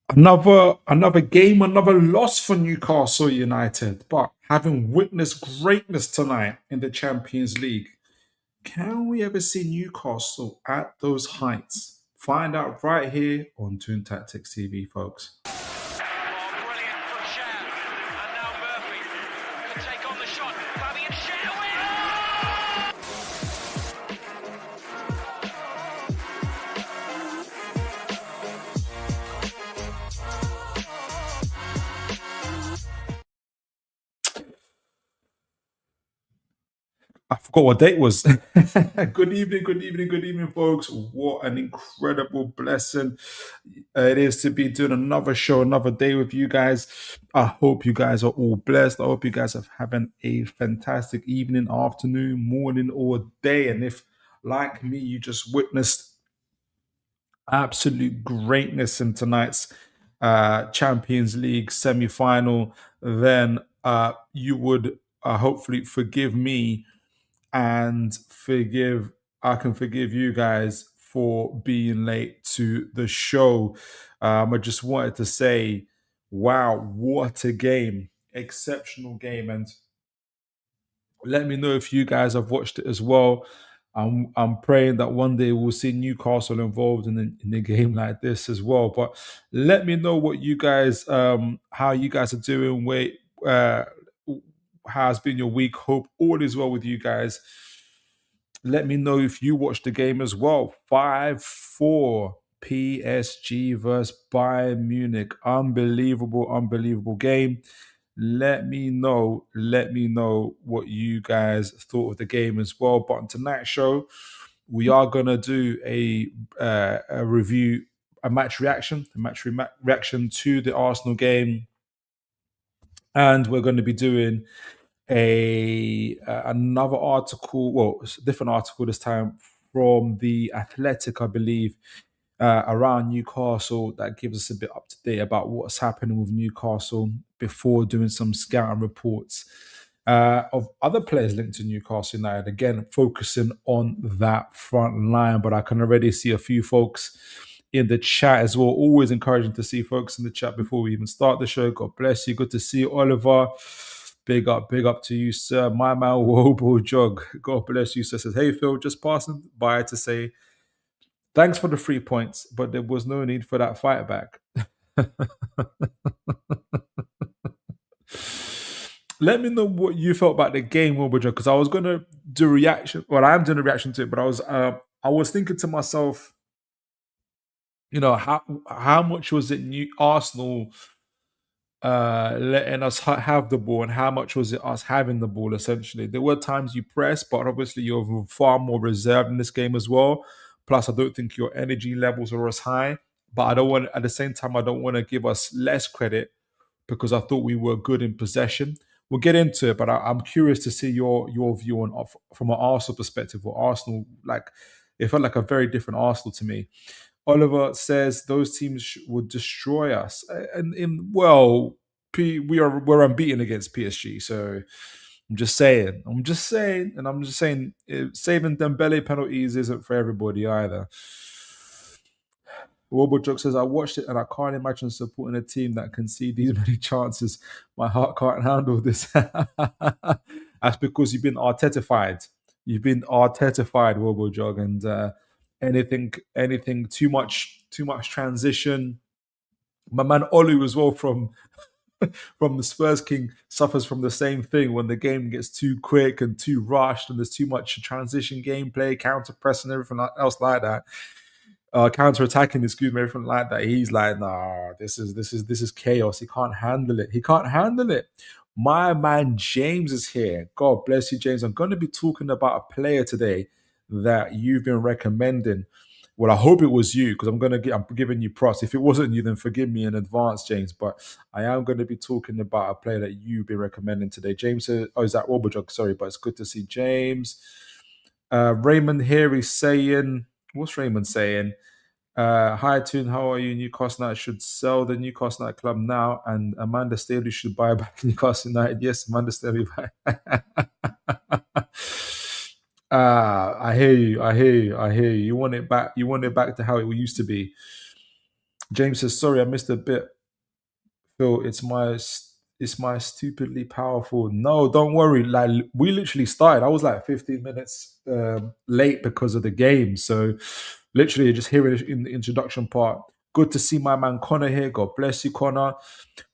Another game, another loss for Newcastle United. But having witnessed greatness tonight in the Champions League, can we ever see Newcastle at those heights? Find out right here on Toon Tactics TV, folks. Oh, brilliant from Shea. And now Murphy can take on the shot. Fabian Shea with I forgot what date it was. Good evening, good evening, good evening, folks. What an incredible blessing it is to be doing another show, another day with you guys. I hope you guys are all blessed. I hope you guys are having a fantastic evening, afternoon, morning, or day. And if, like me, you just witnessed absolute greatness in tonight's Champions League semi-final, then you would hopefully forgive me and I can forgive you guys for being late to the show. I just wanted to say, wow, what a game. Exceptional game. And let me know if you guys have watched it as well. I'm praying that one day we'll see Newcastle involved in a game like this as well. But let me know what you guys, how you guys are doing. Uh, how's been your week? Hope all is well with you guys. Let me know if you watched the game as well. 5-4 PSG versus Bayern Munich. Unbelievable game. Let me know what you guys thought of the game as well. But on tonight's show, we are gonna do a review, a match reaction, reaction to the Arsenal game, and we're going to be doing another article, well, it's a different article this time from the Athletic, I believe, around Newcastle that gives us a bit up to date about what's happening with Newcastle before doing some scouting reports of other players linked to Newcastle United. Again, focusing on that front line, but I can already see a few folks in the chat as well. Always encouraging to see folks in the chat before we even start the show. God bless you. Good to see you, Oliver. Big up to you, sir. My man, Wobo Jog. God bless you, sir. Says, hey, Phil, just passing by to say thanks for the 3 points, but there was no need for that fight back. Let me know what you felt about the game, Wobo Jog, because I was going to do a reaction. Well, I am doing a reaction to it, but I was thinking to myself, you know, how much was it Arsenal letting us have the ball, and how much was it us having the ball? Essentially, there were times you pressed, but obviously you're far more reserved in this game as well. Plus, I don't think your energy levels are as high. But I don't want, at the same time, I don't want to give us less credit because I thought we were good in possession. We'll get into it, but I'm curious to see your view on from an Arsenal perspective. Or Arsenal, like, it felt like a very different Arsenal to me. Oliver says those teams would destroy us, and well, we're unbeaten against PSG. So I'm just saying, saving Dembele penalties isn't for everybody either. Wobojuk says, I watched it and I can't imagine supporting a team that concede these many chances. My heart can't handle this. That's because you've been Artetified. You've been Artetified, Wobojog, and anything too much transition. My man Olu as well from the Spurs King suffers from the same thing when the game gets too quick and too rushed and there's too much transition gameplay, counter pressing, everything else like that. Counter attacking, excuse me, everything like that. He's like, nah, this is chaos. He can't handle it. My man James is here. God bless you, James. I'm going to be talking about a player today that you've been recommending. Well, I hope it was you because I'm giving you props. If it wasn't you, then forgive me in advance, James. But I am going to be talking about a player that you've been recommending today. James says, is that Robojog? Sorry, but it's good to see James. Raymond here is saying, what's Raymond saying? Hi, Toon, how are you? Newcastle United should sell the Newcastle United club now, and Amanda Staley should buy back Newcastle United. Yes, Amanda Staley. I hear you. I hear you. I hear you. You want it back. You want it back to how it used to be. James says, "Sorry, I missed a bit. Phil, it's my stupidly powerful." No, don't worry. Like we literally started. I was like 15 minutes late because of the game. So literally just hearing it in the introduction part. Good to see my man Connor here. God bless you, Connor.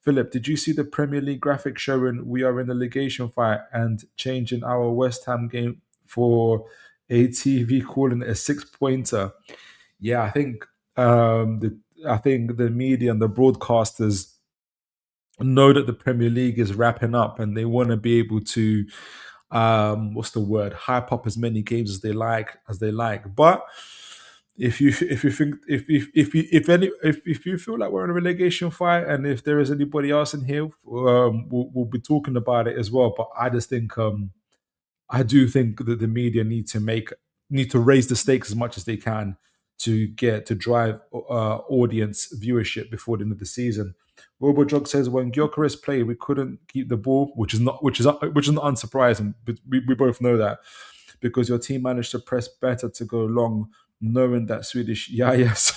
Philip, did you see the Premier League graphic showing we are in the legation fight and changing our West Ham game for a TV calling it a 6 pointer? Yeah, I think the media and the broadcasters know that the Premier League is wrapping up and they want to be able to what's the word, hype up as many games as they like. But if you think if you feel like we're in a relegation fight and if there is anybody else in here, we'll be talking about it as well. But I just think I do think that the media need to raise the stakes as much as they can to drive audience viewership before the end of the season. RoboJog says when Gyökeres played, we couldn't keep the ball, which is not unsurprising. But we both know that because your team managed to press better to go long, knowing that Swedish yeah yes.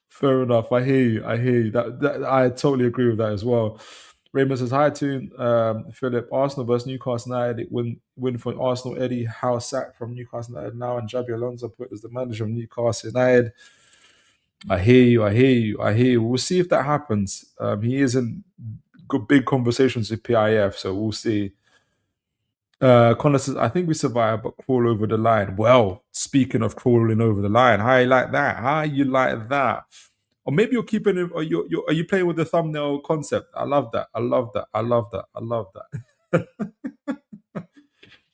Fair enough. I hear you. I hear you. That I totally agree with that as well. Raymond says, "Hi to Philip. Arsenal versus Newcastle United. Win for Arsenal. Eddie Howe sacked from Newcastle United now, and Jabi Alonso put as the manager of Newcastle United." I hear you. I hear you. I hear you. We'll see if that happens. He is in good big conversations with PIF, so we'll see. Connor says, "I think we survived, but crawl over the line." Well, speaking of crawling over the line, how you like that? How you like that? Or maybe you're keeping it, or are you playing with the thumbnail concept? I love that. I love that. I love that. I love that.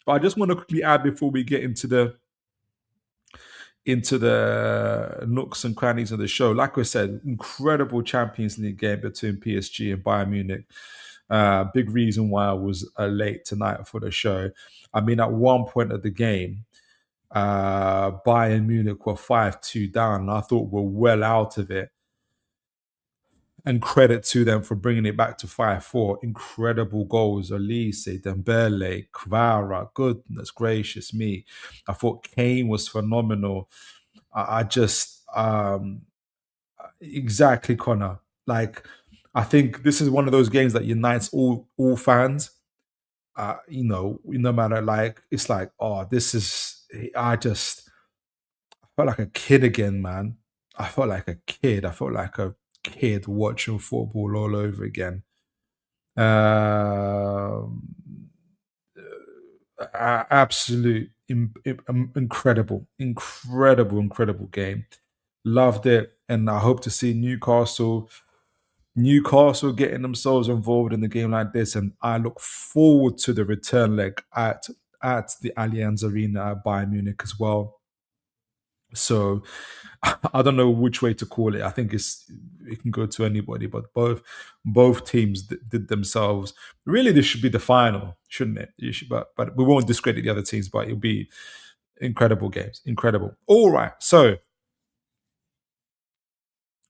But I just want to quickly add before we get into the nooks and crannies of the show. Like I said, incredible Champions League game between PSG and Bayern Munich. Big reason why I was late tonight for the show. I mean, at one point of the game, Bayern Munich were 5-2 down, and I thought we're well out of it. And credit to them for bringing it back to 5-4. Incredible goals. Elise, Dembele, Kvara. Goodness gracious me. I thought Kane was phenomenal. I just, exactly, Connor. Like, I think this is one of those games that unites all fans. No matter like, it's like, oh, this is, I felt like a kid again, man. I felt like a kid. I felt like a kid watching football all over again. Um, Absolute incredible, incredible, incredible game. Loved it, and I hope to see Newcastle getting themselves involved in the game like this, and I look forward to the return leg at the Allianz Arena at Bayern Munich as well. So I don't know which way to call it. I think it can go to anybody, but both teams did themselves. Really, this should be the final, shouldn't it? But we won't discredit the other teams. But it'll be incredible games, incredible. All right, so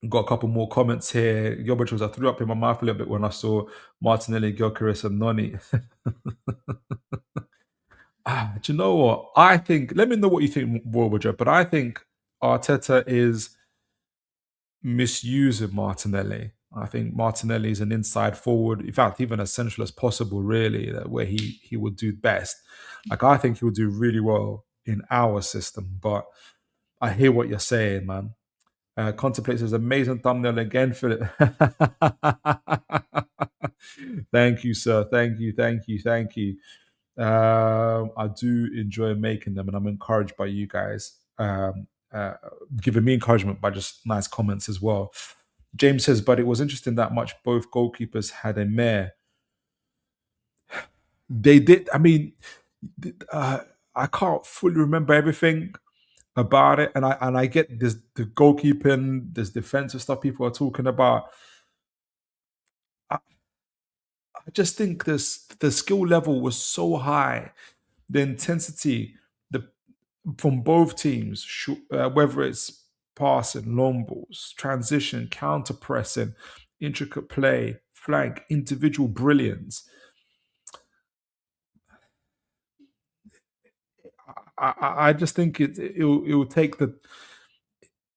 got a couple more comments here. Yobacho, I threw up in my mouth a little bit when I saw Martinelli, Gyökeres, and Noni. Do you know what? I think. Let me know what you think, Yobacho. But I think Arteta is misusing Martinelli. I think Martinelli is an inside forward, in fact, even as central as possible, really, where he would do best. Like, I think he would do really well in our system, but I hear what you're saying, man. Contemplates his amazing thumbnail again, Philip. Thank you, sir. Thank you, thank you, thank you. I do enjoy making them, and I'm encouraged by you guys giving me encouragement by just nice comments as well. James says, but it was interesting that much both goalkeepers had a mare. They did. I mean, I can't fully remember everything about it, and I get this the goalkeeping, this defensive stuff people are talking about. I just think the skill level was so high, the intensity, the from both teams, whether it's passing, long balls, transition, counter pressing, intricate play, flank, individual brilliance. I just think it will take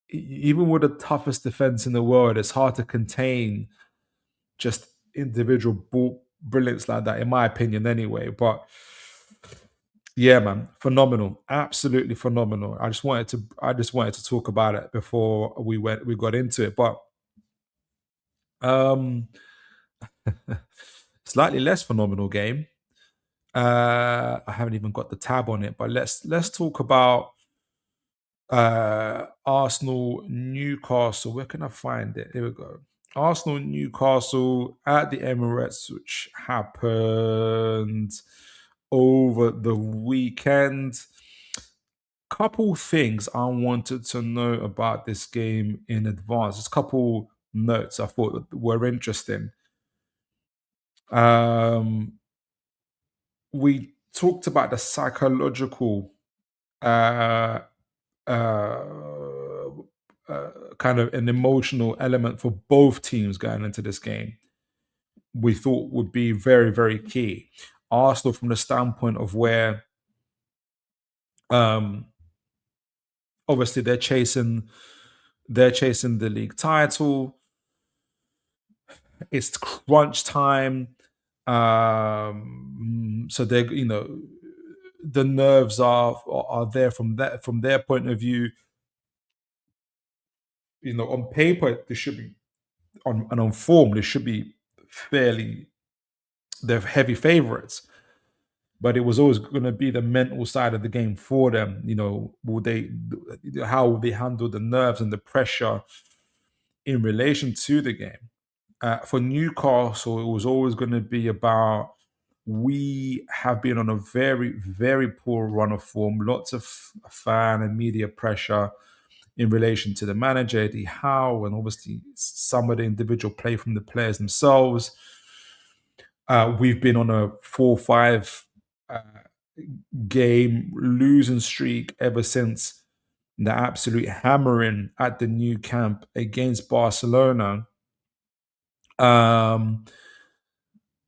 even with the toughest defense in the world, it's hard to contain just individual brilliance like that, in my opinion, anyway. But yeah, man, phenomenal, absolutely phenomenal. I just wanted to talk about it before we got into it, but um, slightly less phenomenal game. I haven't even got the tab on it, but let's talk about Arsenal Newcastle. Where can I find it? Here we go. Arsenal Newcastle at the Emirates, which happened over the weekend. Couple things I wanted to know about this game in advance. Just a couple notes I thought were interesting. Um, we talked about the psychological uh, uh, kind of an emotional element for both teams going into this game. We thought would be very, very key. Arsenal, from the standpoint of where um, obviously they're chasing the league title. It's crunch time. So they're the nerves are there from their point of view. On paper they should be on form they should be fairly they're heavy favorites, but it was always going to be the mental side of the game for them. How will they handle the nerves and the pressure in relation to the game? For Newcastle, it was always going to be about we have been on a very, very poor run of form, lots of fan and media pressure in relation to the manager, Eddie Howe, and obviously some of the individual play from the players themselves. We've been on a 4-5 uh, game losing streak ever since the absolute hammering at the new camp against Barcelona. Um,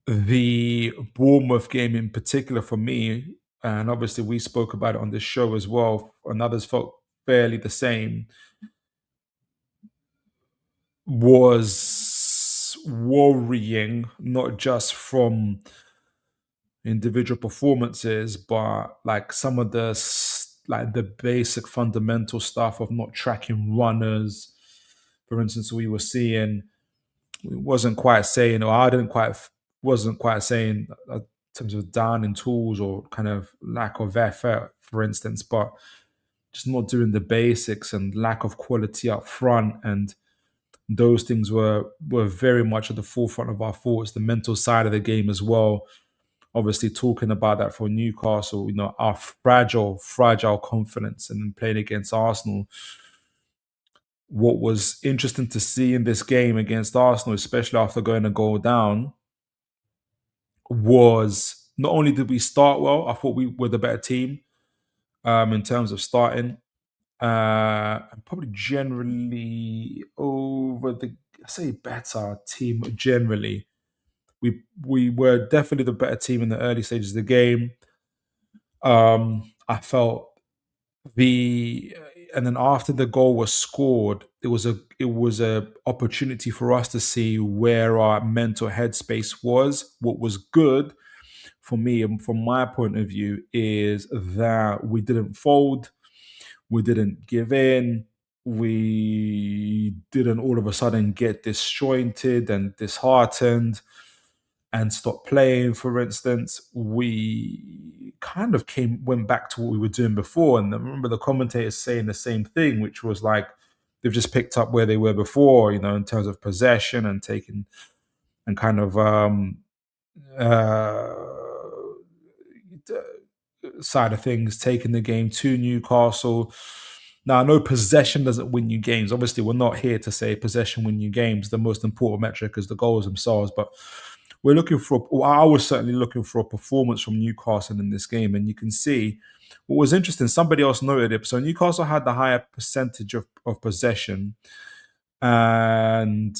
the Bournemouth game in particular for me, and obviously we spoke about it on this show as well, and others felt fairly the same, was worrying, not just from individual performances, but like some of like the basic fundamental stuff of not tracking runners. For instance, we were seeing it wasn't quite saying, or I didn't quite wasn't quite saying in terms of down in tools or kind of lack of effort, for instance, but just not doing the basics and lack of quality up front, and those things were very much at the forefront of our thoughts. The mental side of the game as well. Obviously, talking about that for Newcastle, our fragile confidence, and then playing against Arsenal. What was interesting to see in this game against Arsenal, especially after going a goal down, was not only did we start well, I thought we were the better team in terms of starting. And probably generally over I say better team generally. We were definitely the better team in the early stages of the game. I felt the and then after the goal was scored, it was a opportunity for us to see where our mental headspace was. What was good for me and from my point of view is that we didn't fold, we didn't give in, we didn't all of a sudden get disjointed and disheartened and stop playing, for instance. We kind of went back to what we were doing before. And I remember the commentators saying the same thing, which was like they've just picked up where they were before, in terms of possession and taking and kind of uh, side of things, taking the game to Newcastle. Now, I know possession doesn't win you games. Obviously, we're not here to say possession win you games. The most important metric is the goals themselves. But we're looking for. Well, I was certainly looking for a performance from Newcastle in this game, and you can see what was interesting. Somebody else noted it. So Newcastle had the higher percentage of possession, and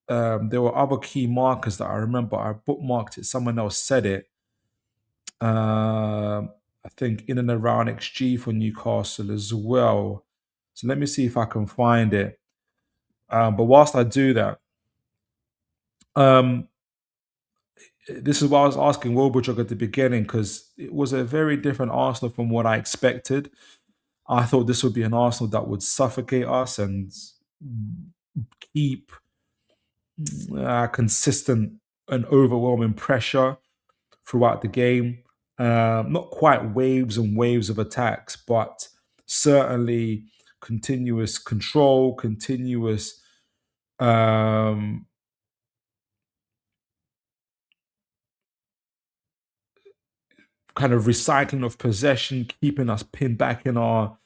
there were other key markers that I remember. I bookmarked it. Someone else said it. I think in and around XG for Newcastle as well. So let me see if I can find it. But whilst I do that, um, this is why I was asking Wobujog at the beginning, because it was a very different Arsenal from what I expected. I thought this would be an Arsenal that would suffocate us and keep consistent and overwhelming pressure throughout the game. Not quite waves and waves of attacks, but certainly continuous control, continuous um, kind of recycling of possession, keeping us pinned back in our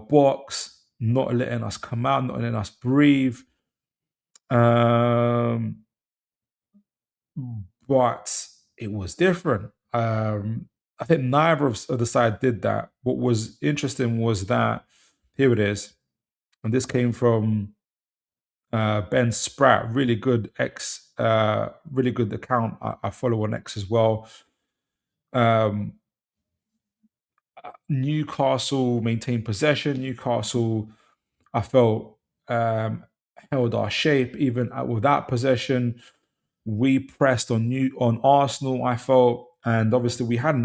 box, not letting us come out, not letting us breathe. Um, but it was different. I think neither of the side did that. What was interesting was that here it is, and this came from Ben Spratt, really good account I follow on X as well. Um, Newcastle maintained possession. Newcastle, I felt, held our shape even without possession. We pressed on Arsenal, I felt, and obviously we had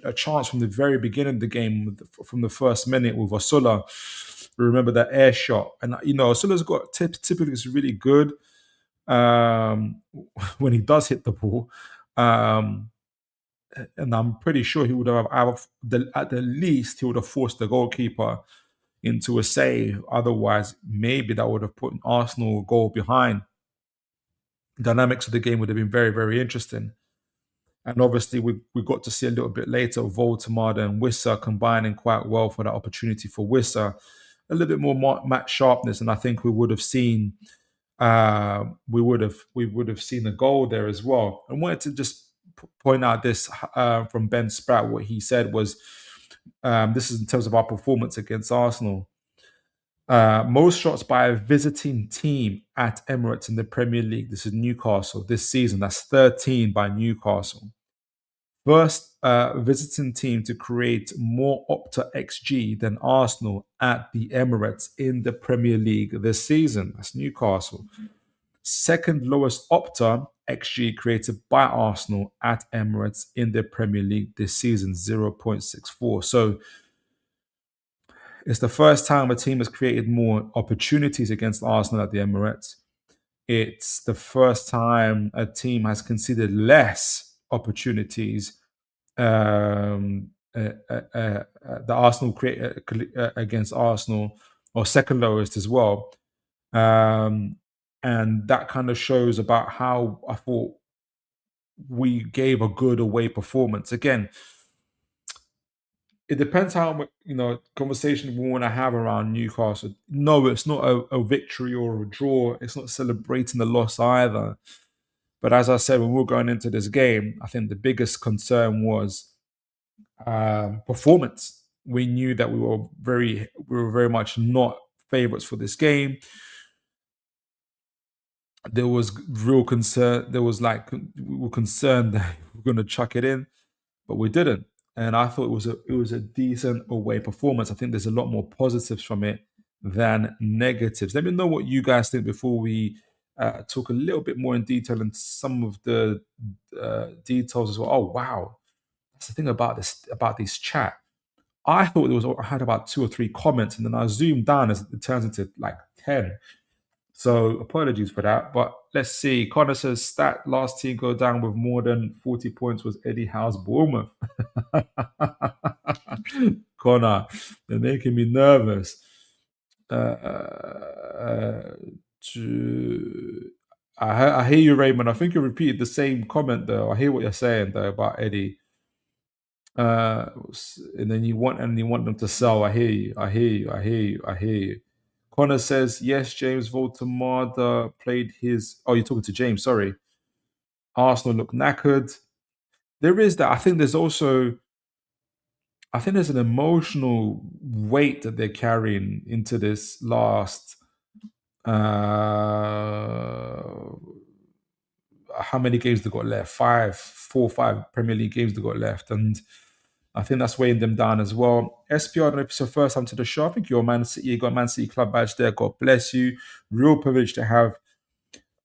a chance from the very beginning of the game, from the first minute with Osula. Remember that air shot, and Osula's got typically is really good when he does hit the ball. And I'm pretty sure he would have, at the least, he would have forced the goalkeeper into a save. Otherwise, maybe that would have put an Arsenal goal behind. Dynamics of the game would have been very, very interesting. And obviously, we got to see a little bit later Voltemada and Wissa combining quite well for that opportunity for Wissa. A little bit more match sharpness, and I think we would have seen seen a goal there as well. I wanted to just point out this from Ben Spratt. What he said was, this is in terms of our performance against Arsenal. Most shots by a visiting team at Emirates in the Premier League. This is Newcastle this season. That's 13 by Newcastle. First visiting team to create more Opta XG than Arsenal at the Emirates in the Premier League this season. That's Newcastle. Second lowest Opta XG created by Arsenal at Emirates in the Premier League this season, 0.64. So it's the first time a team has created more opportunities against Arsenal at the Emirates. It's the first time a team has conceded less opportunities the Arsenal create against Arsenal, or second lowest as well. And that kind of shows about how I thought we gave a good away performance. Again, it depends how much conversation we want to have around Newcastle. No, it's not a victory or a draw. It's not celebrating the loss either. But as I said, when we were going into this game, I think the biggest concern was performance. We knew that we were very much not favorites for this game. There was real concern. There was we were concerned that we were going to chuck it in, but we didn't. And I thought it was a decent away performance. I think there's a lot more positives from it than negatives. Let me know what you guys think before we talk a little bit more in detail and some of the details as well. Oh wow, that's the thing about this chat. I thought I had about 2 or 3 comments, and then I zoomed down as it turns into like 10. So apologies for that. But let's see. Connor says stat last team go down with more than 40 points was Eddie Howe's Bournemouth. Connor, they're making me nervous. I hear you, Raymond. I think you repeated the same comment though. I hear what you're saying though about Eddie. And then you want them to sell. I hear you. Connor says, yes, James Voltemada played his. Oh, you're talking to James, sorry. Arsenal look knackered. There is that. I think there's an emotional weight that they're carrying into this last. How many games they got left? 5 Premier League games they got left, and I think that's weighing them down as well. SPR, I don't know if it's your first time to the show. I think you're Man City. You got Man City club badge there. God bless you. Real privilege to have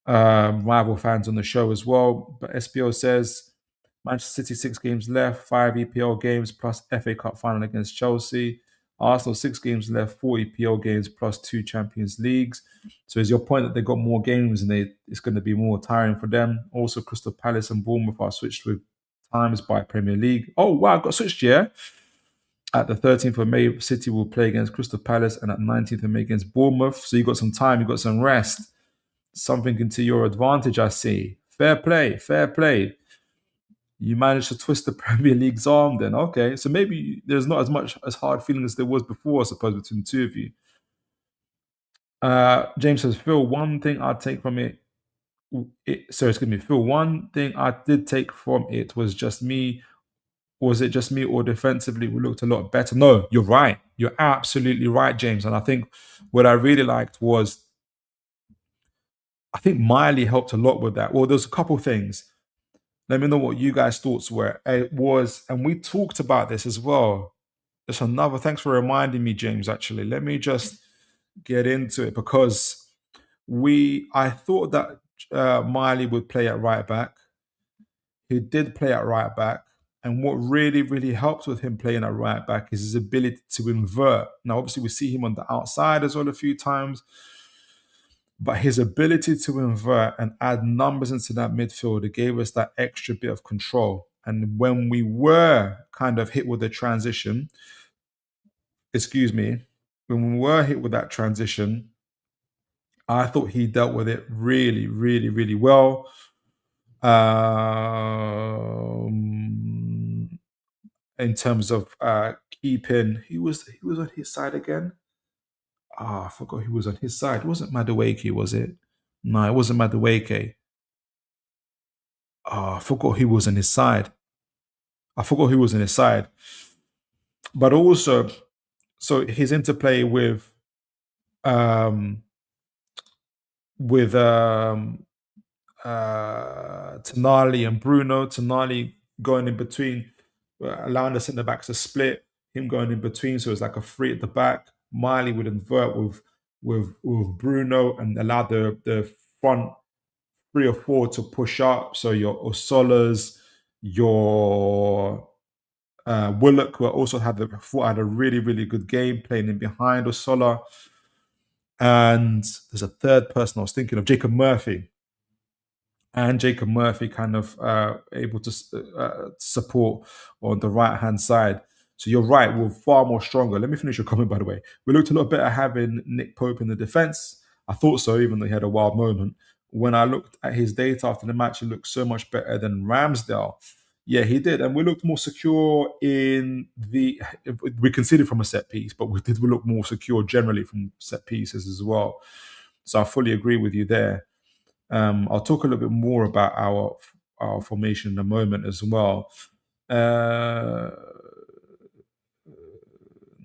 rival fans on the show as well. But SPO says Manchester City 6 games left, 5 EPL games plus FA Cup final against Chelsea. Arsenal 6 games left, 4 EPL games plus 2 Champions Leagues. So is your point that they got more games and it's going to be more tiring for them? Also, Crystal Palace and Bournemouth are switched with times by Premier League. Oh wow, got switched, yeah. At the 13th of May, City will play against Crystal Palace, and at 19th of May against Bournemouth. So you got some time, you got some rest. Something into your advantage, I see. Fair play, fair play. You managed to twist the Premier League's arm then. Okay, so maybe there's not as much as hard feeling as there was before, I suppose, between the two of you. James says, Phil, one thing I take from Phil, one thing I did take from it was just me. Was it just me or defensively we looked a lot better? No, you're right. You're absolutely right, James. And I think what I really liked was I think Miley helped a lot with that. Well, there's a couple things. Let me know what you guys' thoughts were. It was, and we talked about this as well. There's another, thanks for reminding me, James, actually. Let me just get into it because I thought that Miley would play at right back. He did play at right back. And what really, really helped with him playing at right back is his ability to invert. Now, obviously, we see him on the outside as well a few times. But his ability to invert and add numbers into that midfield, it gave us that extra bit of control. And when we were kind of hit with the transition, when we were hit with that transition, I thought he dealt with it really, really, really well. In terms of keeping, he was on his side again. I forgot who was on his side. It wasn't Madueke, was it? No, it wasn't Madueke. I forgot who was on his side. But also, so his interplay um, with Tonali and Bruno. Tonali going in between, allowing the centre backs to split. Him going in between, so it's like a three at the back. Miley would invert with Bruno and allow the front 3 or 4 to push up. So your Osolas, your Willock, who also had a really, really good game playing in behind Osola. And there's a third person I was thinking of, Jacob Murphy. And Jacob Murphy kind of able to support on the right-hand side. So you're right, we're far more stronger. Let me finish your comment, by the way. We looked a lot better having Nick Pope in the defence. I thought so, even though he had a wild moment. When I looked at his data after the match, he looked so much better than Ramsdale. Yeah, he did. And we looked more secure in the... We conceded from a set piece, but we look more secure generally from set pieces as well. So I fully agree with you there. I'll talk a little bit more about our formation in a moment as well.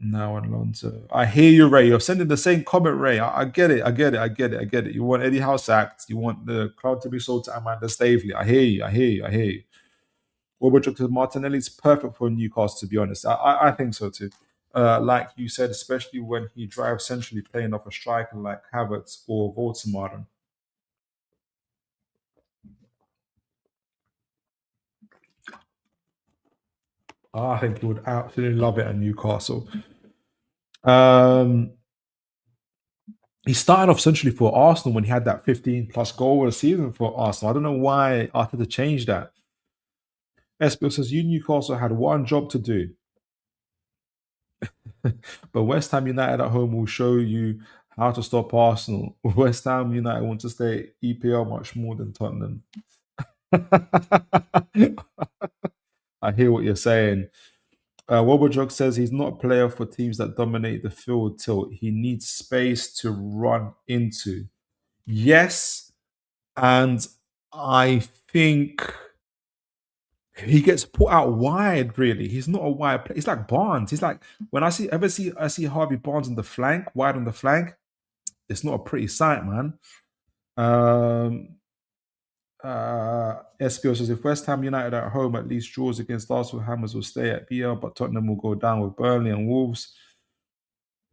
Now Alonso, I hear you, Ray. You're sending the same comment, Ray. I get it. You want Eddie Howe sacked. You want the club to be sold to Amanda Stavely. I hear you. Robert Martinelli's perfect for Newcastle, to be honest. I think so too. Like you said, especially when he drives centrally, playing off a striker like Havertz or Voltemada. I think he would absolutely love it at Newcastle. He started off centrally for Arsenal when he had that 15-plus goal a season for Arsenal. I don't know why Arteta changed that. Espo says, you Newcastle had one job to do. But West Ham United at home will show you how to stop Arsenal. West Ham United want to stay EPL much more than Tottenham. I hear what you're saying. Wobblejog says he's not a player for teams that dominate the field tilt. He needs space to run into. Yes, and I think he gets put out wide. Really, he's not a wide player. He's like Barnes. He's like when I see Harvey Barnes on the flank, wide on the flank. It's not a pretty sight, man. Um, SPO says if West Ham United at home at least draws against Arsenal, Hammers will stay at BL, but Tottenham will go down with Burnley and Wolves.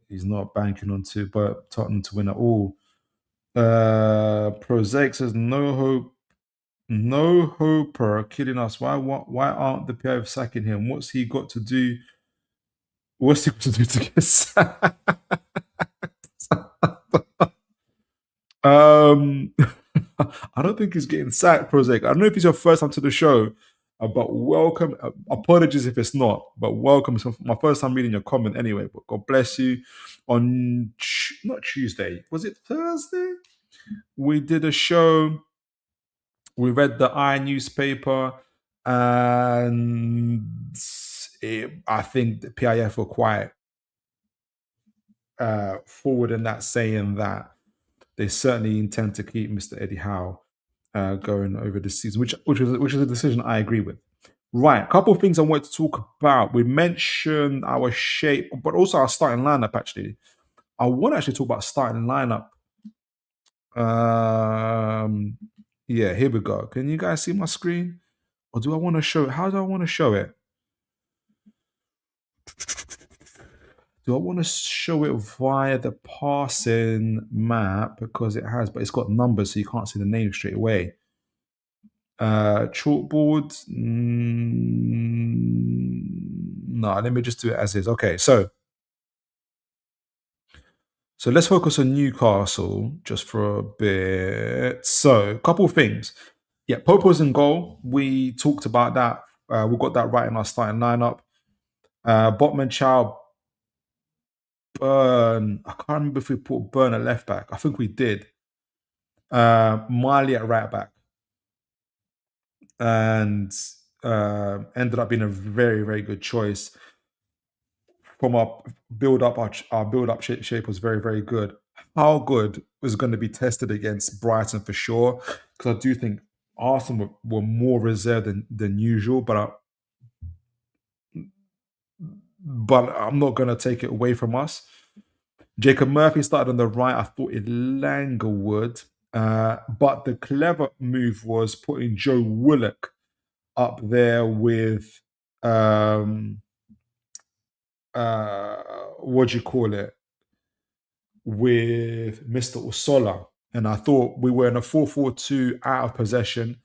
He's not banking on but Tottenham to win at all. Prosaic says no hope, no hoper killing us. Why aren't the PIF sacking him? What's he got to do? What's he got to do to get sacked? Um, I don't think he's getting sacked, Prosaic. I don't know if it's your first time to the show, but welcome. Apologies if it's not, but welcome. It's my first time reading your comment anyway. But God bless you. On not Tuesday, was it Thursday? We did a show. We read the I newspaper, and I think the PIF were quite forward in that, saying that they certainly intend to keep Mr. Eddie Howe going over this season, which is a decision I agree with. Right, a couple of things I want to talk about. We mentioned our shape, but also our starting lineup. Actually, I want to actually talk about starting lineup. Yeah, here we go. Can you guys see my screen, or do I want to show? How do I want to show it? Do I want to show it via the passing map because it has, but it's got numbers, so you can't see the name straight away. Chalkboard. No, let me just do it as is. Okay, so let's focus on Newcastle just for a bit. So, a couple of things. Yeah, Popo's in goal. We talked about that. We got that right in our starting lineup. Botman, Chow, Burn. I can't remember if we put Burn at left back. I think we did. Miley at right back. And ended up being a very, very good choice. From our build up, our build up shape was very, very good. How good was going to be tested against Brighton for sure, because I do think Arsenal were more reserved than usual. But I'm not going to take it away from us. Jacob Murphy started on the right. I thought Elanga would, but the clever move was putting Joe Willock up there with what do you call it, with Mr. Usola. And I thought we were in a 4-4-2 out of possession.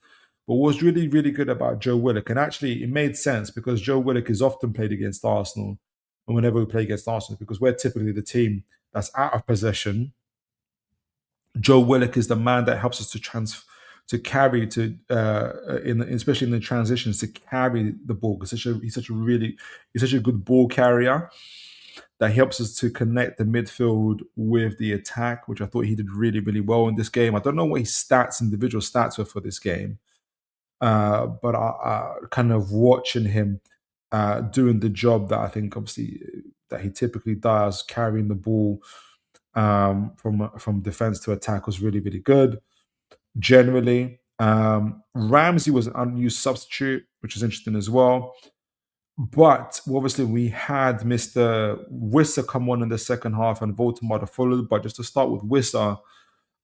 But what was really, really good about Joe Willock, and actually it made sense because Joe Willock is often played against Arsenal. And whenever we play against Arsenal, because we're typically the team that's out of possession, Joe Willock is the man that helps us to carry especially in the transitions, to carry the ball. He's such a good ball carrier that helps us to connect the midfield with the attack, which I thought he did really, really well in this game. I don't know what his individual stats were for this game, but I kind of watching him doing the job that I think obviously that he typically does, carrying the ball from defense to attack, was really, really good. Generally, Ramsey was an unused substitute, which is interesting as well. But obviously, we had Mr. Wissa come on in the second half and Voldemort followed. But just to start with Wissa,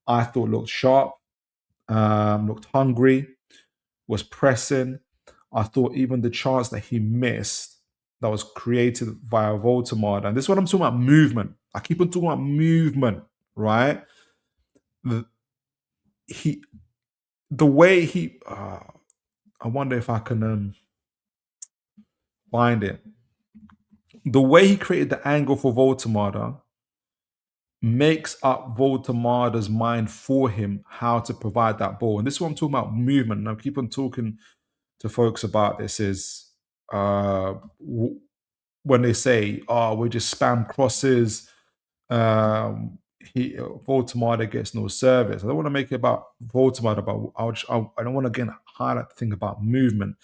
I thought looked sharp, looked hungry, was pressing. I thought even the chance that he missed that was created via Voldemort, and this is what I'm talking about, movement. I keep on talking about movement, right? The way he, I wonder if I can find it. The way he created the angle for Voldemort makes up Voldemort's mind for him how to provide that ball. And this is what I'm talking about, movement. And I keep on talking to folks about this is when they say, "Oh, we just spam crosses." Voldemort gets no service. I don't want to make it about Voldemort. I don't want to again highlight the thing about movement.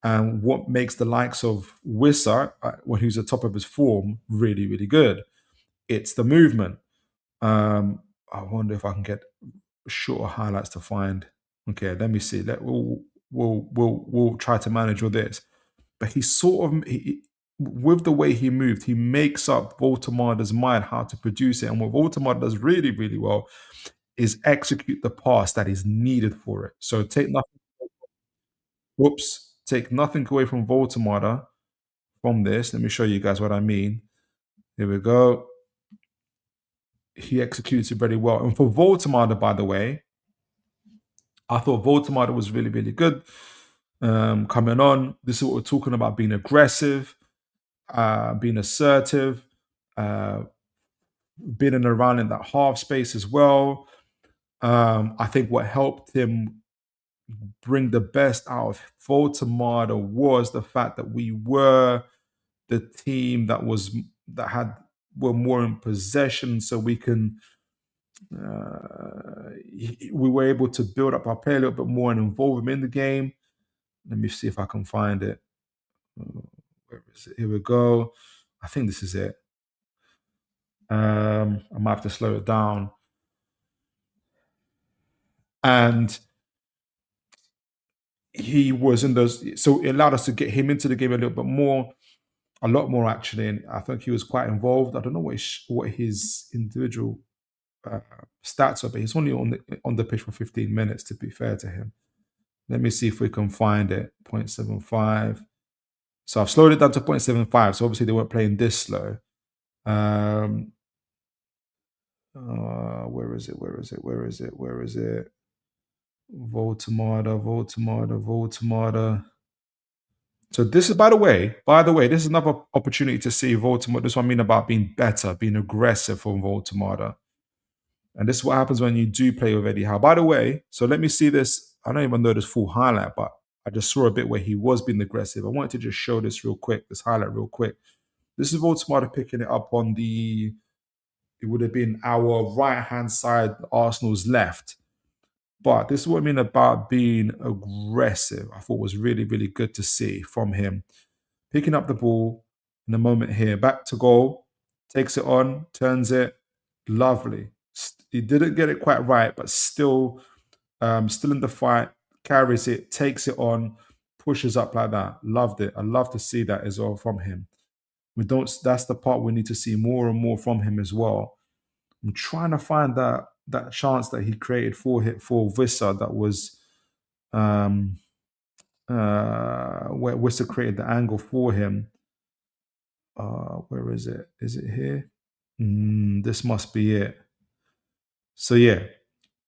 And what makes the likes of Wissa, who's at the top of his form, really, really good? It's the movement. I wonder if I can get shorter highlights to find. Okay, let me see. We'll try to manage all this. But he sort of with the way he moved, he makes up Voltemada's mind how to produce it. And what Voltemada does really, really well is execute the pass that is needed for it. So take nothing away from Voltemada from this. Let me show you guys what I mean. Here we go. He executes it very well. And for Voltemada, by the way, I thought Voltemada was really, really good. Coming on, this is what we're talking about: being aggressive, being assertive, uh, being in around in that half space as well. I think what helped him bring the best out of Voltemada was the fact that we were the team that had were more in possession, so we were able to build up our play a little bit more and involve him in the game. Let me see if I can find it. Where is it? Here we go. I think this is it. I might have to slow it down. And he was in those, so it allowed us to get him into the game a little bit more, a lot more actually. And I think he was quite involved. I don't know what his individual stats are, but he's only on the pitch for 15 minutes. To be fair to him, let me see if we can find it. 0.75. So I've slowed it down to 0.75. So obviously they weren't playing this slow. Where is it? Where is it? Where is it? Where is it? Voltemada. So this is, by the way, this is another opportunity to see Voltemada. This is what I mean about being better, being aggressive from Voltemada. And this is what happens when you do play with Eddie Howe. By the way, so let me see this. I don't even know this full highlight, but I just saw a bit where he was being aggressive. I wanted to just show this real quick, this highlight real quick. This is Voltemada picking it up on it would have been our right-hand side, Arsenal's left. But this is what I mean about being aggressive. I thought was really, really good to see from him. Picking up the ball in a moment here, back to goal, takes it on, turns it, lovely. He didn't get it quite right, but still in the fight, carries it, takes it on, pushes up like that. Loved it. I love to see that as well from him. That's the part we need to see more and more from him as well. I'm trying to find that chance that he created for Wissa that was where Wissa created the angle for him. Where is it? Is it here? This must be it. So yeah,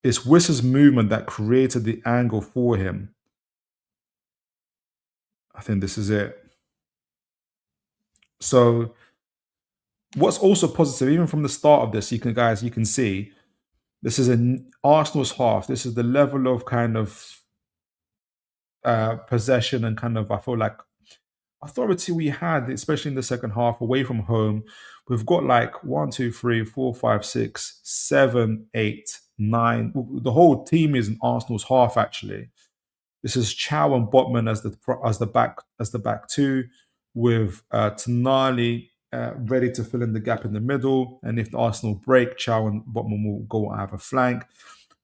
it's Wissa's movement that created the angle for him. I think this is it. So what's also positive, even from the start of this, you can see this is an Arsenal's half. This is the level of kind of possession and kind of, I feel like, authority we had, especially in the second half, away from home. We've got like 1, 2, 3, 4, 5, 6, 7, 8, 9. The whole team is in Arsenal's half actually. This is Chow and Botman as the back two, with Tonali ready to fill in the gap in the middle. And if the Arsenal break, Chow and Botman will go and have a flank.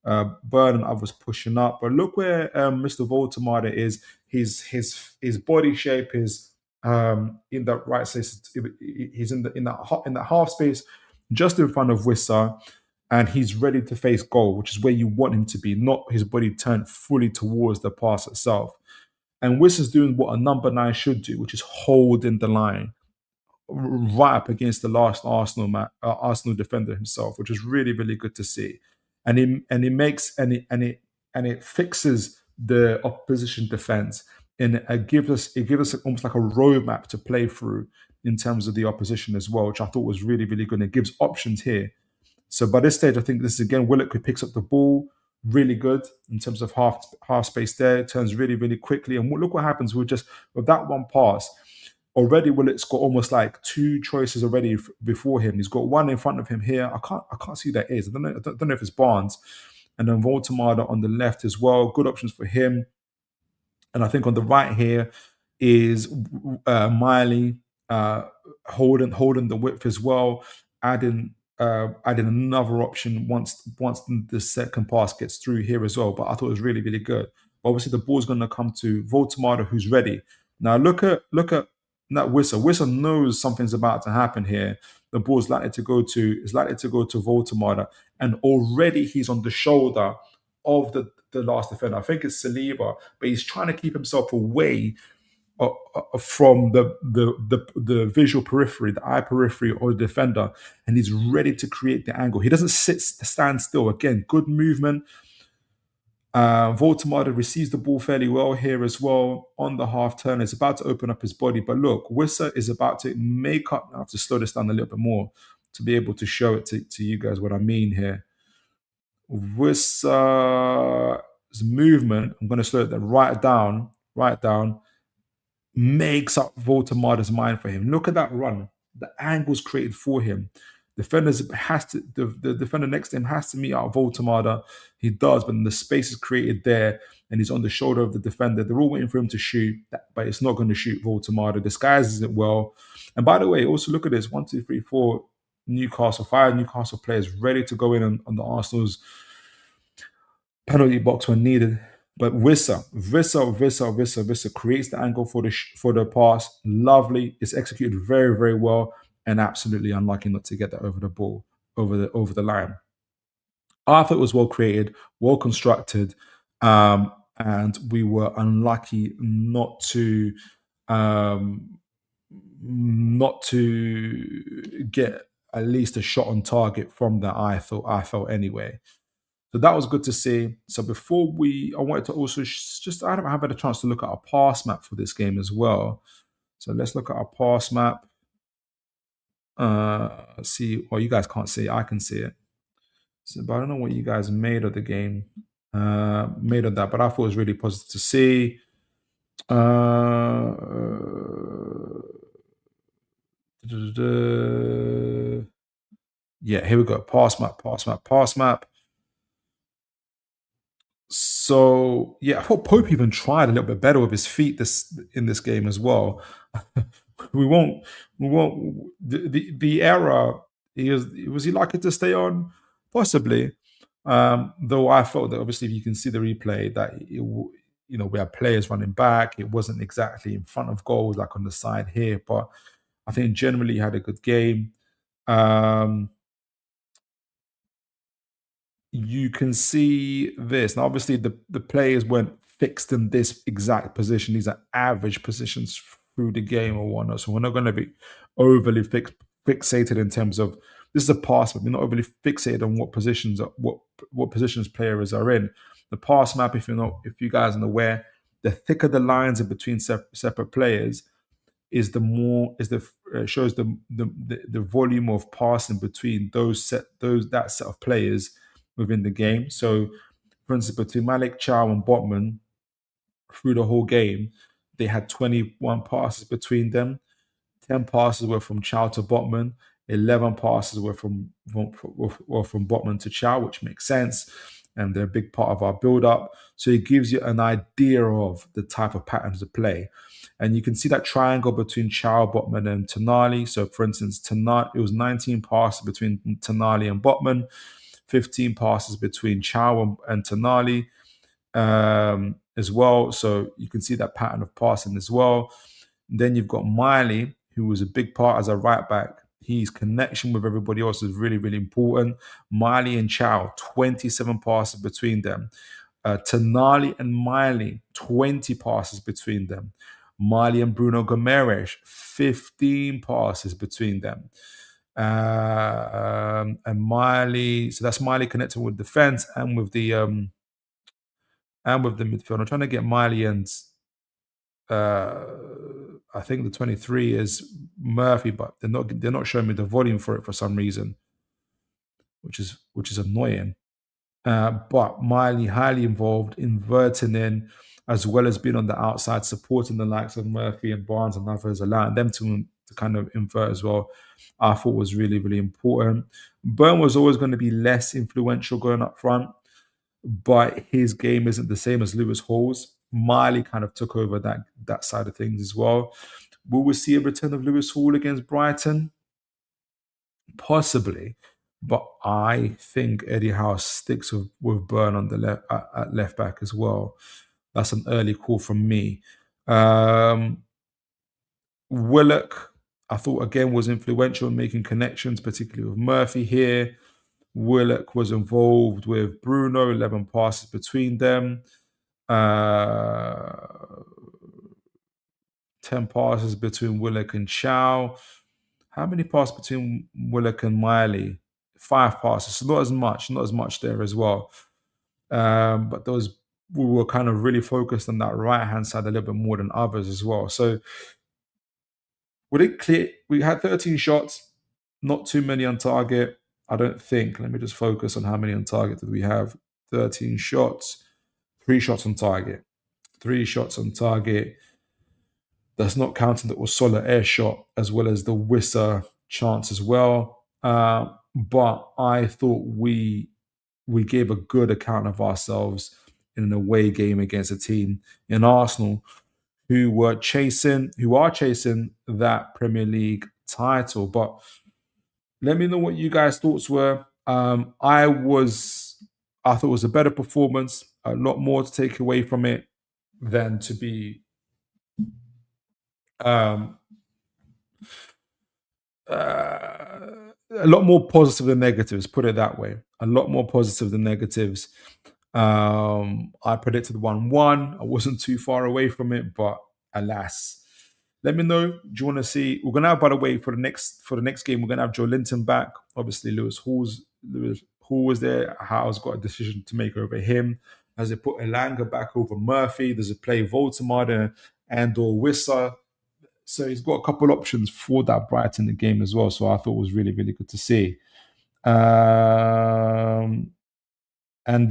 Burn and others pushing up. But look where Mr. Voltemada is. His body shape is in the right space. He's in that half space, just in front of Wissa, and he's ready to face goal, which is where you want him to be, not his body turned fully towards the pass itself. And Wissa's doing what a number 9 should do, which is holding the line right up against the last Arsenal defender himself, which is really, really good to see. And it fixes the opposition defense, and it gives us almost like a roadmap to play through in terms of the opposition as well, which I thought was really, really good. And it gives options here. So by this stage, I think this is again Willock who picks up the ball really good in terms of half space there. It turns really, really quickly. And look what happens with that one pass. Already Willock's got almost like 2 choices already before him. He's got one in front of him here. I can't see who that is. I don't know if it's Barnes. And then Voltemada on the left as well. Good options for him. And I think on the right here, is Miley holding the width as well, adding another option once the second pass gets through here as well. But I thought it was really really good. Obviously, the ball's going to come to Voltemada, who's ready. Now look at that Wissa. Wissa knows something's about to happen here. The ball's likely to go to Voltemada, and already he's on the shoulder of the last defender. I think it's Saliba, but he's trying to keep himself away from the visual periphery, the eye periphery or the defender, and he's ready to create the angle. He doesn't stand still. Again, good movement. Voltemada receives the ball fairly well here as well on the half turn. It's about to open up his body, but look, Wissa is about to make up. I have to slow this down a little bit more to be able to show it to you guys what I mean here. Wissa's movement, I'm going to slow it down, right down, makes up Voltemada's mind for him. Look at that run. The angles created for him. The defender next to him has to meet out Voltemada. He does, but the space is created there, and he's on the shoulder of the defender. They're all waiting for him to shoot, but it's not going to shoot Voltemada. Disguises it well. And by the way, also look at this: 1, 2, 3, 4 Newcastle, 5 Newcastle players ready to go in on the Arsenal's penalty box when needed. But Wissa creates the angle for the pass. Lovely. It's executed very, very well, and absolutely unlucky not to get that over the line. I thought it was well created, well constructed, and we were unlucky not to get at least a shot on target from that. I felt anyway. So that was good to see. So I wanted to also I haven't had a chance to look at our pass map for this game as well. So let's look at our pass map. See, well, you guys can't see it. I can see it. So, but I don't know what you guys made of the game, made of that. But I thought it was really positive to see. Yeah, here we go. Pass map. So yeah, I thought Pope even tried a little bit better with his feet in this game as well. we won't the error. Was he likely to stay on? Possibly. Though I felt that obviously if you can see the replay that we had players running back. It wasn't exactly in front of goals like on the side here, but I think generally he had a good game. You can see this. Now, obviously, the players weren't fixed in this exact position. These are average positions through the game or whatnot. So we're not going to be overly fixated in terms of this is a pass map. We're not overly fixated on what positions players are in. The pass map, if you guys are aware, the thicker the lines are between separate players, shows the volume of passing between that set of players within the game. So, for instance, between Malik, Chow, and Botman, through the whole game, they had 21 passes between them. 10 passes were from Chow to Botman. 11 passes were from Botman to Chow, which makes sense. And they're a big part of our build-up. So it gives you an idea of the type of patterns to play. And you can see that triangle between Chow, Botman, and Tonali. So, for instance, it was 19 passes between Tonali and Botman, 15 passes between Chow and Tonali as well. So you can see that pattern of passing as well. And then you've got Miley, who was a big part as a right back. His connection with everybody else is really, really important. Miley and Chow, 27 passes between them. Tonali and Miley, 20 passes between them. Miley and Bruno Gomes, 15 passes between them. And Miley, so that's Miley connecting with defense and with the midfield. I'm trying to get Miley and I think the 23 is Murphy, but they're not showing me the volume for it for some reason, which is annoying. But Miley highly involved, inverting in, as well as being on the outside, supporting the likes of Murphy and Barnes and others, allowing them to kind of invert as well. I thought was really, really important. Burn was always going to be less influential going up front, but his game isn't the same as Lewis Hall's. Miley kind of took over that side of things as well. Will we see a return of Lewis Hall against Brighton? Possibly, but I think Eddie Howe sticks with Burn on the left at left back as well. That's an early call from me. Willock, I thought again was influential in making connections, particularly with Murphy here. Willock was involved with Bruno, 11 passes between them. 10 passes between Willock and Chow. How many passes between Willock and Miley? 5 passes. So not as much there as well. But those we were kind of really focused on that right hand side a little bit more than others as well. So we had 13 shots, not too many on target. I don't think. Let me just focus on how many on target did we have. 13 shots, 3 shots on target. 3 shots on target. That's not counting the Osola air shot as well as the Wissa chance as well. But I thought we gave a good account of ourselves in an away game against a team in Arsenal who are chasing that Premier League title. But let me know what you guys' thoughts were. I thought it was a better performance, a lot more to take away from it than to be a lot more positive than negatives, put it that way. A lot more positive than negatives. I predicted 1-1. I wasn't too far away from it, but alas. Let me know. Do you want to see? We're gonna have, by the way, for the next game, we're gonna have Joe Linton back. Obviously, Lewis Hall was there. Howe's got a decision to make over him. As they put Elanga back over Murphy, there's a play Voldemar and/or Wissa. So he's got a couple options for that Brighton game as well. So I thought it was really, really good to see. And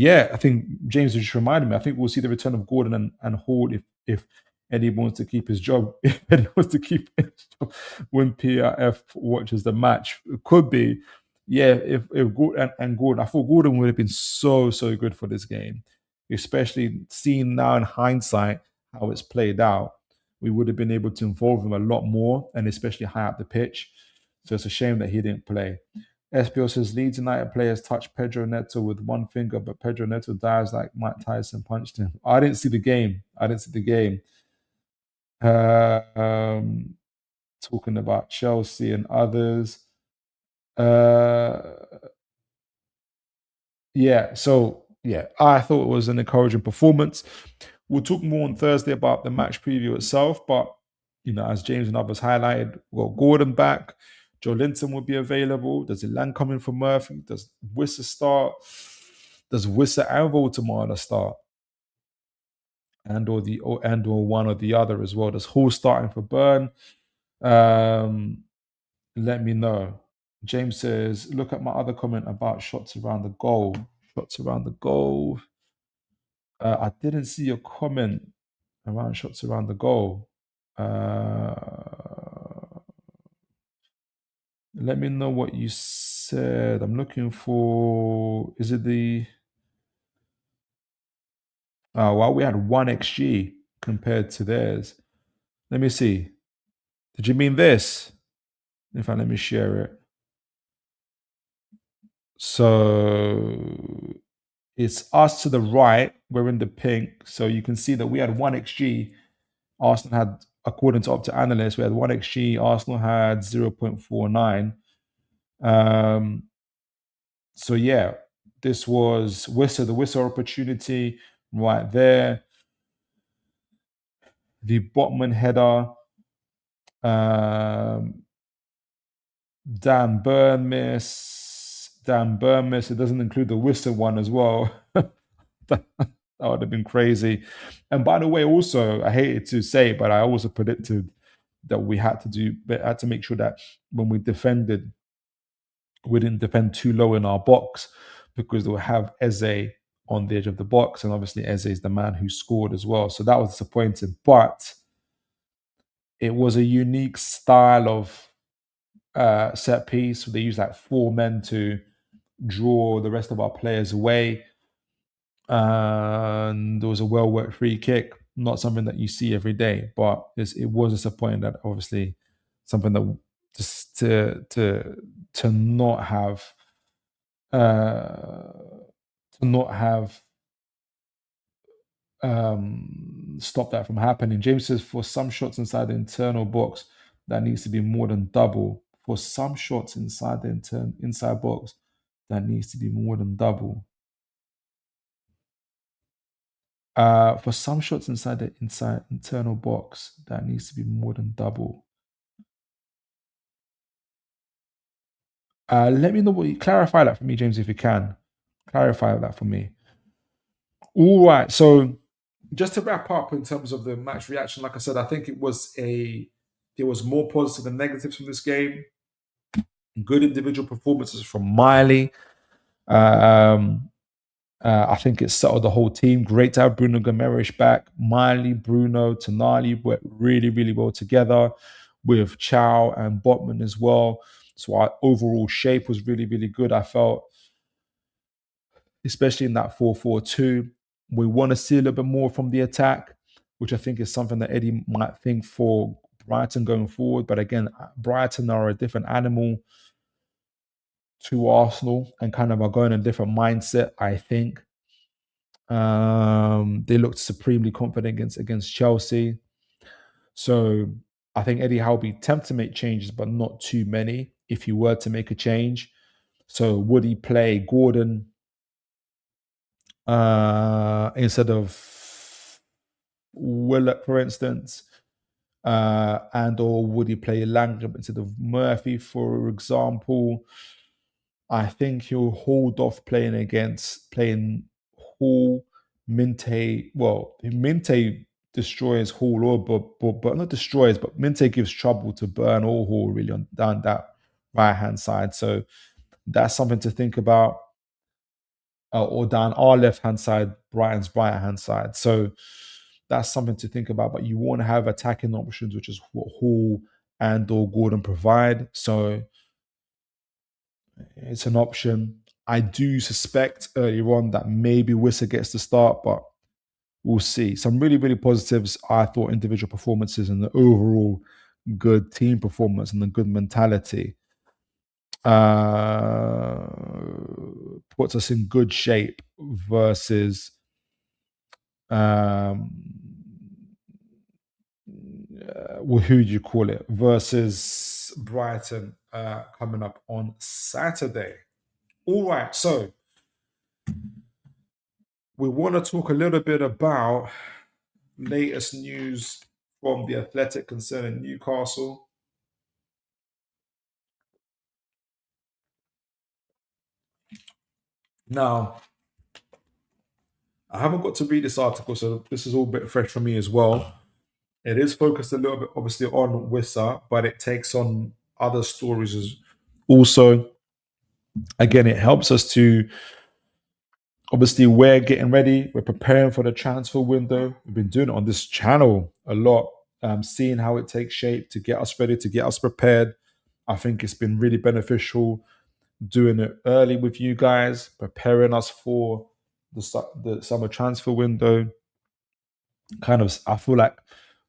yeah, I think James just reminded me. I think we'll see the return of Gordon and Hall if Eddie wants to keep his job. If Eddie wants to keep his job when PRF watches the match, it could be. Yeah, if Gordon and Gordon, I thought Gordon would have been so good for this game, especially seeing now in hindsight how it's played out. We would have been able to involve him a lot more, and especially high up the pitch. So it's a shame that he didn't play. SPO says Leeds United players touch Pedro Neto with one finger, but Pedro Neto dives like Mike Tyson punched him. I didn't see the game. Talking about Chelsea and others. I thought it was an encouraging performance. We'll talk more on Thursday about the match preview itself, but as James and others highlighted, we've got Gordon back. Joe Linton will be available. Does Elan come in for Murphy? Does Wissa start? Does Wissa and Voldemar start? And or one or the other as well. Does Hall starting for Burn? Let me know. James says, look at my other comment about shots around the goal. I didn't see your comment around shots around the goal. Let me know what you said. I'm looking for. Is it the? Well, we had 1xG compared to theirs. Let me see. Did you mean this? In fact, let me share it. So it's us to the right. We're in the pink. So you can see that we had 1xG. Arsenal had, according to Opta Analysts, we had 1xG. Arsenal had 0.49. So yeah, this was the Wissa opportunity right there. The Botman header. Dan Burn miss. It doesn't include the Wissa one as well. that would have been crazy. And by the way, also, I hated to say, but I also predicted that we had to make sure that when we defended, we didn't defend too low in our box because they'll have Eze on the edge of the box. And obviously Eze is the man who scored as well. So that was disappointing. But it was a unique style of set piece. They used like 4 men to draw the rest of our players away. And there was a well-worked free kick. not something that you see every day. But it was disappointing that obviously something that just to not have uh, to not have stop that from happening. James says for some shots inside the internal box, that needs to be more than double. For some shots inside the inside box, that needs to be more than double. For some shots inside the inside internal box, that needs to be more than double. Let me know what you clarify that for me, James, if you can. Clarify that for me. All right. So just to wrap up in terms of the match reaction, like I said, I think there was more positive than negatives from this game. Good individual performances from Miley. I think it settled the whole team. Great to have Bruno Gomes back. Miley, Bruno, Tonali worked really, really well together with Chow and Botman as well. So our overall shape was really, really good. I felt, especially in that 4-4-2, we want to see a little bit more from the attack, which I think is something that Eddie might think for Brighton going forward. But again, Brighton are a different animal to Arsenal and kind of are going in a different mindset, I think. They looked supremely confident against Chelsea. So I think Eddie Howe will be tempted to make changes, but not too many if he were to make a change. So would he play Gordon instead of Willock, for instance? And or would he play Langham instead of Murphy, for example? I think he'll hold off playing Hall, Minte. Well, Minte destroys Hall, or but not destroys, but Minte gives trouble to Burn or Hall really down that right hand side. So that's something to think about. Or down our left hand side, Brighton's right hand side. So that's something to think about. But you want to have attacking options, which is what Hall and or Gordon provide. So it's an option. I do suspect earlier on that maybe Wissa gets the start, but we'll see. Some really, really positives, I thought, individual performances and the overall good team performance and the good mentality puts us in good shape versus who do you call it, versus Brighton coming up on Saturday. All right, so we want to talk a little bit about latest news from the Athletic concerning Newcastle. Now, I haven't got to read this article, so this is all a bit fresh for me as well. It is focused a little bit, obviously, on Wissa, but it takes on other stories as also. Again, it helps us to obviously we're getting ready. We're preparing for the transfer window. We've been doing it on this channel a lot, seeing how it takes shape to get us ready, to get us prepared. I think it's been really beneficial doing it early with you guys, preparing us for the summer transfer window. Kind of, I feel like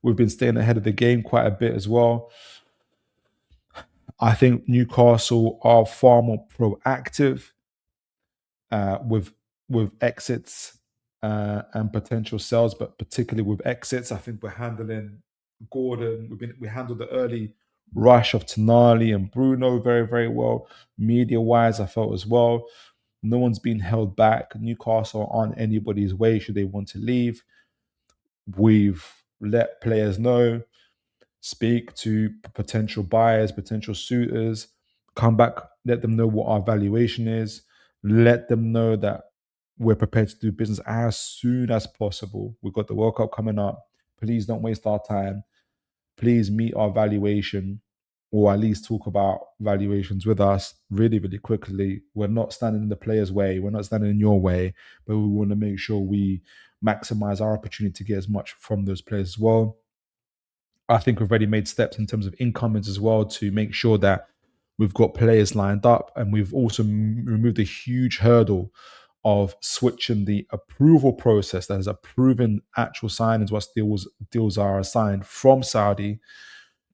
we've been staying ahead of the game quite a bit as well. I think Newcastle are far more proactive with exits and potential sales, but particularly with exits. I think we're handling Gordon. We handled the early rush of Tonali and Bruno very, very well. Media wise, I felt as well. No one's been held back. Newcastle aren't anybody's way should they want to leave. We've let players know, speak to potential buyers, potential suitors, come back, let them know what our valuation is, let them know that we're prepared to do business as soon as possible. We've got the World Cup coming up. Please don't waste our time. Please meet our valuation, or at least talk about valuations with us really, really quickly. We're not standing in the player's way. We're not standing in your way, but we want to make sure we maximize our opportunity to get as much from those players as well. I think we've already made steps in terms of incomings as well to make sure that we've got players lined up, and we've also removed a huge hurdle of switching the approval process, that is approving actual signings once deals are assigned from Saudi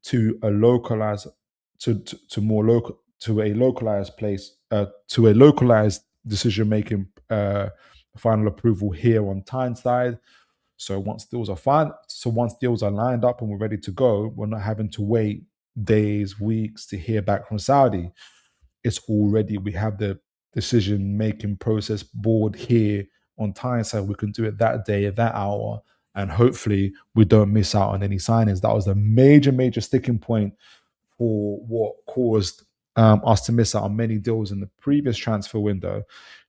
to a localized to more local to a localized place to a localized decision making final approval here on Tyneside. So once deals are lined up and we're ready to go, we're not having to wait days, weeks to hear back from Saudi. It's already, we have the decision making process board here on Tyneside. We can do it that day, that hour, and hopefully we don't miss out on any signings. That was the major sticking point for what caused us to miss out on many deals in the previous transfer window.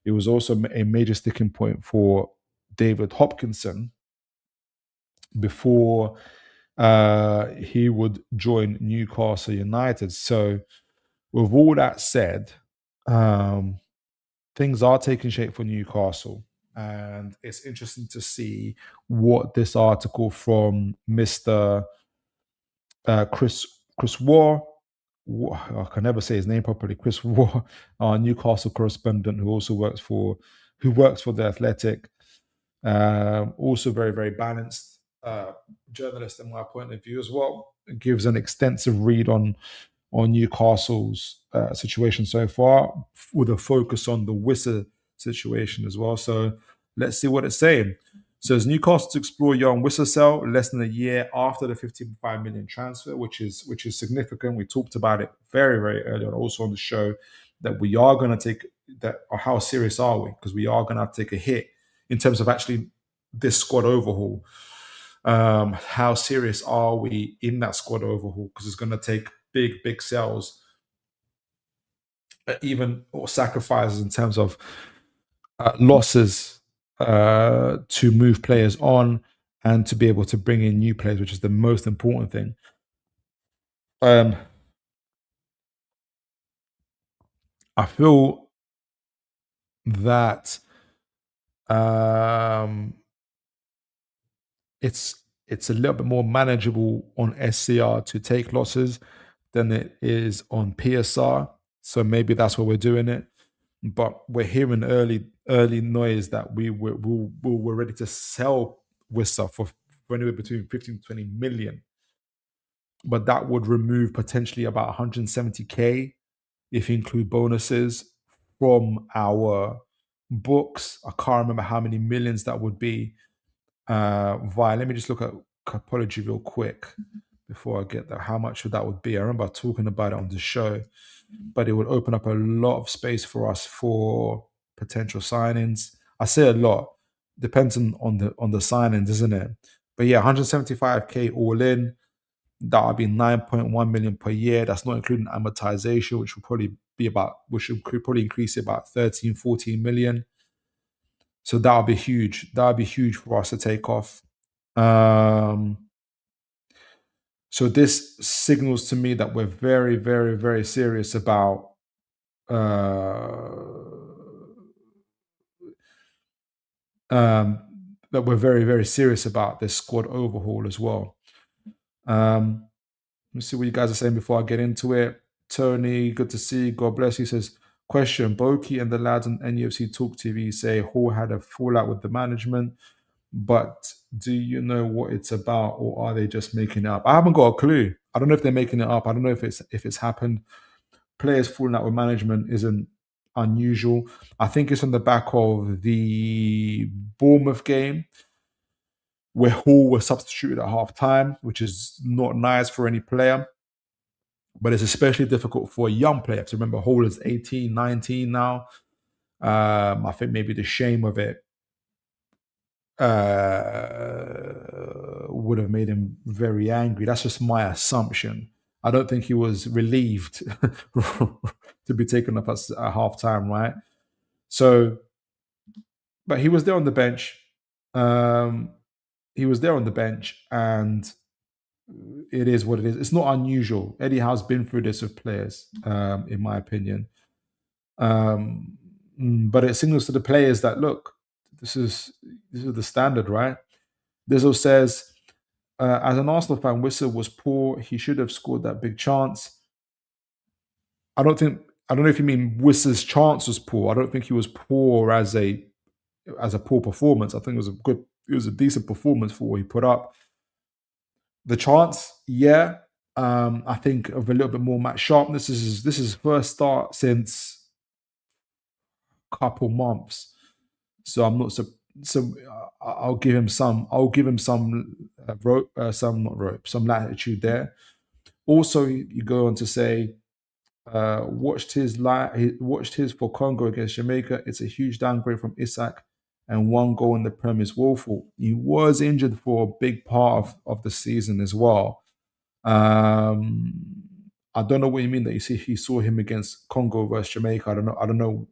It was also a major sticking point for David Hopkinson before he would join Newcastle United. So, with all that said, things are taking shape for Newcastle. And it's interesting to see what this article from Mr. Chris War, I can never say his name properly, Chris War, our Newcastle correspondent who works for the Athletic, also very balanced journalist in my point of view as well. It gives an extensive read on Newcastle's situation so far, with a focus on the Wissa situation as well. So let's see what it's saying. So as Newcastle to explore young Wissa sell less than a year after the 55 million transfer, which is significant. We talked about it very early on, also on the show, that we are going to take that. Or how serious are we? Because we are going to take a hit in terms of actually this squad overhaul. How serious are we in that squad overhaul? Because it's going to take big sales, or sacrifices in terms of losses to move players on and to be able to bring in new players, which is the most important thing. I feel that it's a little bit more manageable on SCR to take losses than it is on PSR. So maybe that's why we're doing it. But we're hearing early noise that we're ready to sell Wissa for anywhere between 15 to 20 million. But that would remove potentially about 170K if you include bonuses from our books. I can't remember how many millions that would be. Let me just look at Capology real quick before I get there. How much that would be? I remember talking about it on the show, but it would open up a lot of space for us for potential signings. I say a lot, depends on the signings, isn't it? But yeah, 175K all in. That would be 9.1 million per year. That's not including amortization, which could probably increase it about 13, 14 million. So that would be huge. That would be huge for us to take off. So this signals to me that we're very serious about that we're very serious about this squad overhaul as well. Let me see what you guys are saying before I get into it. Tony, good to see you. God bless you. Says, question, Boki and the lads on NUFC Talk TV say Hall had a fallout with the management, but do you know what it's about, or are they just making it up? I haven't got a clue. I don't know if they're making it up. I don't know if it's happened. Players falling out with management isn't unusual. I think it's on the back of the Bournemouth game where Hall was substituted at half time, which is not nice for any player. But it's especially difficult for a young player. To remember, Hall is 18, 19 now. I think maybe the shame of it would have made him very angry. That's just my assumption. I don't think he was relieved to be taken up at half time, right? So, but he was there on the bench. He was there on the bench, and it is what it is. It's not unusual. Eddie Howe's been through this with players, in my opinion. But it signals to the players that, look, this is the standard, right? Dizzle says, as an Arsenal fan, Wissa was poor. He should have scored that big chance. I don't think I don't know if you mean Wissa's chance was poor. I don't think he was poor as a poor performance. I think it was a decent performance for what he put up. The chance, yeah. I think of a little bit more match sharpness. This is his first start since a couple months, so I'm not so. So I'll give him some. I'll give him some rope, some not rope, some latitude there. Also, you go on to say watched his for Congo against Jamaica. It's a huge downgrade from Isak, and one goal in the Prem is woeful. He was injured for a big part of the season as well. Um, I don't know what you mean that he saw him against Congo versus Jamaica. I don't know. I don't know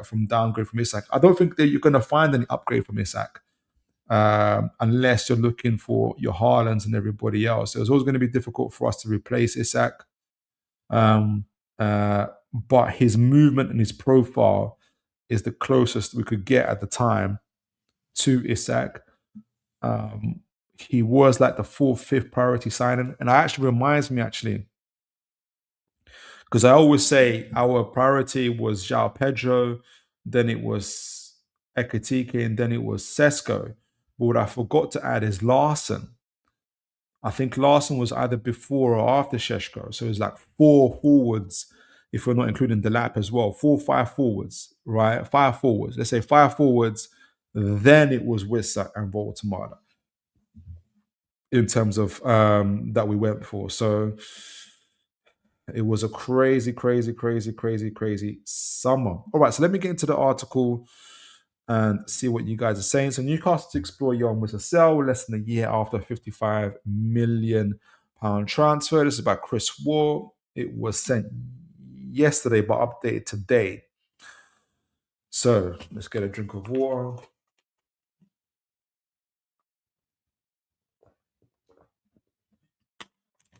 from downgrade from Isak. I don't think that you're going to find any upgrade from Isak unless you're looking for your Haalands and everybody else. So it's always going to be difficult for us to replace Isak. Um, but his movement and his profile is the closest we could get at the time to Isak. He was like the fourth, fifth priority signing, and it actually reminds me because I always say our priority was João Pedro, then it was Ekitike, and then it was Sesko. But what I forgot to add is Larson. I think Larson was either before or after Sheshko. So it's like four forwards, if we're not including the lap as well. 5 forwards, right? 5 forwards. Let's say 5 forwards. Then it was Wissa and Voltamada in terms of that we went for. So it was a crazy, crazy, crazy, crazy, crazy summer. All right, so let me get into the article and see what you guys are saying. So Newcastle to explore Young Wissa sell less than a year after a £55 million transfer. This is about Chris Ward. It was sent yesterday but updated today. So let's get a drink of water.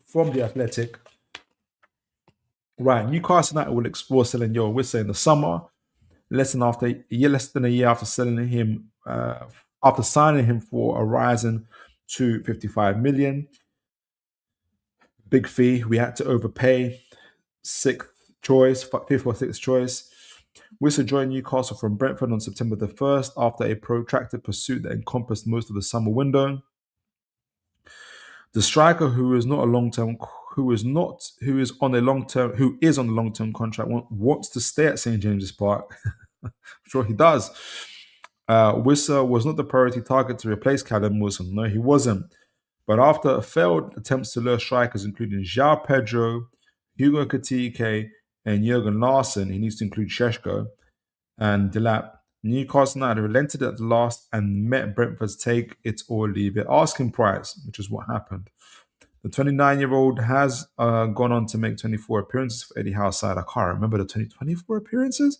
From The Athletic. Right, Newcastle United will explore selling Young Wissa in the summer. Less than a year after selling him, after signing him for a rising to 55 million. Big fee. We had to overpay. Fifth or sixth choice. Wissa joined Newcastle from Brentford on September the 1st after a protracted pursuit that encompassed most of the summer window. The striker, who is on a long-term contract, wants to stay at St James's Park. I'm sure he does. Wissa was not the priority target to replace Callum Wilson. No, he wasn't. But after failed attempts to lure strikers, including João Pedro, Hugo Ekitike, and Jurgen Larsen, he needs to include Sheshko and Delap, Newcastle United relented at the last and met Brentford's take it or leave it asking price, which is what happened. The 29-year-old has gone on to make 24 appearances for Eddie Howe's side. I can't remember the 24 appearances.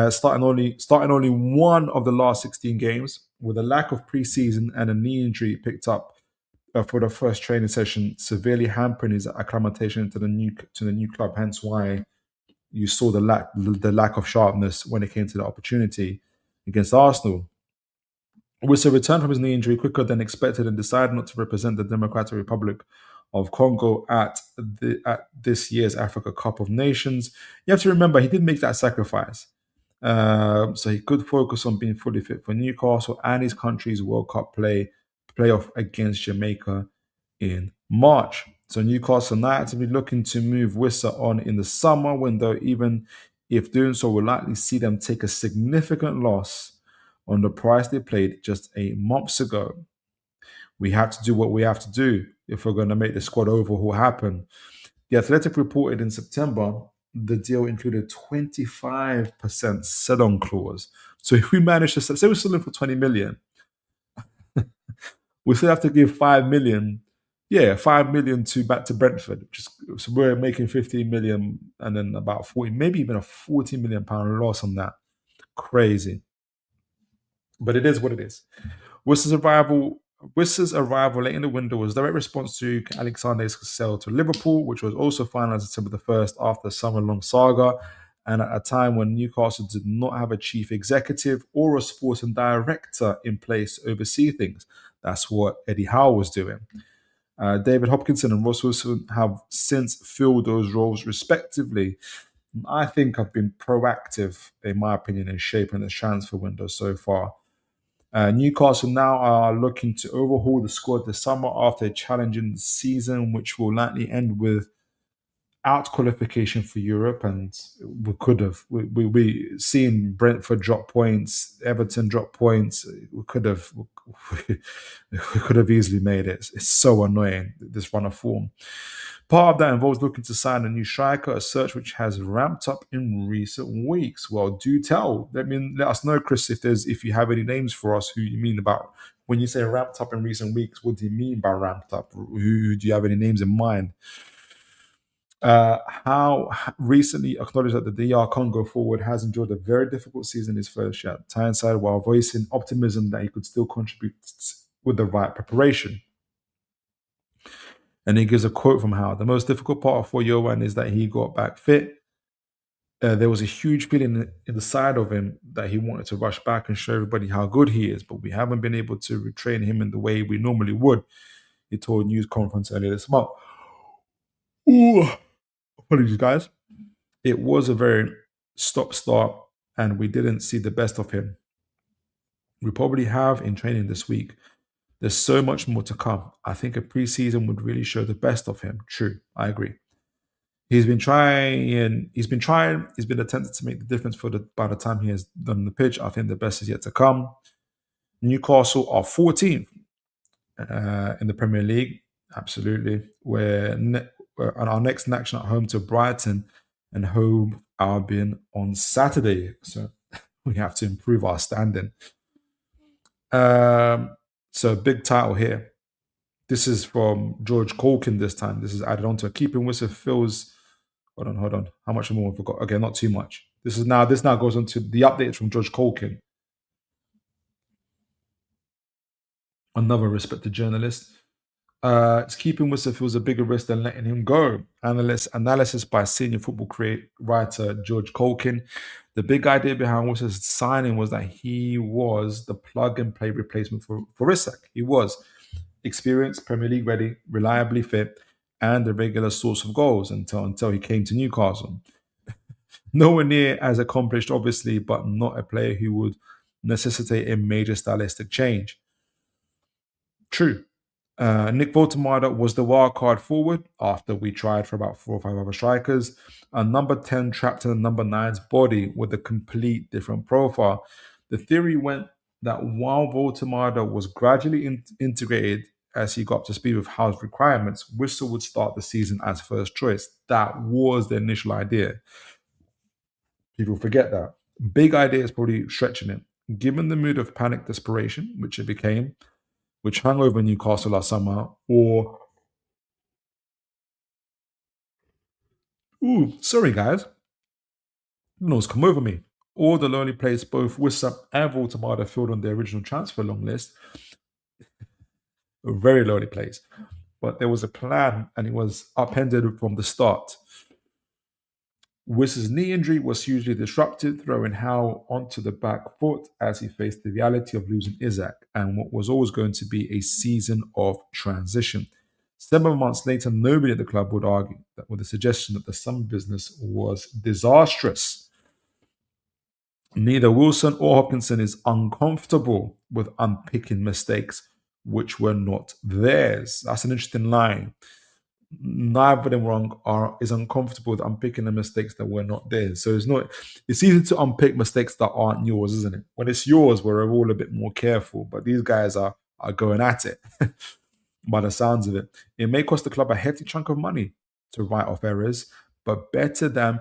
Starting only one of the last 16 games, with a lack of preseason and a knee injury picked up for the first training session, severely hampering his acclimatization to the new club. Hence why you saw the lack of sharpness when it came to the opportunity against Arsenal. Wissa returned from his knee injury quicker than expected and decided not to represent the Democratic Republic of Congo at this year's Africa Cup of Nations. You have to remember, he did make that sacrifice. So he could focus on being fully fit for Newcastle and his country's World Cup playoff against Jamaica in March. So Newcastle now actively looking to move Wissa on in the summer window, even if doing so will likely see them take a significant loss on the price they paid just 8 months ago. We have to do what we have to do if we're going to make the squad overhaul happen. The Athletic reported in September the deal included 25% sell-on clause. So if we manage to say we're selling for 20 million, we still have to give 5 million. Yeah, 5 million back to Brentford. So we're making 15 million and then about 40, maybe even a 40 million pound loss on that. Crazy. But it is what it is. Wissa's arrival late in the window was a direct response to Alexander's sale to Liverpool, which was also finalised September the 1st after a summer-long saga, and at a time when Newcastle did not have a chief executive or a sporting director in place to oversee things. That's what Eddie Howe was doing. David Hopkinson and Ross Wilson have since filled those roles respectively. I think I've been proactive, in my opinion, in shaping the transfer window so far. Newcastle now are looking to overhaul the squad this summer after a challenging season, which will likely end with out qualification for Europe, and we could have we seen Brentford drop points, Everton drop points. We could have we could have easily made it. It's so annoying, this run of form. Part of that involves looking to sign a new striker, a search which has ramped up in recent weeks. Well, do tell. Let us know, Chris, if you have any names for us who you mean about when you say ramped up in recent weeks. What do you mean by ramped up? Who do you have any names in mind? How recently acknowledged that the DR Congo forward has enjoyed a very difficult season in his first year at Tyneside, while voicing optimism that he could still contribute with the right preparation. And he gives a quote from Howe: "The most difficult part for Yohan is that he got back fit. There was a huge feeling in the side of him that he wanted to rush back and show everybody how good he is, but we haven't been able to retrain him in the way we normally would," he told a news conference earlier this month. Ooh, apologies, guys. It was a very stop-start, and we didn't see the best of him. We probably have in training this week. There's so much more to come. I think a preseason would really show the best of him. True, I agree. He's been trying. He's been attempting to make the difference by the time he has done the pitch. I think the best is yet to come. Newcastle are 14th in the Premier League. Absolutely. We're on our next action at home to Brighton and home Albion on Saturday. So we have to improve our standing. So big title here. This is from George Colkin this time. This is added on to keeping Wissa feels. Hold on. How much more have we got? Okay, not too much. This now goes on to the updates from George Colkin, another respected journalist. It's keeping Wissa feels a bigger risk than letting him go. Analysis by senior football writer George Colkin. The big idea behind Wissa's signing was that he was the plug-and-play replacement for Isak. He was experienced, Premier League ready, reliably fit, and a regular source of goals until he came to Newcastle. Nowhere near as accomplished, obviously, but not a player who would necessitate a major stylistic change. True. Nick Voltemada was the wild card forward after we tried for about 4 or 5 other strikers. A number 10 trapped in the number 9's body with a complete different profile. The theory went that while Voltemada was gradually integrated as he got up to speed with Howe's requirements, Wissa would start the season as first choice. That was the initial idea. People forget that. Big idea is probably stretching it. Given the mood of panic desperation, which it became, which hung over Newcastle last summer, or sorry guys, no's come over me. Or the lonely place both Wissa and Voltemada filled on the original transfer long list. A very lonely place. But there was a plan and it was upended from the start. Wissa's knee injury was hugely disrupted, throwing Howe onto the back foot as he faced the reality of losing Isak and what was always going to be a season of transition. 7 months later, nobody at the club would argue that with the suggestion that the summer business was disastrous. Neither Wilson or Hopkinson is uncomfortable with unpicking mistakes which were not theirs. That's an interesting line. Neither of them is uncomfortable with unpicking the mistakes that were not theirs. So it's easy to unpick mistakes that aren't yours, isn't it? When it's yours, we're all a bit more careful, but these guys are going at it. By the sounds of it, it may cost the club a hefty chunk of money to write off errors, but better than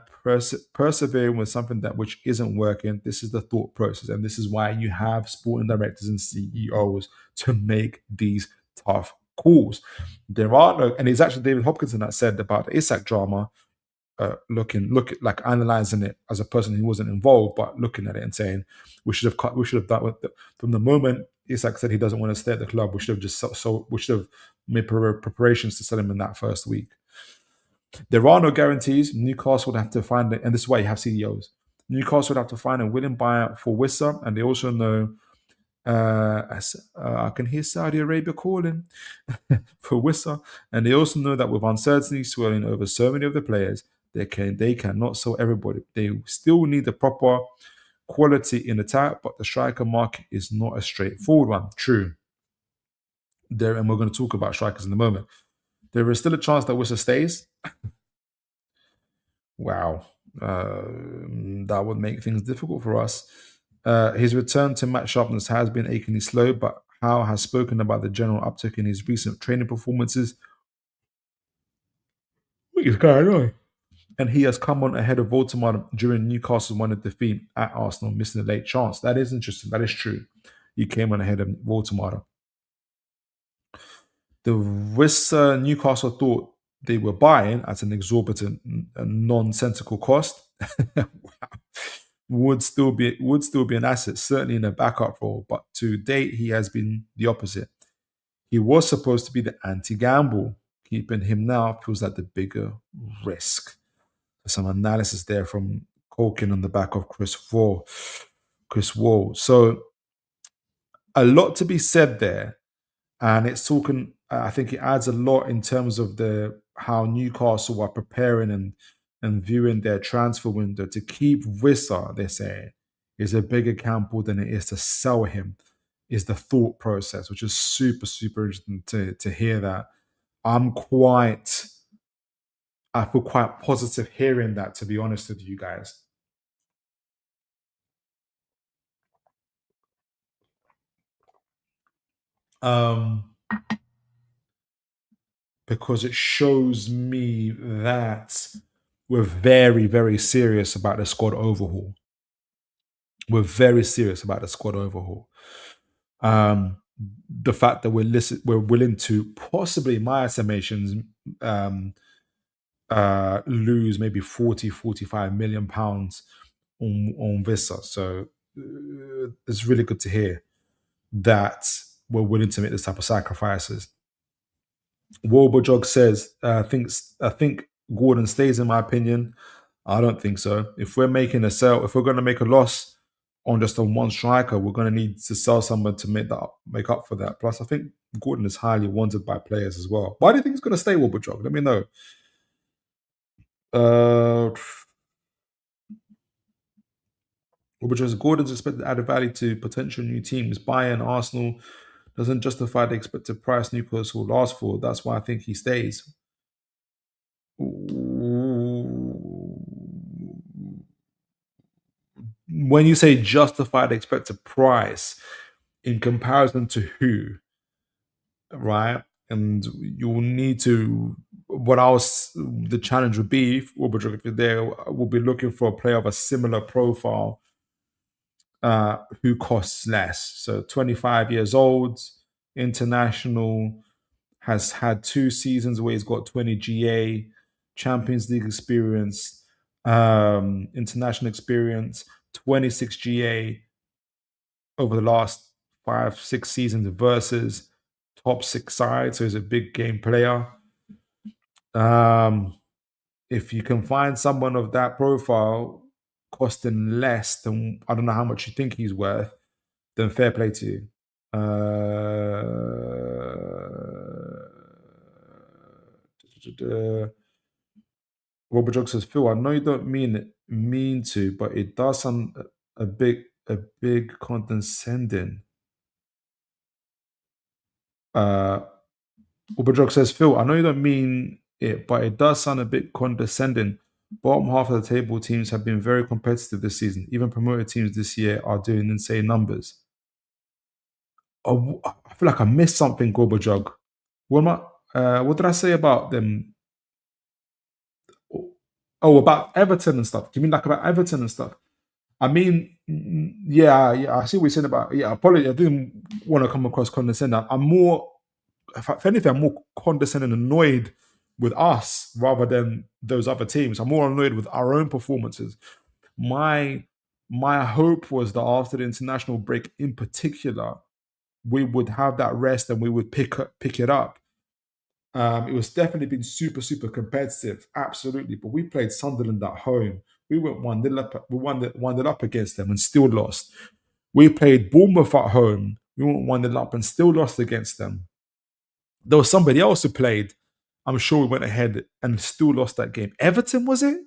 persevering with something which isn't working. This is the thought process, and this is why you have sporting directors and CEOs to make these tough calls. There are no, and it's actually David Hopkinson that said about the Isak drama, analyzing it as a person who wasn't involved, but looking at it and saying we should have done with from the moment Isak said he doesn't want to stay at the club, we should have made preparations to sell him in that first week. There are no guarantees. Newcastle would have to find it, and this is why you have CEOs. Newcastle would have to find a willing buyer for Wissa, and they also know. I can hear Saudi Arabia calling for Wissa, and they also know that with uncertainty swirling over so many of the players, They cannot sell everybody. They still need the proper quality in attack, but the striker market is not a straightforward one. True. There, and we're going to talk about strikers in a moment. There is still a chance that Wissa stays. Wow. That would make things difficult for us. His return to match sharpness has been achingly slow, but Howe has spoken about the general uptick in his recent training performances. What is going on? And he has come on ahead of Baltimore during Newcastle's 1 defeat at Arsenal, missing a late chance. That is interesting. That is true. He came on ahead of Baltimore. The Wissa Newcastle thought they were buying at an exorbitant and nonsensical cost. Wow. Would still be an asset, certainly in a backup role, but to date he has been the opposite. He was supposed to be the anti-gamble. Keeping him now feels like the bigger risk. Some analysis there from Colkin on the back of Chris Wall. So a lot to be said there, and it's talking. I think it adds a lot in terms of how Newcastle are preparing and viewing their transfer window. To keep Wissa, they say, is a bigger gamble than it is to sell him. Is the thought process, which is super interesting to hear that. I feel quite positive hearing that, to be honest with you guys. Because it shows me that we're very serious about the squad overhaul. We're very serious about the squad overhaul. The fact that we're willing to possibly, in my estimations, lose maybe 45 million pounds on Wissa. So it's really good to hear that we're willing to make this type of sacrifices. Wolbajog says, I think Gordon stays, in my opinion. I don't think so. If we're making a sell, if we're going to make a loss on just on one striker, we're going to need to sell someone to make up for that. Plus, I think Gordon is highly wanted by players as well. Why do you think he's going to stay, Wolbajog? Let me know. Wolbajog, Gordon's expected to add value to potential new teams. Bayern, Arsenal doesn't justify the expected price Newcastle will last for. That's why I think he stays. When you say justified expected price, in comparison to who, right? And you'll need to. The challenge would be, if you're there, we'll be looking for a player of a similar profile who costs less. So 25 years old, international, has had 2 seasons where he's got 20 GA, Champions League experience, international experience, 26 GA over the last 5-6 seasons versus top 6 sides. So he's a big game player. If you can find someone of that profile costing less than, I don't know how much you think he's worth, then fair play to you. Robert Jog says, Phil, I know you don't mean to, but it does sound a big condescending. Robert Jog says, Phil, I know you don't mean it, but it does sound a bit condescending. Bottom half of the table teams have been very competitive this season. Even promoted teams this year are doing insane numbers. Oh, I feel like I missed something, Gorbajog. What did I say about them? Oh, about Everton and stuff. Do you mean like about Everton and stuff? I mean, yeah, I see what you're saying about. Yeah, apology. I didn't want to come across condescending. I'm more, if anything, I'm more condescending and annoyed with us rather than those other teams. I'm more annoyed with our own performances. My hope was that after the international break, in particular, we would have that rest and we would pick it up. It was definitely been super competitive, absolutely. But we played Sunderland at home. We went 1-0 up. We won it up against them and still lost. We played Bournemouth at home. We went 1-0 up and still lost against them. There was somebody else who played I'm sure we went ahead and still lost that game. Everton, was it?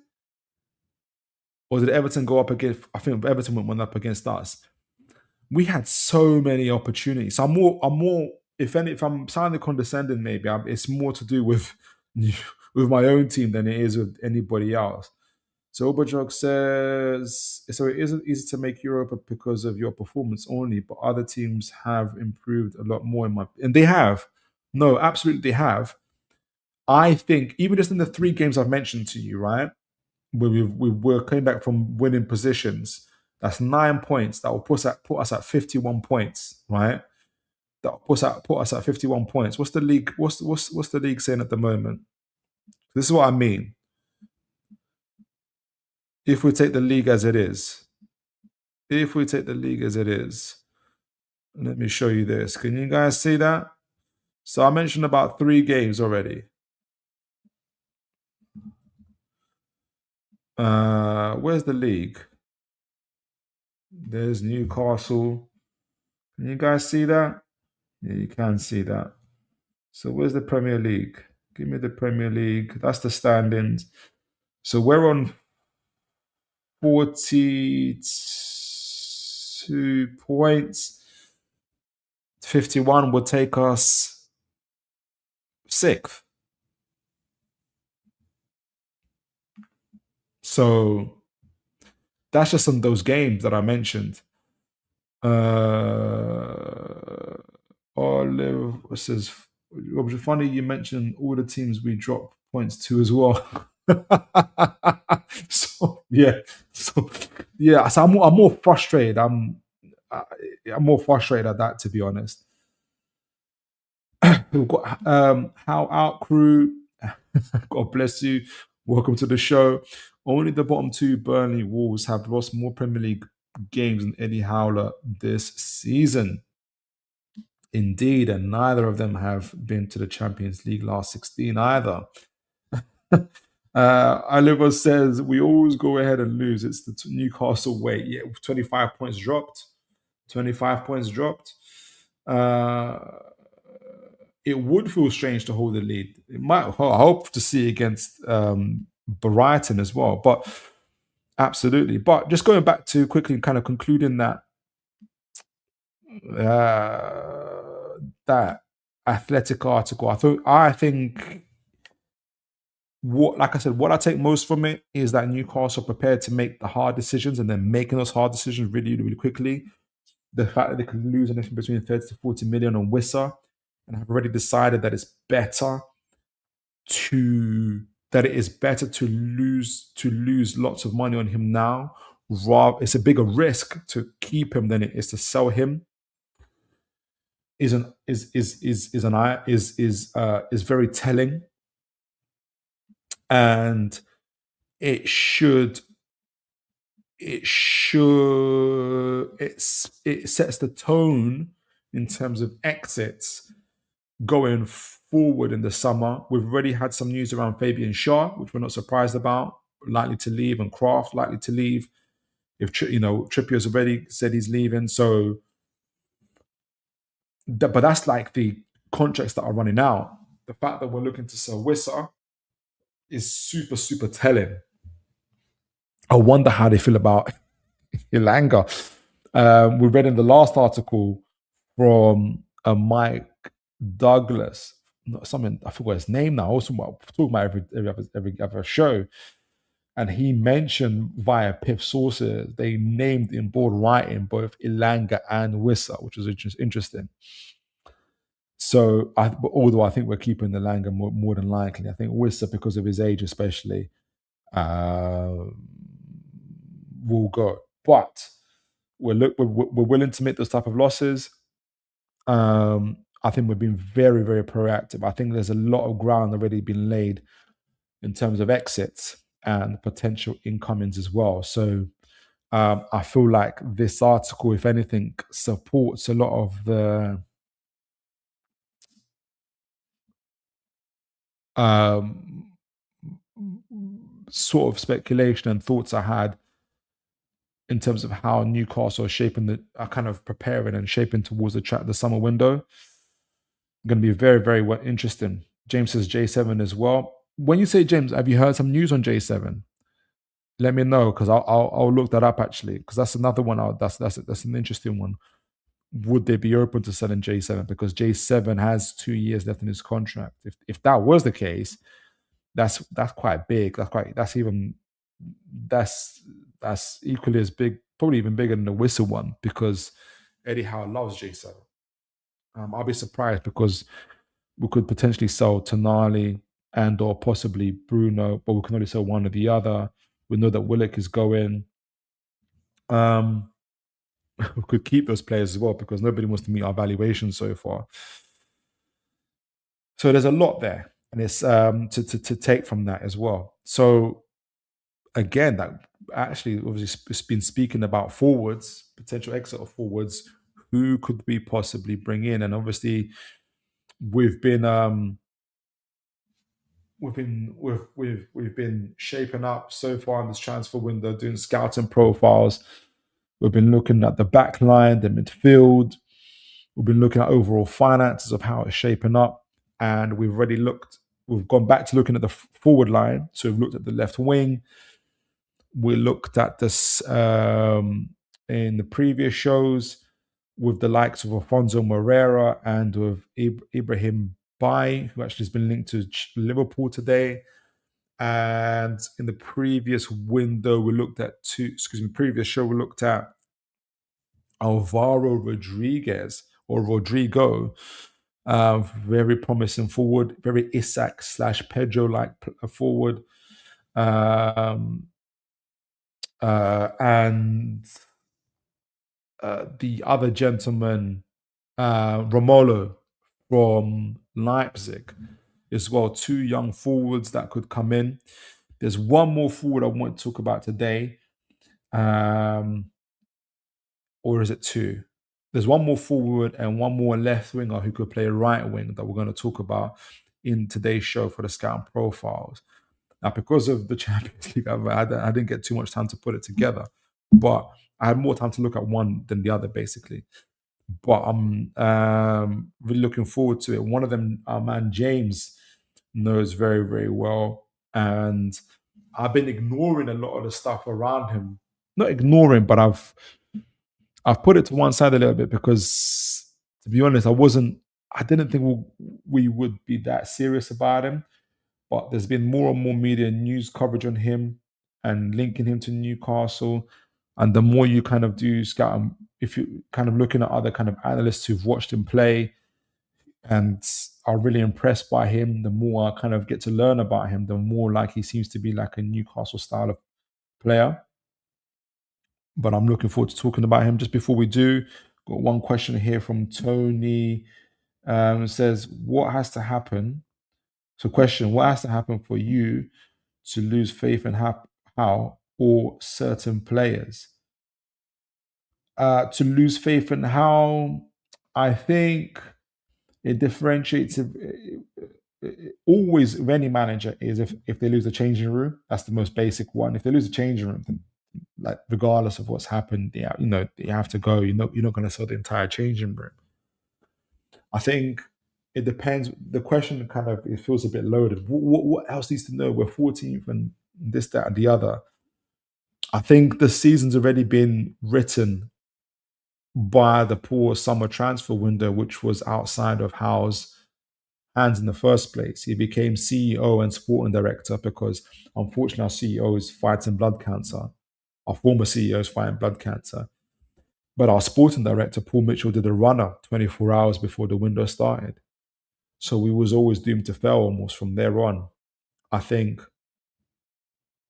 Or did Everton go up against? I think Everton went up against us. We had so many opportunities. So I'm more. If I'm sounding condescending, maybe it's more to do with with my own team than it is with anybody else. So Obajog says, so it isn't easy to make Europa because of your performance only, but other teams have improved a lot more and they have. No, absolutely they have. I think even just in the three games I've mentioned to you, right, where we were coming back from winning positions, that's 9 points. That will put us at 51 points, right? That will put us at 51 points. What's the league? What's the league saying at the moment? This is what I mean. If we take the league as it is, let me show you this. Can you guys see that? So I mentioned about 3 games already. Where's the league? There's Newcastle. Can you guys see that? Yeah, you can see that. So where's the Premier League? Give me the Premier League. That's the standings. So we're on 42 points. 51 would take us 6th. So that's just some of those games that I mentioned. Olive says, it was funny you mentioned all the teams we dropped points to as well. So I'm more frustrated. I'm more frustrated at that, to be honest. We've got How Out Crew. God bless you. Welcome to the show. Only the bottom 2 Burnley Wolves have lost more Premier League games than Eddie Howe this season. Indeed, and neither of them have been to the Champions League last 16 either. Oliver says, we always go ahead and lose. It's the Newcastle way. Yeah, 25 points dropped. 25 points dropped. It would feel strange to hold the lead. It might. I hope to see against Brighton as well. But absolutely. But just going back to quickly kind of concluding that that Athletic article, I think what I take most from it is that Newcastle are prepared to make the hard decisions and then making those hard decisions really, really quickly. The fact that they could lose anything between 30 to 40 million on Wissa and have already decided that it is better to lose lots of money on him now. It's a bigger risk to keep him than it is to sell him. Is very telling, and it sets the tone in terms of exits going forward in the summer. We've already had some news around Fabian Schär, which we're not surprised about, likely to leave, and Kraft likely to leave. If Trippier's already said he's leaving, so. But that's like the contracts that are running out. The fact that we're looking to sell Wissa is super, super telling. I wonder how they feel about Ilanga. We read in the last article from Mike Douglas, something I forgot his name now. Also, talking about every other show, and he mentioned via PIF sources they named in bold writing both Ilanga and Wissa, which was interesting. So, although I think we're keeping the Ilanga more than likely, I think Wissa, because of his age especially, will go. But we're willing to make those type of losses. I think we've been very, very proactive. I think there's a lot of ground already been laid in terms of exits and potential incomings as well. So I feel like this article, if anything, supports a lot of the sort of speculation and thoughts I had in terms of how Newcastle are kind of preparing and shaping towards the summer window. Going to be very, very interesting. James says J7 as well. When you say James, have you heard some news on J7? Let me know because I'll look that up actually because that's another one. That's an interesting one. Would they be open to selling J7 because J7 has 2 years left in his contract? If that was the case, that's quite big. That's that's equally as big, probably even bigger than the Wissa one because Eddie Howe loves J7. I'll be surprised because we could potentially sell Tonali and or possibly Bruno, but we can only sell one or the other. We know that Willock is going. Um, we could keep those players as well because nobody wants to meet our valuation so far. So there's a lot there, and it's to take from that as well. So again, that actually obviously it's been speaking about forwards, potential exit of forwards. Who could we possibly bring in? And obviously, we've been we've been shaping up so far in this transfer window, doing scouting profiles. We've been looking at the back line, the midfield. We've been looking at overall finances of how it's shaping up, and we've already looked. We've gone back to looking at the forward line. So we've looked at the left wing. We looked at this in the previous shows with the likes of Alfonso Moreira and with Ibrahim Bai, who actually has been linked to Liverpool today. And in the previous window, we looked at previous show, we looked at Alvaro Rodriguez or Rodrigo, very promising forward, very Isak / Pedro like forward. And the other gentleman, Romolo from Leipzig, as well. Two young forwards that could come in. There's one more forward I want to talk about today. Or is it two? There's one more forward and one more left winger who could play right wing that we're going to talk about in today's show for the scout profiles. Now, because of the Champions League, I didn't get too much time to put it together, but I had more time to look at one than the other, basically. But I'm really looking forward to it. One of them, our man James, knows very, very well. And I've been ignoring a lot of the stuff around him. Not ignoring, but I've put it to one side a little bit because, to be honest, I didn't think we would be that serious about him. But there's been more and more media news coverage on him and linking him to Newcastle. And the more you kind of do scout him, if you kind of looking at other kind of analysts who've watched him play and are really impressed by him, the more I kind of get to learn about him, the more like he seems to be like a Newcastle style of player. But I'm looking forward to talking about him. Just before we do, got one question here from Tony. It says, what has to happen? So question, what has to happen for you to lose faith in how or certain players? To lose faith in how, I think it differentiates always with any manager is if they lose the changing room. That's the most basic one. If they lose the changing room, then like regardless of what's happened, you have to go. You're not going to sell the entire changing room. I think it depends. The question kind of it feels a bit loaded. What else needs to know? We're 14th and this, that, and the other. I think the season's already been written by the poor summer transfer window, which was outside of Howe's hands in the first place. He became CEO and sporting director because, unfortunately, our CEO is fighting blood cancer. Our former CEO is fighting blood cancer. But our sporting director, Paul Mitchell, did a runner 24 hours before the window started. So we was always doomed to fail almost from there on. I think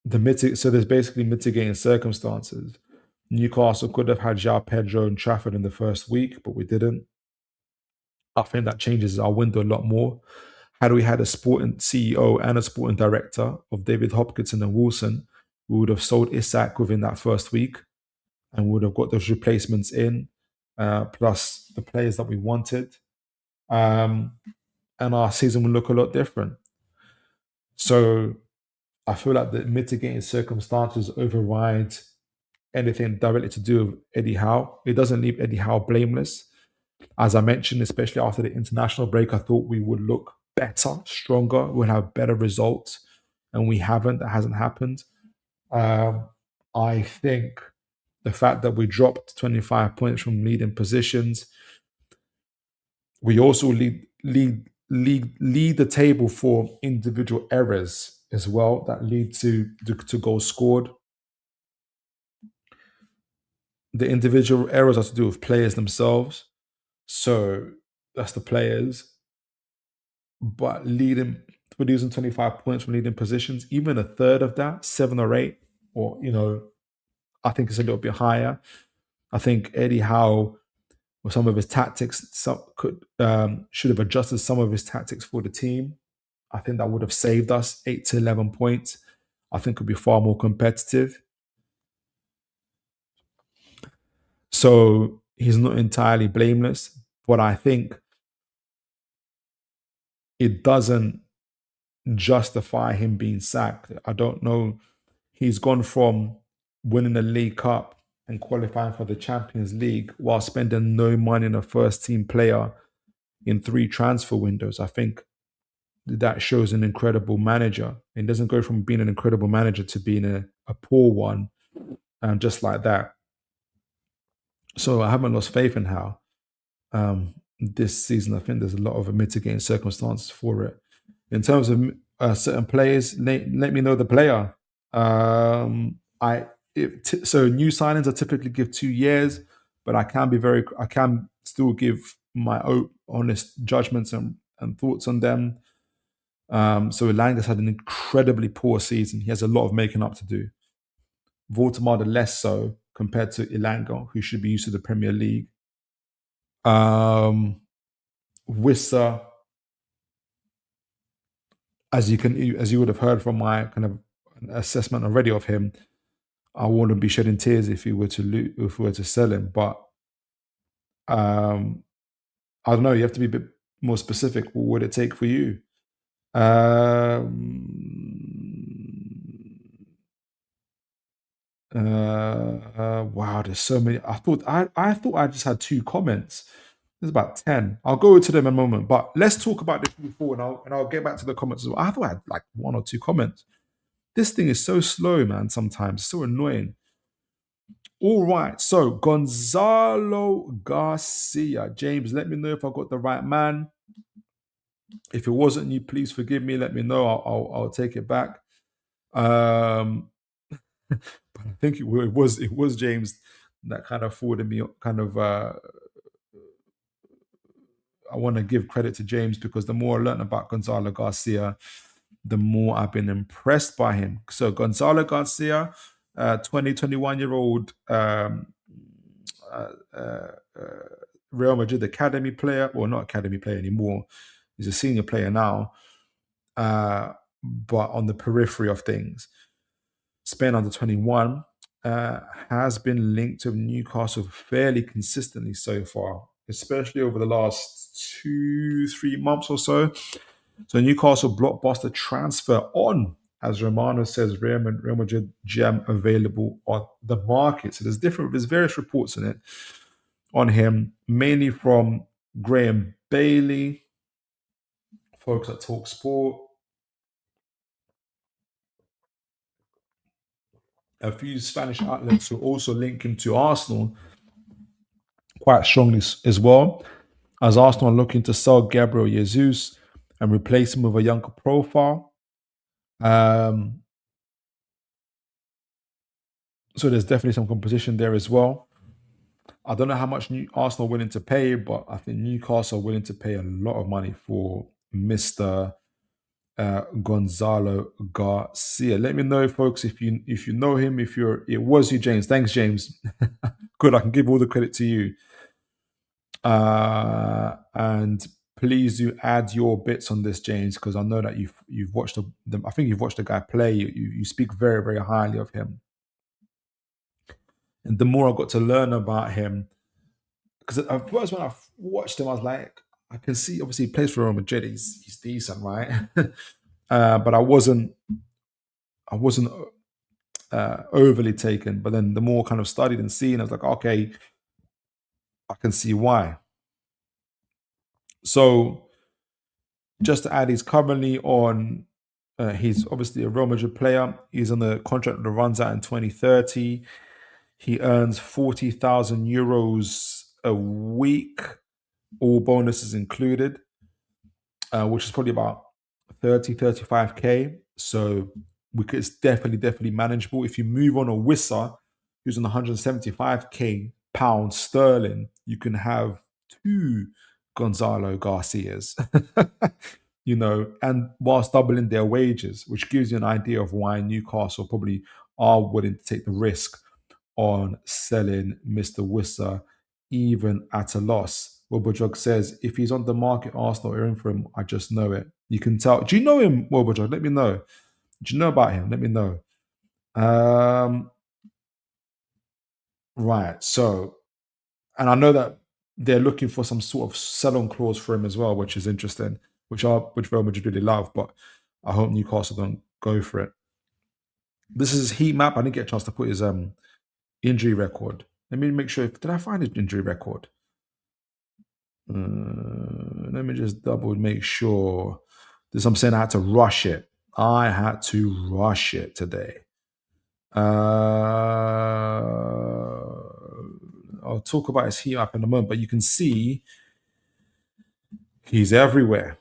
so there's basically mitigating circumstances. Newcastle could have had João Pedro and Trafford in the first week, but we didn't. I think that changes our window a lot more. Had we had a sporting CEO and a sporting director of David Hopkinson and Wilson, we would have sold Isak within that first week and would have got those replacements in, plus the players that we wanted. And our season would look a lot different. So I feel like the mitigating circumstances override anything directly to do with Eddie Howe. It doesn't leave Eddie Howe blameless. As I mentioned, especially after the international break, I thought we would look better, stronger, we'll have better results, and we haven't. That hasn't happened. Um, I think the fact that we dropped 25 points from leading positions, we also lead the table for individual errors as well that lead to goals scored. The individual errors are to do with players themselves, so that's the players. But leading, producing 25 points from leading positions, even a third of that, 7 or 8, or I think it's a little bit higher. I think Eddie Howe, with some of his tactics, should have adjusted some of his tactics for the team. I think that would have saved us 8 to 11 points. I think could be far more competitive. So he's not entirely blameless, but I think it doesn't justify him being sacked. I don't know. He's gone from winning the League Cup and qualifying for the Champions League while spending no money on a first team player in 3 transfer windows. I think that shows an incredible manager. It doesn't go from being an incredible manager to being a poor one, just like that. So I haven't lost faith in Howe. This season, I think there's a lot of mitigating circumstances for it. In terms of certain players, let me know the player. So new signings I typically give 2 years, but I can still give my own honest judgments and thoughts on them. So Elanga's had an incredibly poor season. He has a lot of making up to do. Vortemada less so compared to Elanga, who should be used to the Premier League. Wissa, as you would have heard from my kind of assessment already of him, I wouldn't be shedding tears if we were to sell him. But I don't know. You have to be a bit more specific. What would it take for you? Wow, there's so many. I thought I just had 2 comments. There's about 10. I'll go to them in a moment. But let's talk about this before, and I'll get back to the comments as well. I thought I had like 1 or 2 comments. This thing is so slow, man. Sometimes so annoying. All right, so Gonzalo Garcia, James. Let me know if I got the right man. If it wasn't you, please forgive me. Let me know. I'll take it back. But I think it was James that kind of forwarded me. I want to give credit to James because the more I learned about Gonzalo Garcia, the more I've been impressed by him. So Gonzalo Garcia, 21-year-old Real Madrid academy player, or not academy player anymore. He's a senior player now, but on the periphery of things. Spain under 21 has been linked to Newcastle fairly consistently so far, especially over the last 2-3 months or so. So Newcastle blockbuster transfer on, as Romano says, Real Madrid gem available on the market. So there's various reports in it on him, mainly from Graham Bailey, folks at Talk Sport. A few Spanish outlets will also link him to Arsenal quite strongly as well, as Arsenal are looking to sell Gabriel Jesus and replace him with a younger profile. So there's definitely some competition there as well. I don't know how much Arsenal are willing to pay, but I think Newcastle are willing to pay a lot of money for Mr. Gonzalo Garcia. Let me know, folks, if you know him. It was you, James. Thanks, James. Good. I can give all the credit to you. And please do add your bits on this, James, because I know that you've watched I think you've watched the guy play. You speak very, very highly of him. And the more I got to learn about him, because at first when I watched him, I was like, I can see obviously he plays for Real Madrid. He's decent, right? But I wasn't overly taken. But then the more kind of studied and seen, I was like, okay, I can see why. So Just to add, he's currently on. He's obviously a Real Madrid player. He's on the contract that runs out in 2030. He earns 40,000 euros a week, all bonuses included, which is probably about 35K. So it's definitely manageable. If you move on a Wissa, who's on 175K pounds sterling, you can have two Gonzalo Garcias, and whilst doubling their wages, which gives you an idea of why Newcastle probably are willing to take the risk on selling Mr. Wissa even at a loss. Wobojog says, if he's on the market, Arsenal are in for him. I just know it. You can tell. Do you know him, Wobojog? Let me know. Do you know about him? Let me know. Right. So, and I know that they're looking for some sort of sell-on clause for him as well, which is interesting, which Real Madrid really love, but I hope Newcastle don't go for it. This is his heat map. I didn't get a chance to put his injury record. Let me make sure. Did I find his injury record? Let me just double make sure. This I'm saying I had to rush it. I had to rush it today. I'll talk about his heat map in a moment, but you can see he's everywhere.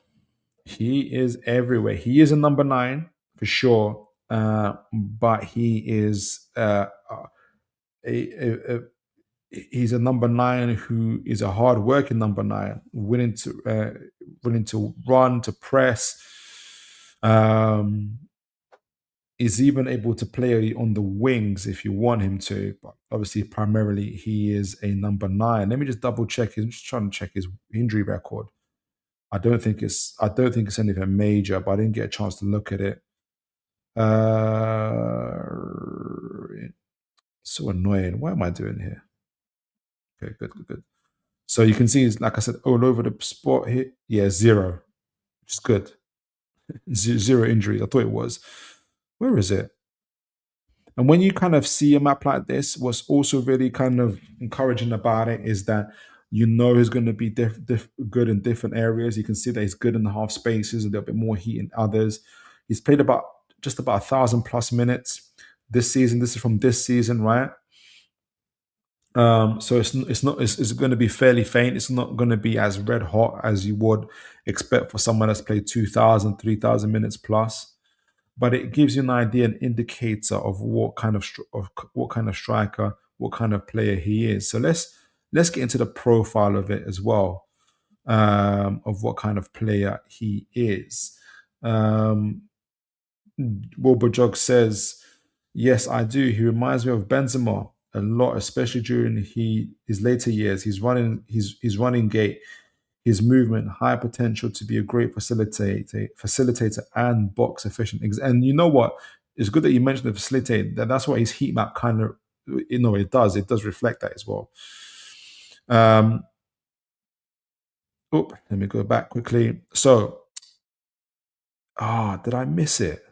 He is everywhere. He is a number 9 for sure, but he is he's a number 9 who is a hard-working number 9, willing to run, to press. Is even able to play on the wings if you want him to, but obviously primarily he is a number 9. Let me just double check. I'm just trying to check his injury record. I don't think it's anything major, but I didn't get a chance to look at it. So annoying. What am I doing here? Okay, good. So you can see, like I said, all over the spot here. Yeah, 0, which is good. 0 injuries. I thought it was. Where is it? And when you kind of see a map like this, what's also really kind of encouraging about it is that he's going to be good in different areas. You can see that he's good in the half spaces, a little bit more heat in others. He's played just about 1,000+ minutes this season. This is from this season, right? So it's going to be fairly faint. It's not going to be as red hot as you would expect for someone that's played 2,000, 3,000 minutes plus. But it gives you an idea, an indicator of what kind of striker, what kind of player he is. So let's get into the profile of it as well, of what kind of player he is. Wilbur says, yes, I do. He reminds me of Benzema a lot, especially during his later years. His running gait, his movement, high potential to be a great facilitator and box efficient. And you know what? It's good that you mentioned the facilitator. That's what his heat map kind of, it does. It does reflect that as well. Let me go back quickly. So, did I miss it?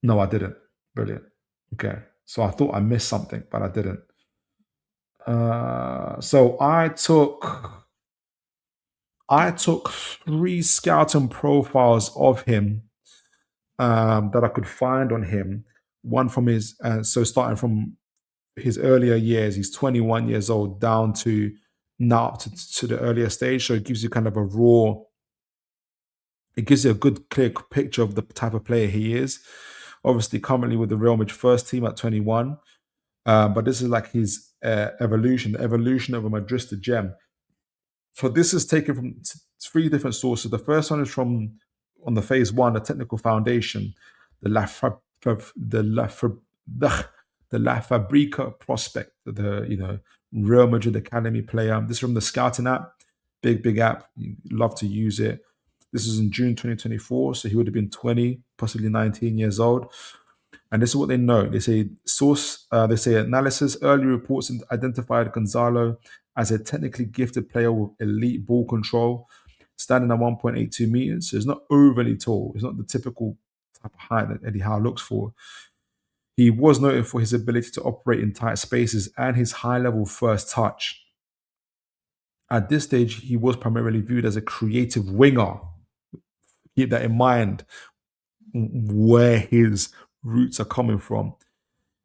No, I didn't. Brilliant. Okay. So I thought I missed something, but I didn't. So I took 3 scouting profiles of him that I could find on him. One from starting from his earlier years, he's 21 years old, down to now up to the earlier stage. So it gives you kind of it gives you a good, clear picture of the type of player he is. Obviously, currently with the Real Madrid first team at 21. But this is like his evolution, the evolution of a Madrista gem. So this is taken from 3 different sources. The first one is from, on the phase 1, the technical foundation, the La Fabrica prospect, the Real Madrid Academy player. This is from the scouting app, big app. You love to use it. This is in June 2024, so he would have been 20, possibly 19 years old. And this is what they know. They say analysis. Early reports identified Gonzalo as a technically gifted player with elite ball control, standing at 1.82 meters. So it's not overly tall. It's not the typical type of height that Eddie Howe looks for. He was noted for his ability to operate in tight spaces and his high-level first touch. At this stage, he was primarily viewed as a creative winger. Keep that in mind, where his roots are coming from.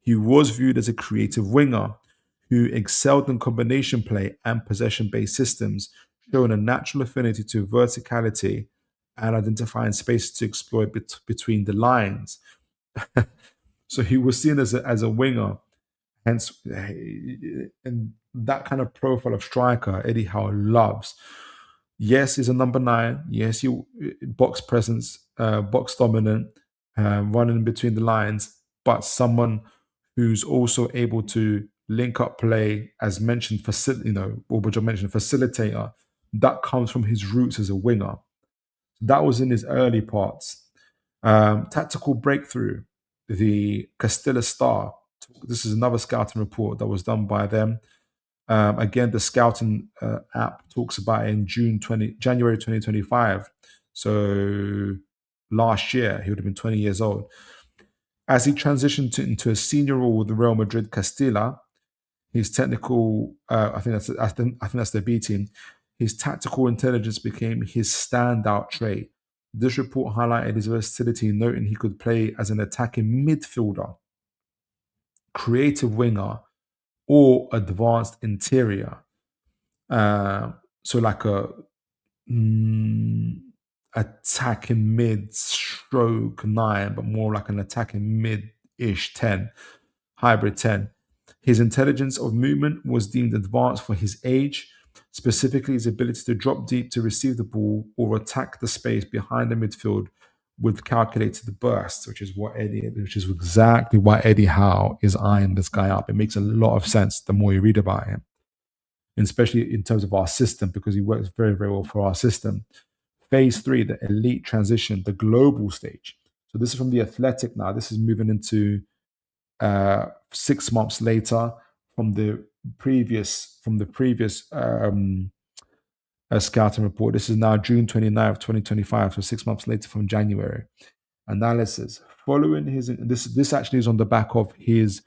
He was viewed as a creative winger who excelled in combination play and possession based systems, showing a natural affinity to verticality and identifying spaces to exploit between the lines. So he was seen as a winger, hence, and that kind of profile of striker, Eddie Howe loves. Yes, he's a number nine. Yes, you box presence, box dominant, running between the lines, but someone who's also able to link up play, as mentioned, Aubajo mentioned, facilitator. That comes from his roots as a winger. That was in his early parts. Tactical breakthrough, the Castilla Star. This is another scouting report that was done by them. Again, the scouting app talks about it in January 2025. So last year, he would have been 20 years old. As he transitioned into a senior role with the Real Madrid Castilla, his technical, I think that's the B team. His tactical intelligence became his standout trait. This report highlighted his versatility, noting he could play as an attacking midfielder, creative winger, or advanced interior. So like a attacking mid stroke 9, but more like an attacking mid-ish 10, hybrid 10. His intelligence of movement was deemed advanced for his age, specifically his ability to drop deep to receive the ball or attack the space behind the midfield with calculated bursts, which is exactly why Eddie Howe is eyeing this guy up. It makes a lot of sense the more you read about him, and especially in terms of our system, because he works very, very well for our system. Phase 3, the elite transition, the global stage. So this is from the Athletic now. This is moving into 6 months later from the previous scouting report. This is now June 29th, 2025, so 6 months later from January. Analysis. Following his, this actually is on the back of his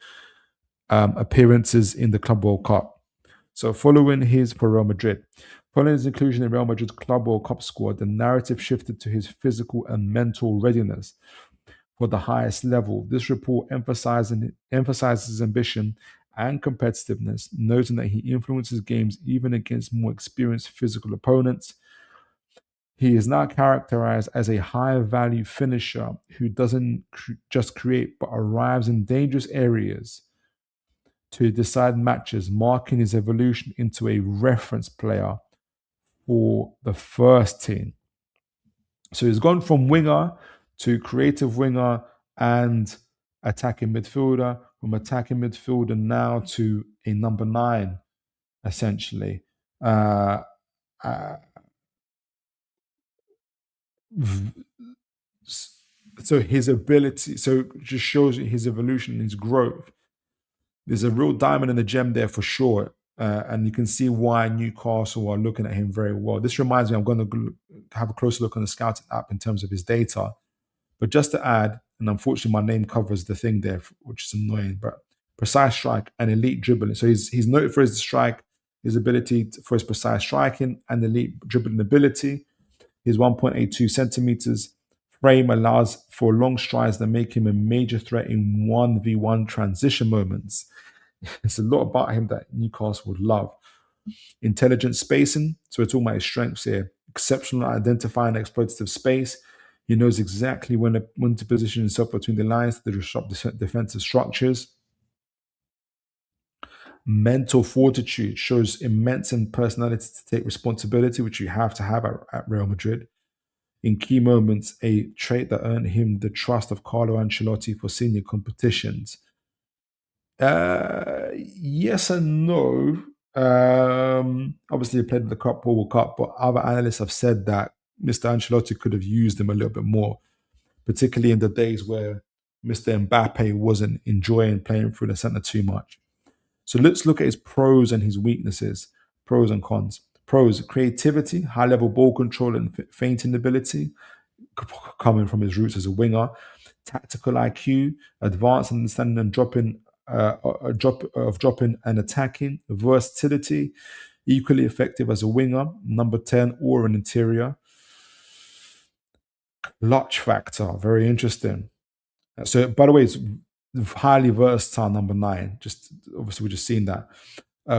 appearances in the Club World Cup. So following his inclusion in Real Madrid's Club World Cup squad, the narrative shifted to his physical and mental readiness for the highest level. This report emphasizes his ambition and competitiveness, noting that he influences games even against more experienced physical opponents. He is now characterized as a high-value finisher who doesn't just create, but arrives in dangerous areas to decide matches, marking his evolution into a reference player for the first team. So he's gone from winger to creative winger and attacking midfielder, from attacking midfielder now to a number 9, essentially. So his ability, so it just shows his evolution, his growth. There's a real diamond in the gem there for sure. And you can see why Newcastle are looking at him very well. This reminds me, I'm going to have a closer look on the scouting app in terms of his data. But just to add, and unfortunately my name covers the thing there, which is annoying, but precise strike and elite dribbling. So he's noted for his strike, his ability for his precise striking and elite dribbling ability. His 1.82 centimeters frame allows for long strides that make him a major threat in 1v1 transition moments. There's a lot about him that Newcastle would love. Intelligent spacing. So we're talking about his strengths here. Exceptional at identifying exploitative space. He knows exactly when to position himself between the lines to disrupt defensive structures. Mental fortitude, shows immense personality to take responsibility, which you have to have at Real Madrid. In key moments, a trait that earned him the trust of Carlo Ancelotti for senior competitions. Yes and no. Obviously, he played in the World Cup, but other analysts have said that Mr. Ancelotti could have used him a little bit more, particularly in the days where Mr. Mbappe wasn't enjoying playing through the centre too much. So let's look at his pros and his weaknesses, pros and cons. Pros: creativity, high-level ball control and feinting ability, coming from his roots as a winger. Tactical IQ, advanced understanding and dropping and attacking. Versatility, equally effective as a winger, number 10, or an interior. Clutch factor, very interesting. So, by the way, it's highly versatile, number 9. Just obviously, we're just seeing that.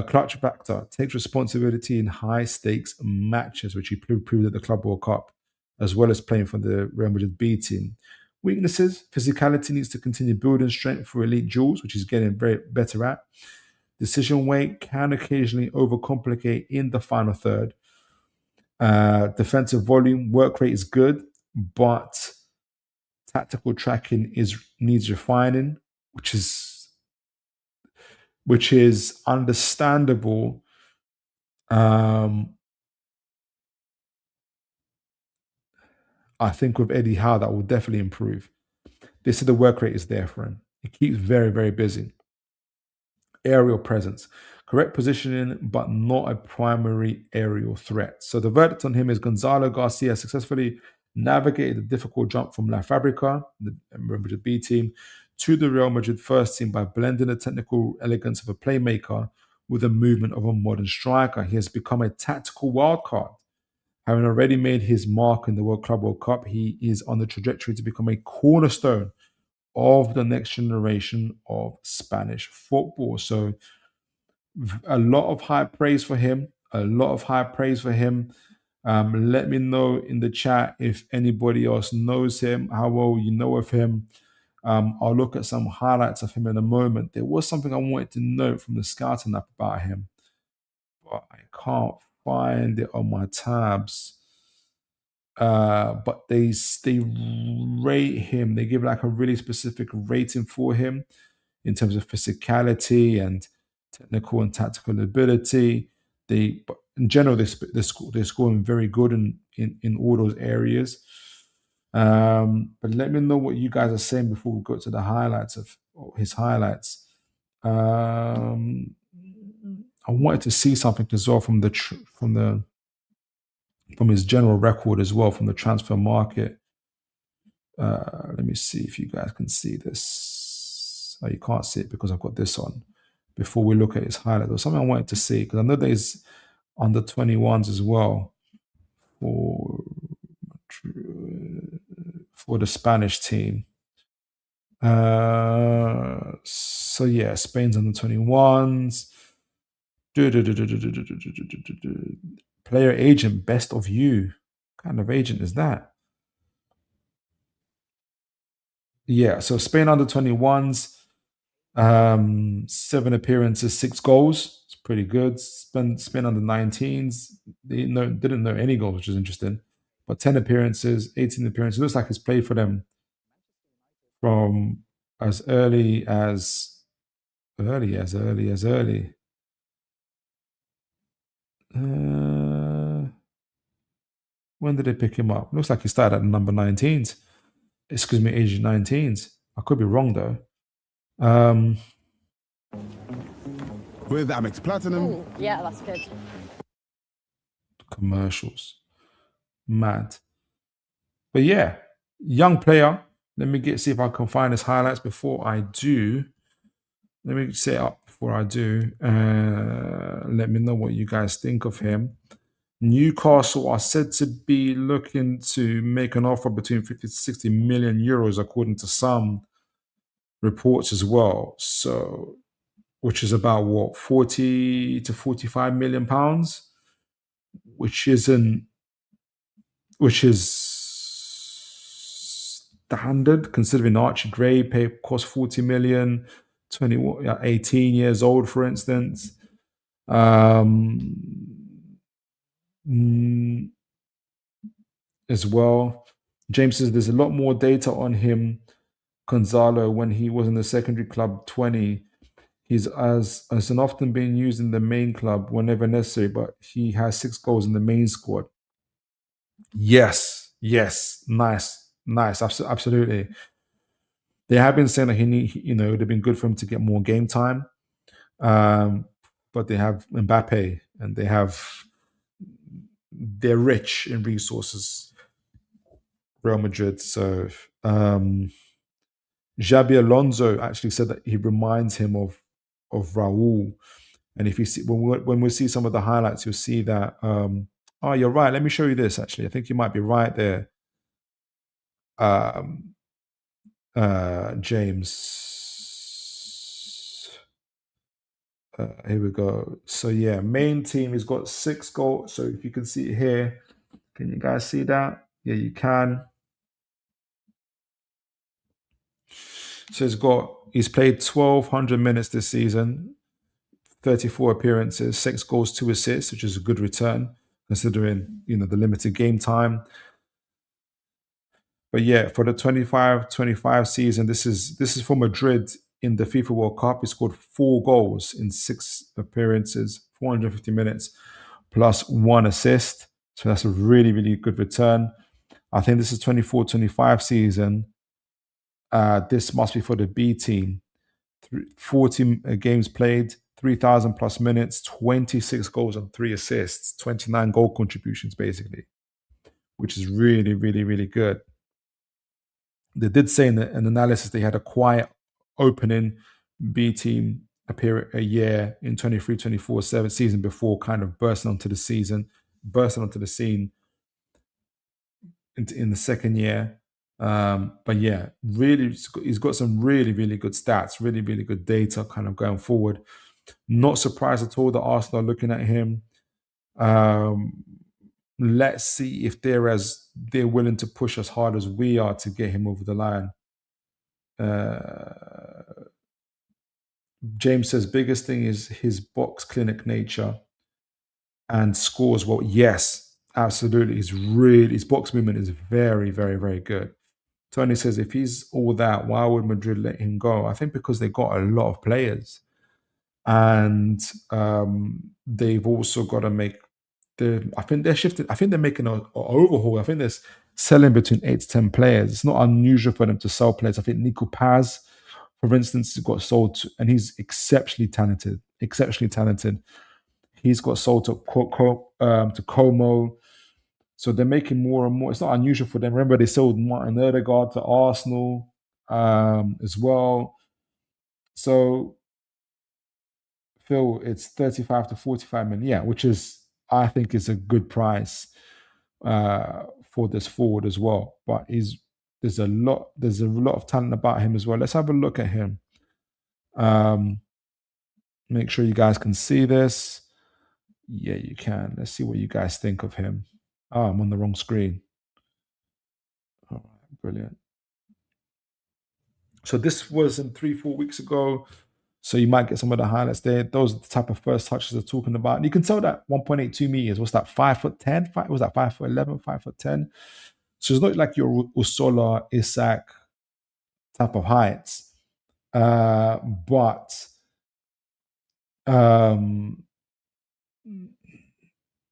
Clutch factor takes responsibility in high stakes matches, which he proved at the Club World Cup, as well as playing for the Real Madrid B team. Weaknesses: physicality, needs to continue building strength for elite duels, which he's getting very better at. Decision weight can occasionally overcomplicate in the final third. Defensive volume, work rate is good, but tactical tracking needs refining, which is understandable. I think with Eddie Howe, that will definitely improve. They said the work rate is there for him. He keeps very, very busy. Aerial presence, correct positioning, but not a primary aerial threat. So the verdict on him is Gonzalo Garcia successfully navigated the difficult jump from La Fabrica, the Real Madrid B team, to the Real Madrid first team by blending the technical elegance of a playmaker with the movement of a modern striker. He has become a tactical wildcard. Having already made his mark in the World Club World Cup, he is on the trajectory to become a cornerstone of the next generation of Spanish football. So a lot of high praise for him. A lot of high praise for him. Let me know in the chat if anybody else knows him, how well you know of him. I'll look at some highlights of him in a moment. There was something I wanted to note from the scouting app about him, but I can't find it on my tabs. But they rate him. They give like a really specific rating for him in terms of physicality and technical and tactical ability. But in general, they're scoring very good in all those areas. But let me know what you guys are saying before we go to the highlights of his highlights. I wanted to see something as well from his general record as well from the transfer market. Let me see if you guys can see this. Oh, you can't see it because I've got this on. Before we look at his highlight, there was something I wanted to see because I know there's under 21s as well for the Spanish team. So yeah, Spain's under 21s. Player agent, best of you. What kind of agent is that? Yeah, so Spain under 21s, 7 appearances, 6 goals. It's pretty good. Spain under 19s, they didn't know any goals, which is interesting. But 10 appearances, 18 appearances. Looks like he's played for them from as early as early. When did they pick him up? Looks like he started at number 19s. Excuse me, age 19s. I could be wrong though. With Amex Platinum. Ooh, yeah, that's good. Commercials. Mad. But yeah, young player. Let me see if I can find his highlights before I do. Let me set it up before I do. Let me know what you guys think of him. Newcastle are said to be looking to make an offer between 50 to 60 million euros, according to some reports as well. So, which is about what, 40 to 45 million pounds, which is standard considering Archie Gray cost 40 million, 18 years old, for instance. As well. James says there's a lot more data on him, Gonzalo, when he was in the secondary club 20. He's as an often being used in the main club whenever necessary, but he has 6 goals in the main squad. Yes, nice, absolutely. They have been saying that it'd been good for him to get more game time, but they have Mbappe and they're rich in resources, Real Madrid. So Xabi Alonso actually said that he reminds him of Raul, And if you see when we see some of the highlights, you'll see that. Oh, you're right. Let me show you this. Actually, I think you might be right there, um, James. Here we go. So yeah, main team has got 6 goals. So if you can see it here, can you guys see that? Yeah, you can. So he's played 1,200 minutes this season, 34 appearances, 6 goals, 2 assists, which is a good return considering the limited game time. But yeah, for the 25-25 season, this is for Madrid in the FIFA World Cup. He scored 4 goals in 6 appearances, 450 minutes, plus 1 assist. So that's a really, really good return. I think this is 24-25 season. This must be for the B team. 40 games played, 3,000 plus minutes, 26 goals and 3 assists, 29 goal contributions, basically, which is really, really, really good. They did say in an analysis they had a quiet opening B team a year in 23-24 season before kind of bursting onto the scene in the second year. But yeah, really, he's got some really, really good stats, really, really good data kind of going forward. Not surprised at all that Arsenal are looking at him. Let's see if they're willing to push as hard as we are to get him over the line. James says biggest thing is his box clinic nature and scores well. Yes, absolutely. His box movement is very, very, very good. Tony says if he's all that, why would Madrid let him go? I think because they got a lot of players, and they've also got to make I think they're shifting. I think they're making an overhaul. I think they're selling between 8 to 10 players. It's not unusual for them to sell players. I think Nico Paz, for instance, got sold and he's exceptionally talented. Exceptionally talented. He's got sold to Como. So they're making more and more. It's not unusual for them. Remember, they sold Martin Odegaard to Arsenal as well. So, Phil, it's 35 to 45 million. Yeah, which I think is a good price for this forward as well. But there's a lot of talent about him as well. Let's have a look at him. Make sure you guys can see this. Yeah, you can. Let's see what you guys think of him. Oh, I'm on the wrong screen. All right, brilliant. So this wasn't 3-4 weeks ago. So you might get some of the highlights there. Those are the type of first touches they're talking about. And you can tell that 1.82 meters. What's that? 5'10"? Was that 5'11", 5'10"? So it's not like your Usola, Isak type of heights. But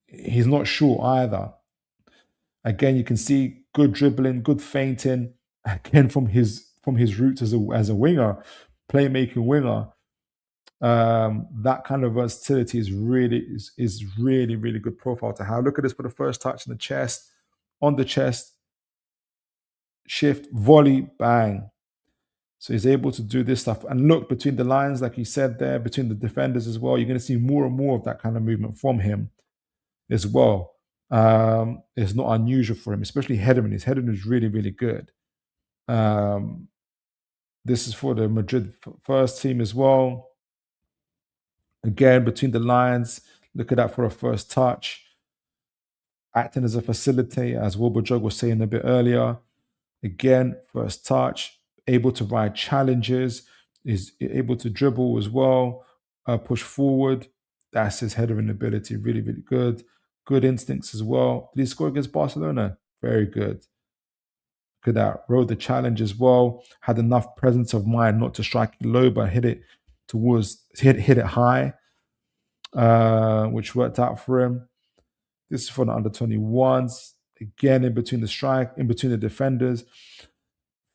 he's not short either. Again, you can see good dribbling, good feinting. Again, from his roots as a winger, playmaking winger. That kind of versatility is really, really good profile to have. Look at this for the first touch in the chest, on the chest, shift, volley, bang. So he's able to do this stuff. And look, between the lines, like he said there, between the defenders as well, you're going to see more and more of that kind of movement from him as well. It's not unusual for him, especially heading. His heading is really, really good. This is for the Madrid first team as well. Again, between the lines, look at that for a first touch. Acting as a facilitator, as Wilbur Jog was saying a bit earlier. Again, first touch, able to ride challenges, is able to dribble as well, push forward. That's his headering ability, really, really good. Good instincts as well. Did he score against Barcelona? Very good. Look at that. Rode the challenge as well. Had enough presence of mind not to strike it low, but hit it high, which worked out for him. This is for the under 21s. Again, in between the defenders,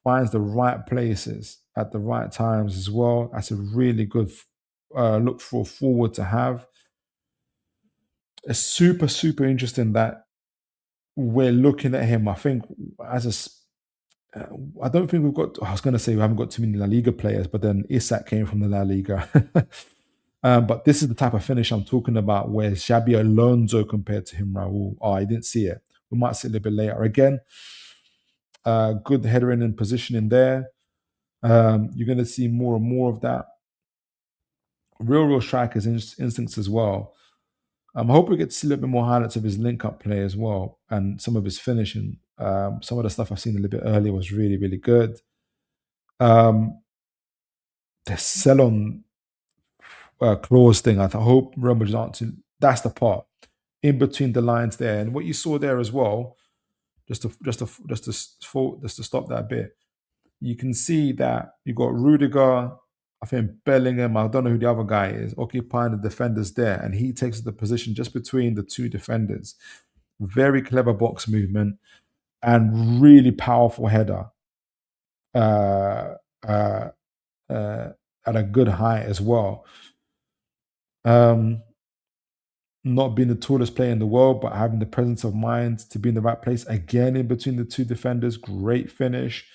finds the right places at the right times as well. That's a really good look for a forward to have. It's super, super interesting that we're looking at him. I think I don't think I was going to say we haven't got too many La Liga players, but then Isak came from the La Liga. But this is the type of finish I'm talking about, where Xabi Alonso compared to him, Raul. Oh, I didn't see it. We might see it a little bit later. Again, good header in and positioning there. You're going to see more and more of that. Real strikers instincts as well. I'm hoping we get to see a little bit more highlights of his link-up play as well, and some of his finishing. Some of the stuff I've seen a little bit earlier was really, really good. The sell-on clause thing, I hope Real Madrid aren't too. That's the part in between the lines there, and what you saw there as well. Just to stop that bit, you can see that you got Rudiger, I think Bellingham, I don't know who the other guy is, occupying the defenders there, and he takes the position just between the two defenders. Very clever box movement and really powerful header uh, uh, at a good height as well. Not being the tallest player in the world, but having the presence of mind to be in the right place again in between the two defenders. Great finish.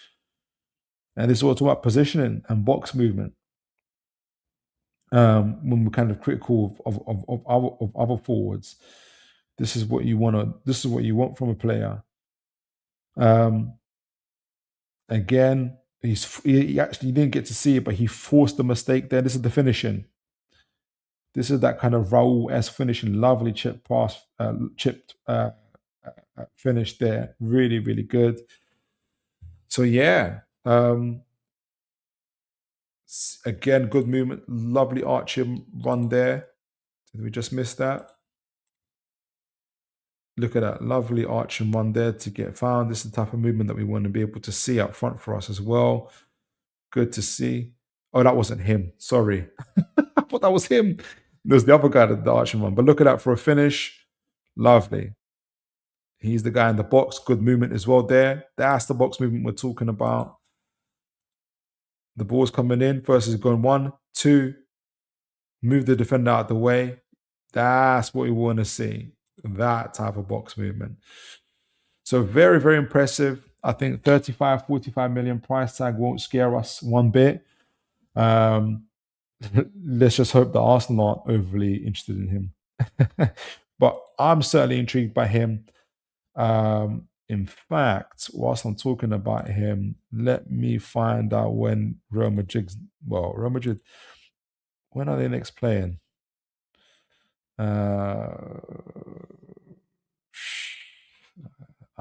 And this is all about positioning and box movement. When we're kind of critical of other forwards, this is what you want to. This is what you want from a player. Again, he actually didn't get to see it, but he forced the mistake there. This is the finishing. This is that kind of Raul-esque finishing. Lovely chip pass, chipped finish there. Really, really good. So yeah. Again, good movement. Lovely arching run there. Did we just miss that? Look at that. Lovely arching run there to get found. This is the type of movement that we want to be able to see up front for us as well. Good to see. Oh, that wasn't him. Sorry. I thought that was him. There's the other guy that the arching run. But look at that for a finish. Lovely. He's the guy in the box. Good movement as well there. That's the box movement we're talking about. The ball's coming in. First is going 1, 2. Move the defender out of the way. That's what we want to see. That type of box movement. So very, very impressive. I think 35, 45 million price tag won't scare us one bit. Let's just hope that Arsenal aren't overly interested in him. But I'm certainly intrigued by him. In fact, whilst I'm talking about him, let me find out when Real Madrid, when are they next playing? I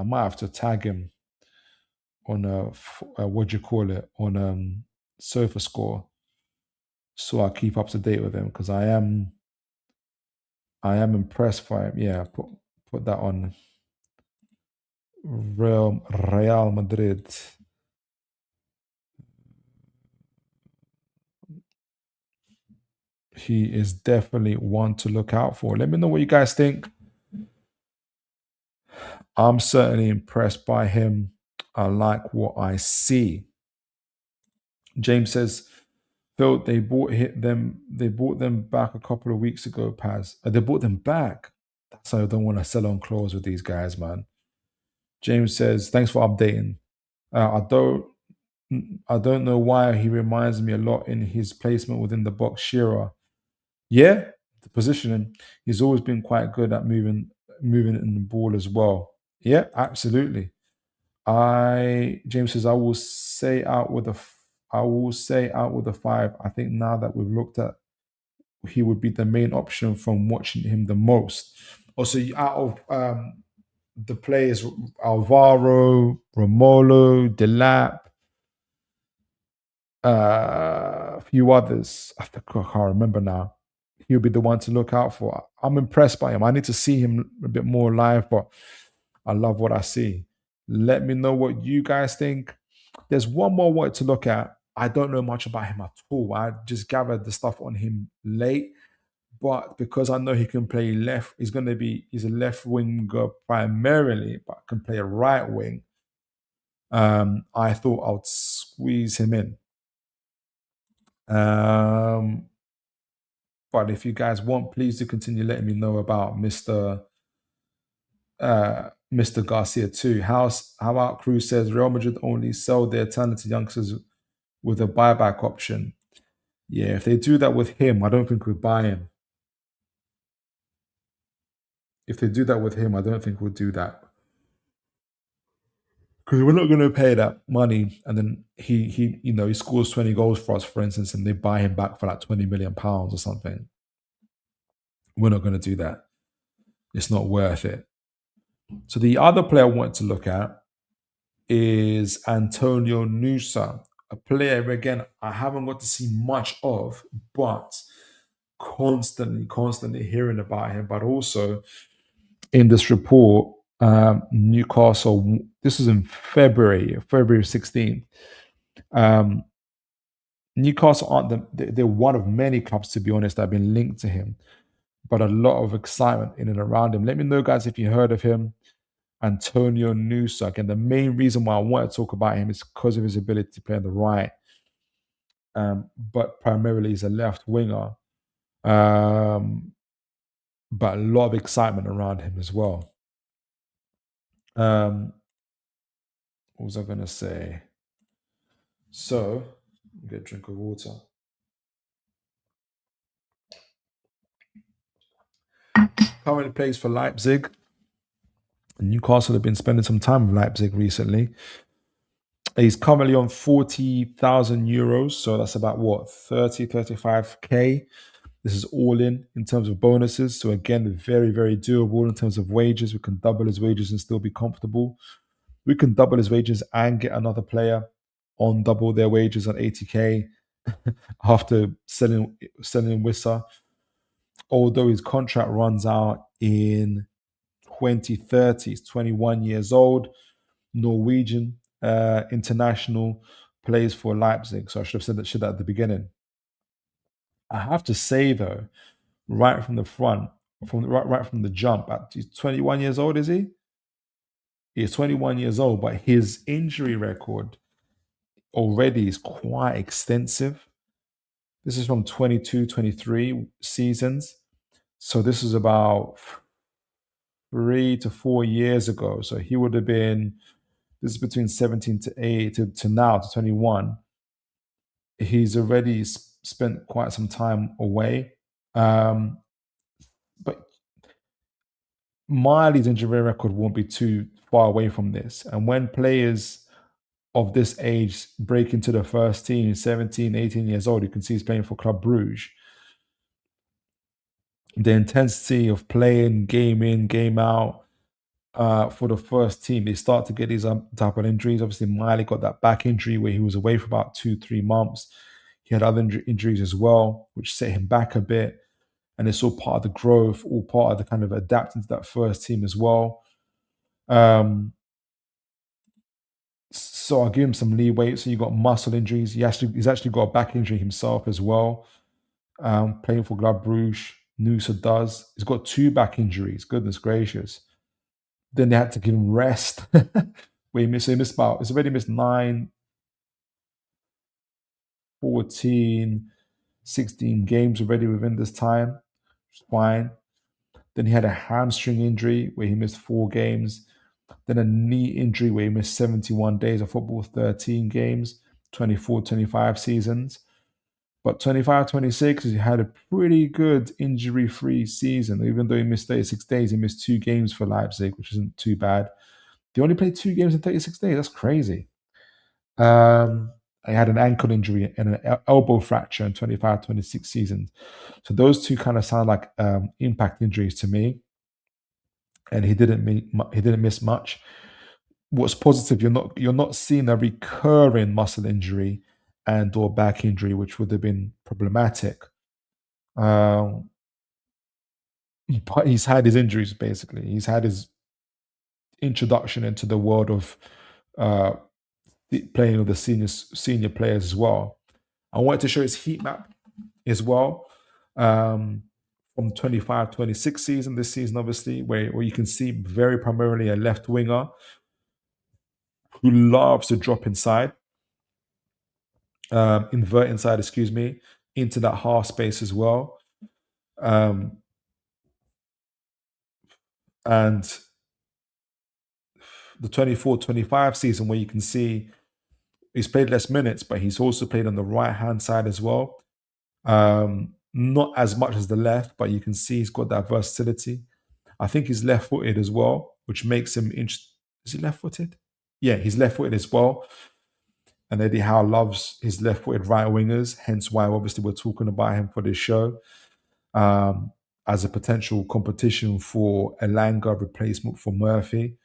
might have to tag him on on Sofa Score, so I keep up to date with him, because I am impressed by him. Yeah, put that on Real Madrid. He is definitely one to look out for. Let me know what you guys think. I'm certainly impressed by him. I like what I see. James says, Phil, they bought them back a couple of weeks ago, Paz. They bought them back. That's why I don't want to sell on clause with these guys, man. James says, thanks for updating. I don't know why he reminds me a lot in his placement within the box. Shearer. Yeah, the positioning. He's always been quite good at moving in the ball as well. Yeah, absolutely. James says, I will say out with a 5. I think now that we've looked at, he would be the main option from watching him the most. Also, out of the players, Alvaro, Romolo, Delap, a few others. I can't remember now. He'll be the one to look out for. I'm impressed by him. I need to see him a bit more live, but I love what I see. Let me know what you guys think. There's one more I wanted to look at. I don't know much about him at all. I just gathered the stuff on him late. But because I know he can play left, he's a left winger primarily, but can play a right wing. I thought I would squeeze him in. But if you guys want, please do continue letting me know about Mr. Garcia too. How about Cruz says Real Madrid only sell their talented youngsters with a buyback option? Yeah, if they do that with him, I don't think we'd buy him. If they do that with him, I don't think we'll do that. Because we're not going to pay that money, and then he scores 20 goals for us, for instance, and they buy him back for like £20 million or something. We're not going to do that. It's not worth it. So the other player I want to look at is Antonio Nusa, a player again I haven't got to see much of, but constantly hearing about him. But also in this report, Newcastle. This is in February 16th. Um, Newcastle aren't they're one of many clubs, to be honest, that have been linked to him, but a lot of excitement in and around him. Let me know, guys, if you heard of him. Antonio Nusa. Again, the main reason why I want to talk about him is because of his ability to play on the right, but primarily he's a left winger. But a lot of excitement around him as well. What was I going to say? So, get a drink of water. Currently plays for Leipzig. Newcastle have been spending some time with Leipzig recently. He's currently on 40,000 euros. So that's about what, 35K. This is all in terms of bonuses. So again, very, very doable in terms of wages. We can double his wages and still be comfortable. We can double his wages and get another player on double their wages at 80K after selling Wissa. Although his contract runs out in 2030. He's 21 years old, Norwegian international, plays for Leipzig. So I should have said that at the beginning. I have to say though, right from the front, right from the jump, he's 21 years old, is he? He's 21 years old, but his injury record already is quite extensive. This is from 22-23 seasons. So this is about 3 to 4 years ago. So he would have been, this is between 17 to 8 to now to 21. He's already spent quite some time away. But Miley's injury record won't be too far away from this. And when players of this age break into the first team, 17, 18 years old, you can see he's playing for Club Bruges. The intensity of playing game in, game out for the first team, they start to get these type of injuries. Obviously, Miley got that back injury where he was away for about 2-3 months. He had other injuries as well, which set him back a bit. And it's all part of the growth, all part of the kind of adapting to that first team as well. So I'll give him some leeway. So you got muscle injuries. He's actually got a back injury himself as well. Playing for Club Bruges, Nusa does. He's got 2 back injuries. Goodness gracious. Then they had to give him rest. Where he missed about, he's already missed 9, 14, 16 games already within this time. Which is fine. Then he had a hamstring injury where he missed 4 games. Then a knee injury where he missed 71 days of football, 13 games, 24-25 seasons. But 25-26, he had a pretty good injury-free season. Even though he missed 36 days, he missed 2 games for Leipzig, which isn't too bad. They only played 2 games in 36 days. That's crazy. I had an ankle injury and an elbow fracture in 25-26 seasons. So those 2 kind of sound like impact injuries to me. And he didn't miss much. What's positive, you're not seeing a recurring muscle injury and or back injury, which would have been problematic. But he's had his injuries basically. He's had his introduction into the world of playing with the senior players as well. I wanted to show his heat map as well. From 25-26 season, this season obviously, where you can see very primarily a left winger who loves to drop inside, invert inside, excuse me, into that half space as well. And the 24-25 season where you can see he's played less minutes, but he's also played on the right-hand side as well. Not as much as the left, but you can see he's got that versatility. I think he's left-footed as well, which makes him interesting. Is he left-footed? Yeah, he's left-footed as well. And Eddie Howe loves his left-footed right wingers, hence why obviously we're talking about him for this show as a potential competition for Elanga replacement for Murphy.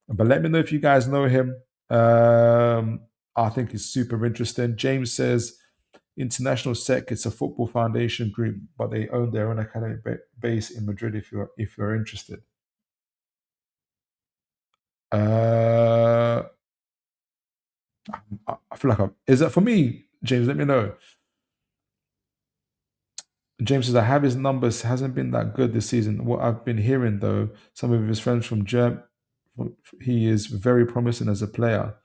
But let me know if you guys know him. I think he's super interesting. James says, International Sec, it's a football foundation group, but they own their own academic base in Madrid if you're interested. I feel like is that for me, James? Let me know. James says, I have his numbers, hasn't been that good this season. What I've been hearing, though, some of his friends from Germany, he is very promising as a player.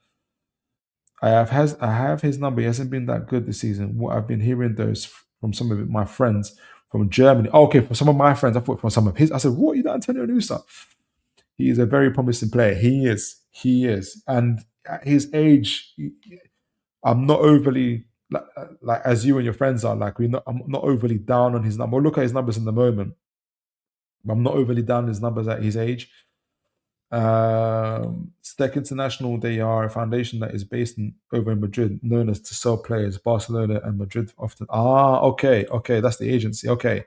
I have his number. He hasn't been that good this season. What I've been hearing, though, is from some of my friends from Germany. Oh, okay, from some of my friends. I thought from some of his. I said, what, you got Antonio Nusa? He is a very promising player. He is. He is. And at his age, I'm not overly like as you and your friends are. Like I'm not overly down on his number. We'll look at his numbers in the moment. But I'm not overly down on his numbers at his age. Stec International, they are a foundation that is based over in Madrid, known as to sell players. Barcelona and Madrid often. Okay, that's the agency. Okay.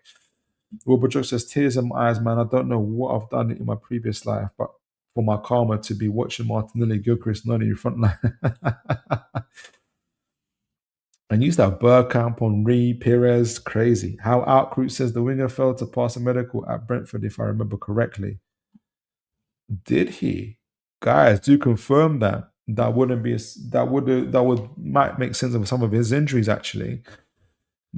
Wilbur Joe says, tears in my eyes, man. I don't know what I've done in my previous life, but for my karma to be watching Martinelli, Gilchrist, Noni in front line. And used to have Bergkamp, Henri, Perez, crazy. How Outcroot says the winger failed to pass a medical at Brentford, if I remember correctly. Did he? Guys, do confirm that. That wouldn't be might make sense of some of his injuries actually.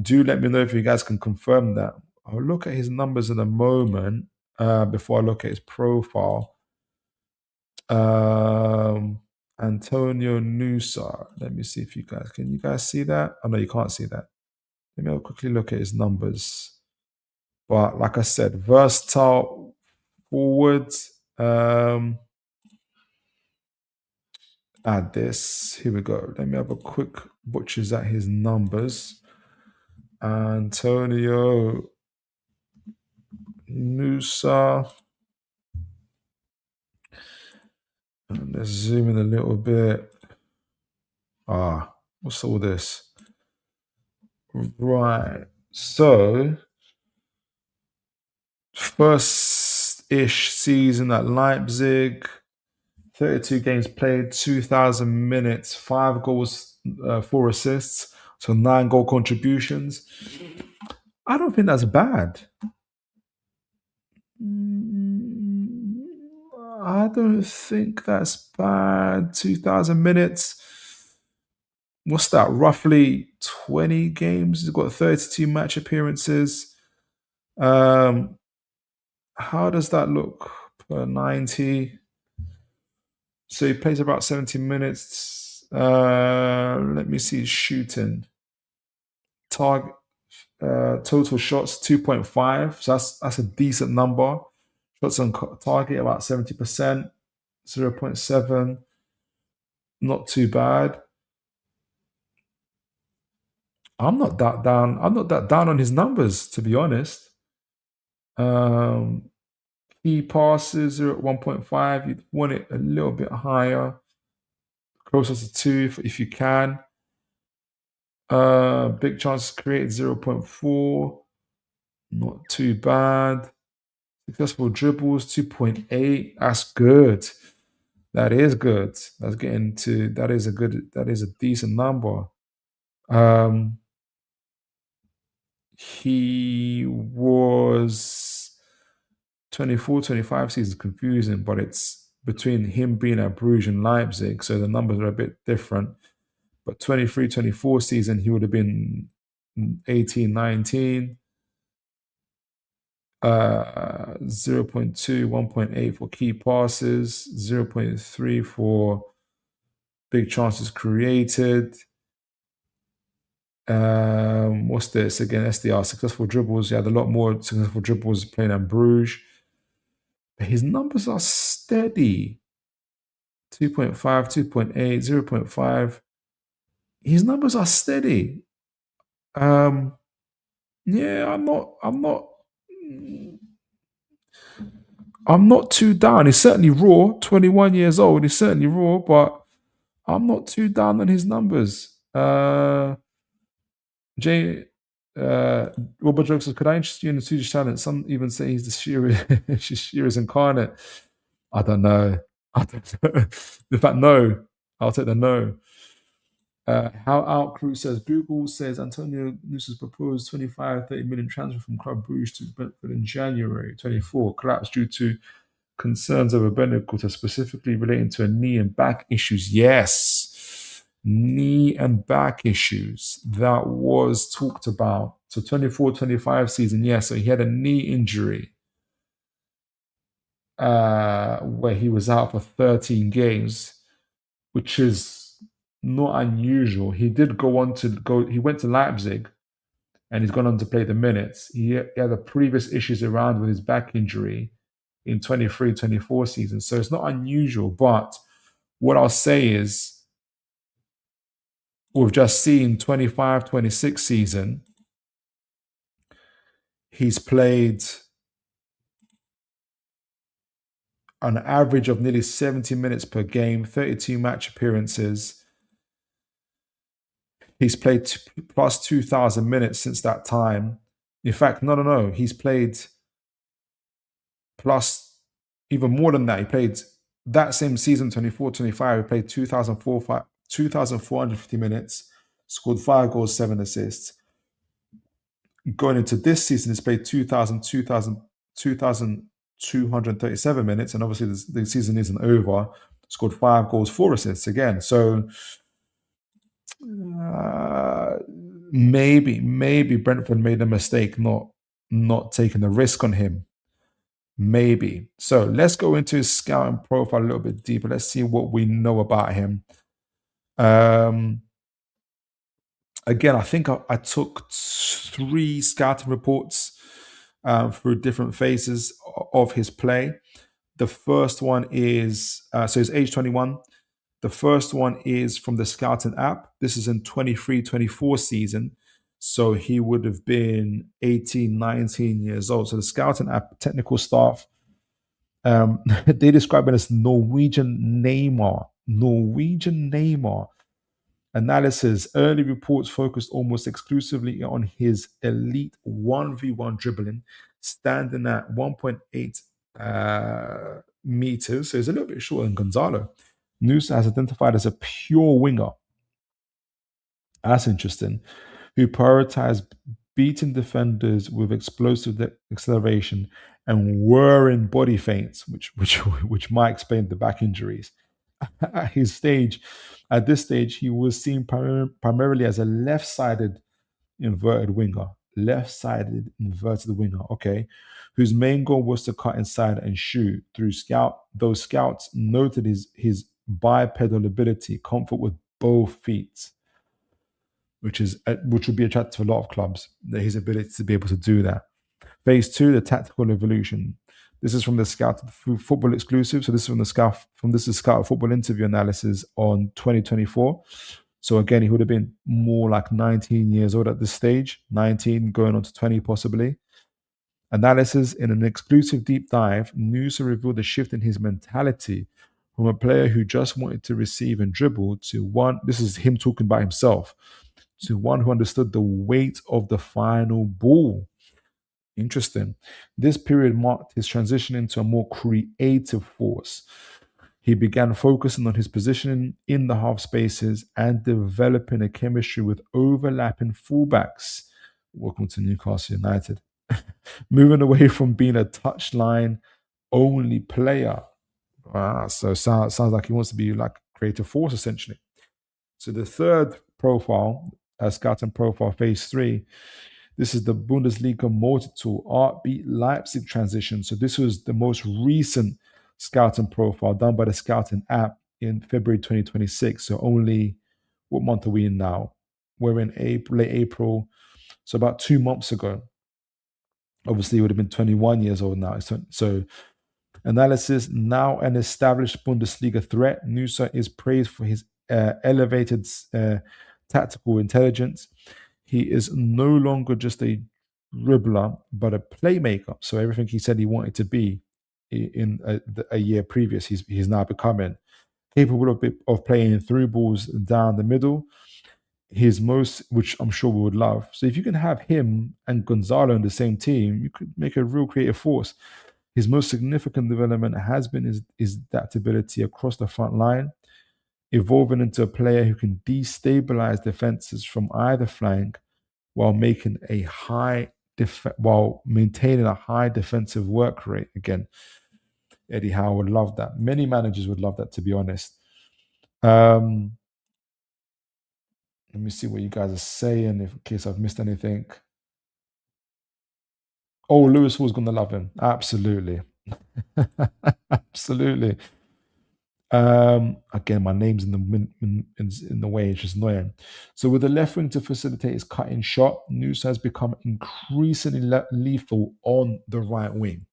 Do let me know if you guys can confirm that. I'll look at his numbers in a moment before I look at his profile. Antonio Nusa. Let me see if you guys can you guys see that? Oh no, you can't see that. Let me quickly look at his numbers. But like I said, versatile forward. Add this. Here we go. Let me have a quick butchers at his numbers. Antonio Nusa. And let's zoom in a little bit. What's all this? Right. So, first-ish season at Leipzig. 32 games played, 2,000 minutes, 5 goals, 4 assists, so 9 goal contributions. I don't think that's bad. I don't think that's bad. 2,000 minutes. What's that? Roughly 20 games. He's got 32 match appearances. How does that look per 90? So he plays about 70 minutes. Let me see his shooting. Target total shots 2.5. So that's a decent number. Shots on target about 70%. 0.7. Not too bad. I'm not that down. I'm not that down on his numbers, to be honest. Key passes are at 1.5. You'd want it a little bit higher, closer to 2 if you can. Big chances created 0.4. Not too bad. Successful dribbles 2.8. That's good. That is good. That is a decent number. He was 24, 25 seasons confusing, but it's between him being at Bruges and Leipzig, so the numbers are a bit different. But 23, 24 season, he would have been 18, 19. 0.2, 1.8 for key passes, 0.3 for big chances created. What's this? Again, SDR, successful dribbles. He had a lot more successful dribbles playing at Bruges. But his numbers are steady. 2.5, 2.8, 0.5. His numbers are steady. Yeah, I'm not too down. He's certainly raw. 21 years old. He's certainly raw, but I'm not too down on his numbers. Jay, Robert Jokes says, could I interest you in the Swedish talent? Some even say he's the Shearer's incarnate. I don't know. I don't know. In fact, no. I'll take the no. How Out Crew says, Google says Antonio Nusa's proposed 30 million transfer from Club Brugge to Brentford in January 24 collapsed due to concerns over Betancourt, specifically relating to a knee and back issues. Yes, knee and back issues. That was talked about. So 24-25 season, yes. So he had a knee injury where he was out for 13 games, which is not unusual. He did he went to Leipzig and he's gone on to play the minutes. He had the previous issues around with his back injury in 23-24 season. So it's not unusual. But what I'll say is we've just seen 25-26 season. He's played an average of nearly 70 minutes per game, 32 match appearances. He's played plus 2,000 minutes since that time. In fact, no. He's played plus even more than that. He played that same season, 24-25, he played 2,450 minutes, scored 5 goals, 7 assists. Going into this season, he's played 2,237 minutes, and obviously the season isn't over. Scored 5 goals, 4 assists again. So maybe Brentford made a mistake not taking the risk on him. Maybe. So let's go into his scouting profile a little bit deeper. Let's see what we know about him. Again, I think I took 3 scouting reports through different phases of his play. The first one is, so he's age 21. The first one is from the scouting app. This is in 23-24 season. So he would have been 18, 19 years old. So the scouting app technical staff, they describe it as Norwegian Neymar. Analysis. Early reports focused almost exclusively on his elite 1v1 dribbling, standing at 1.8 meters. So he's a little bit shorter than Gonzalo. Nusa has identified as a pure winger. That's interesting. Who prioritized beating defenders with explosive acceleration and whirring body feints, which might explain the back injuries. At this stage, he was seen primarily as a left-sided inverted winger. Okay, whose main goal was to cut inside and shoot. Those scouts noted his bipedal ability, comfort with both feet, which would be attractive to a lot of clubs. His ability to be able to do that. Phase 2, the tactical evolution. This is from the Scout Football exclusive. So this is from the Scout Football interview analysis on 2024. So again, he would have been more like 19 years old at this stage, 19 going on to 20 possibly. Analysis in an exclusive deep dive, Nusa revealed a shift in his mentality from a player who just wanted to receive and dribble to one, this is him talking about himself, to one who understood the weight of the final ball. Interesting. This period marked his transition into a more creative force. He began focusing on his positioning in the half spaces and developing a chemistry with overlapping fullbacks. Welcome to Newcastle United. Moving away from being a touchline only player. So sounds like he wants to be like creative force essentially. So the third profile, scouting profile, phase 3. This is the Bundesliga multi-tool RB Leipzig transition. So this was the most recent scouting profile done by the scouting app in February 2026. So only, what month are we in now? We're in late April. So about 2 months ago. Obviously, he would have been 21 years old now. So analysis, now an established Bundesliga threat. Nusa is praised for his elevated tactical intelligence. He is no longer just a dribbler, but a playmaker. So everything he said he wanted to be in a year previous, he's now becoming capable of playing through balls down the middle. His most, which I'm sure we would love. So if you can have him and Gonzalo in the same team, you could make a real creative force. His most significant development has been his adaptability across the front line, evolving into a player who can destabilize defenses from either flank while while maintaining a high defensive work rate. Again, Eddie Howe would love that. Many managers would love that, to be honest. Um, let me see what you guys are saying, in case I've missed anything. Oh, Lewis Hall's going to love him. Absolutely. Absolutely. Again, my name's in the way. It's just annoying. So, with the left wing to facilitate his cutting shot, Nusa has become increasingly lethal on the right wing.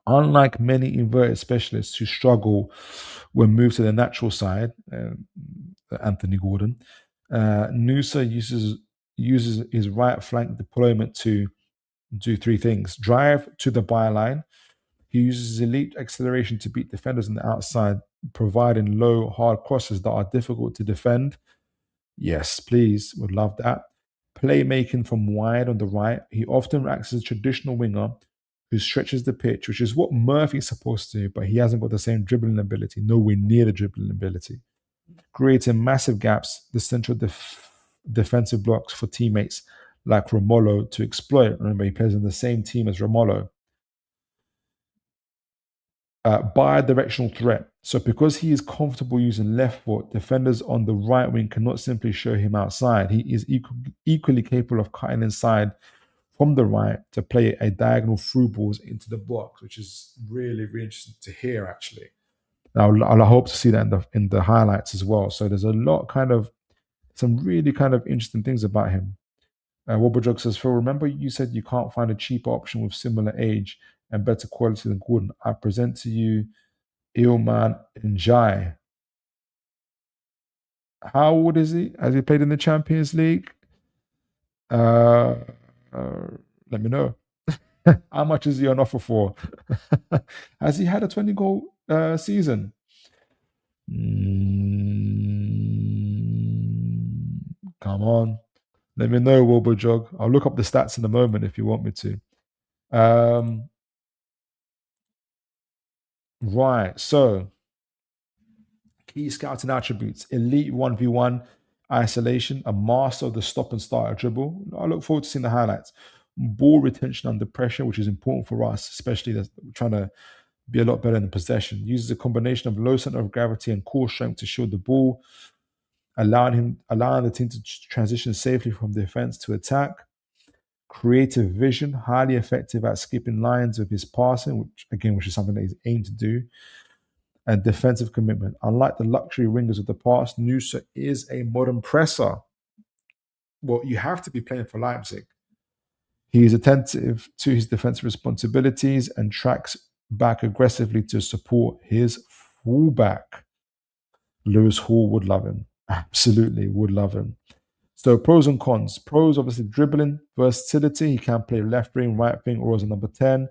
Unlike many inverted specialists who struggle when moved to the natural side, Anthony Gordon, Nusa uses his right flank deployment to do three things: drive to the byline. He uses his elite acceleration to beat defenders on the outside, providing low, hard crosses that are difficult to defend. Yes, please, would love that. Playmaking from wide on the right. He often acts as a traditional winger who stretches the pitch, which is what Murphy's supposed to do, but he hasn't got the same dribbling ability, nowhere near the dribbling ability. Creating massive gaps, the central defensive blocks for teammates like Romolo to exploit. Remember, he plays in the same team as Romolo. Bi-directional threat. So because he is comfortable using left foot, defenders on the right wing cannot simply show him outside. He is equally capable of cutting inside from the right to play a diagonal through balls into the box, which is really, really interesting to hear, actually. I hope to see that in the highlights as well. So there's a lot some really kind of interesting things about him. Wobblejog says, Phil, remember you said you can't find a cheaper option with similar age and better quality than Gordon. I present to you Ilman Njai. How old is he? Has he played in the Champions League? Let me know. How much is he on offer for? Has he had a 20-goal season? Come on. Let me know, Wilbur. I'll look up the stats in a moment if you want me to. Right. So, key scouting attributes: elite 1v1 isolation, a master of the stop and start dribble. I look forward to seeing the highlights. Ball retention under pressure, which is important for us, especially that's trying to be a lot better in possession. Uses a combination of low center of gravity and core strength to shield the ball, allowing the team to transition safely from defense to attack. Creative vision, highly effective at skipping lines with his passing, which is something that he's aimed to do. And defensive commitment. Unlike the luxury wingers of the past, Nusa is a modern presser. Well, you have to be playing for Leipzig. He is attentive to his defensive responsibilities and tracks back aggressively to support his fullback. Lewis Hall would love him. Absolutely would love him. So pros and cons. Pros, obviously, dribbling, versatility. He can play left wing, right wing, or as a number 10.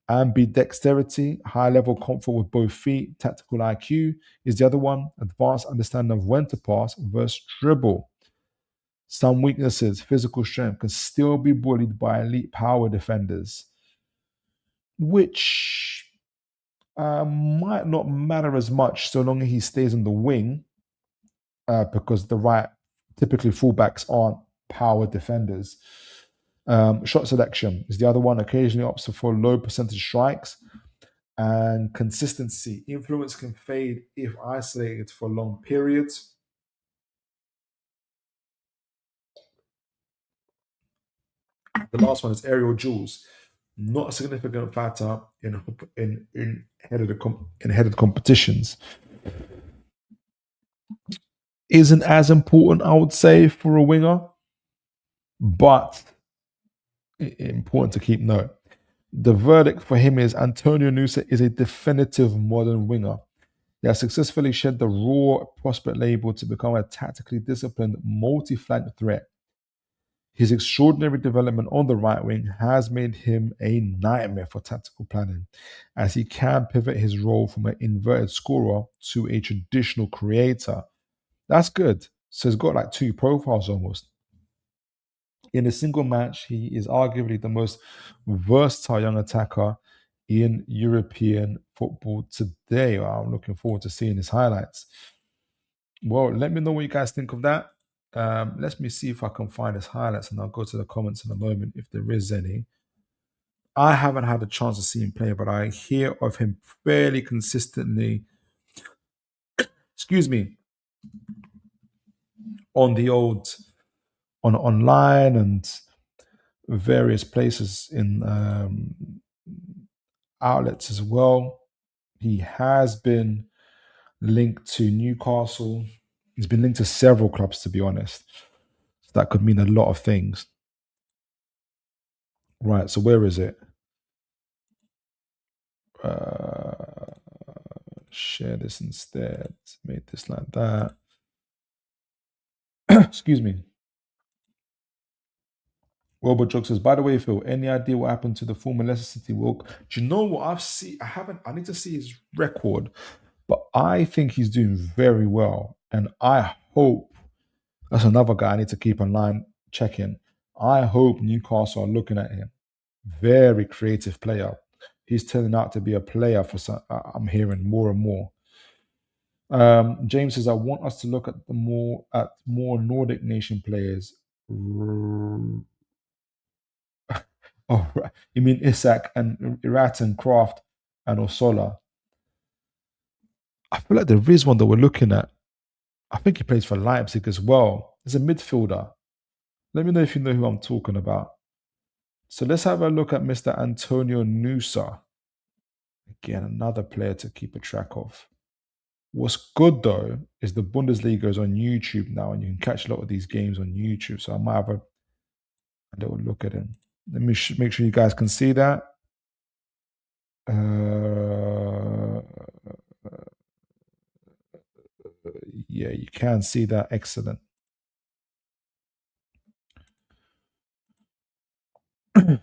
Ambidexterity, high level comfort with both feet. Tactical IQ is the other one. Advanced understanding of when to pass versus dribble. Some weaknesses: physical strength, can still be bullied by elite power defenders, which might not matter as much so long as he stays on the wing, because typically fullbacks aren't power defenders. Shot selection is the other one. Occasionally opts for low percentage strikes. And consistency. Influence can fade if isolated for long periods. The last one is aerial duels. Not a significant factor in headed competitions. Isn't as important, I would say, for a winger, but important to keep note. The verdict for him is Antonio Nusa is a definitive modern winger. He has successfully shed the raw prospect label to become a tactically disciplined, multi-flank threat. His extraordinary development on the right wing has made him a nightmare for tactical planning, as he can pivot his role from an inverted scorer to a traditional creator. That's good. So he's got like two profiles almost. In a single match, he is arguably the most versatile young attacker in European football today. I'm looking forward to seeing his highlights. Well, let me know what you guys think of that. Let me see if I can find his highlights, and I'll go to the comments in a moment if there is any. I haven't had a chance to see him play, but I hear of him fairly consistently. Excuse me, on the old on online and various places in outlets as well. He has been linked to Newcastle. He's been linked to several clubs, to be honest. So that could mean a lot of things. Right, so where is it? Share this instead. Made this like that. Excuse me. Robert Jog says, by the way, Phil, any idea what happened to the former Leicester City Wilk? Do you know what I've seen? I need to see his record, but I think he's doing very well. And I hope that's another guy I need to keep in line checking. I hope Newcastle are looking at him. Very creative player. He's turning out to be a player for some, I'm hearing more and more. James says, I want us to look at more Nordic nation players. Oh, right. You mean Isak and Irat and Kraft and Osola? I feel like there is one that we're looking at. I think he plays for Leipzig as well. He's a midfielder. Let me know if you know who I'm talking about. So let's have a look at Mr. Antonio Nusa. Again, another player to keep a track of. What's good though is the Bundesliga is on YouTube now, and you can catch a lot of these games on YouTube. So I might have a little look at him. Let me make sure you guys can see that. Yeah, you can see that. Excellent. I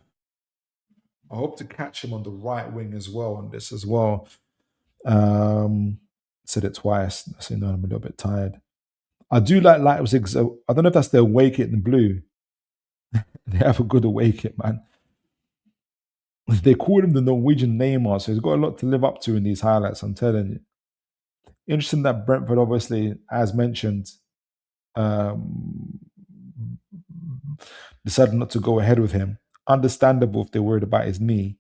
hope to catch him on the right wing as well on this as well. Said it twice. I say no, I'm a little bit tired. I do like Leipzig. So I don't know if that's their away kit in blue. They have a good away kit, man. They call him the Norwegian Neymar, so he's got a lot to live up to in these highlights. I'm telling you. Interesting that Brentford, obviously, as mentioned, um, decided not to go ahead with him. Understandable if they're worried about his knee.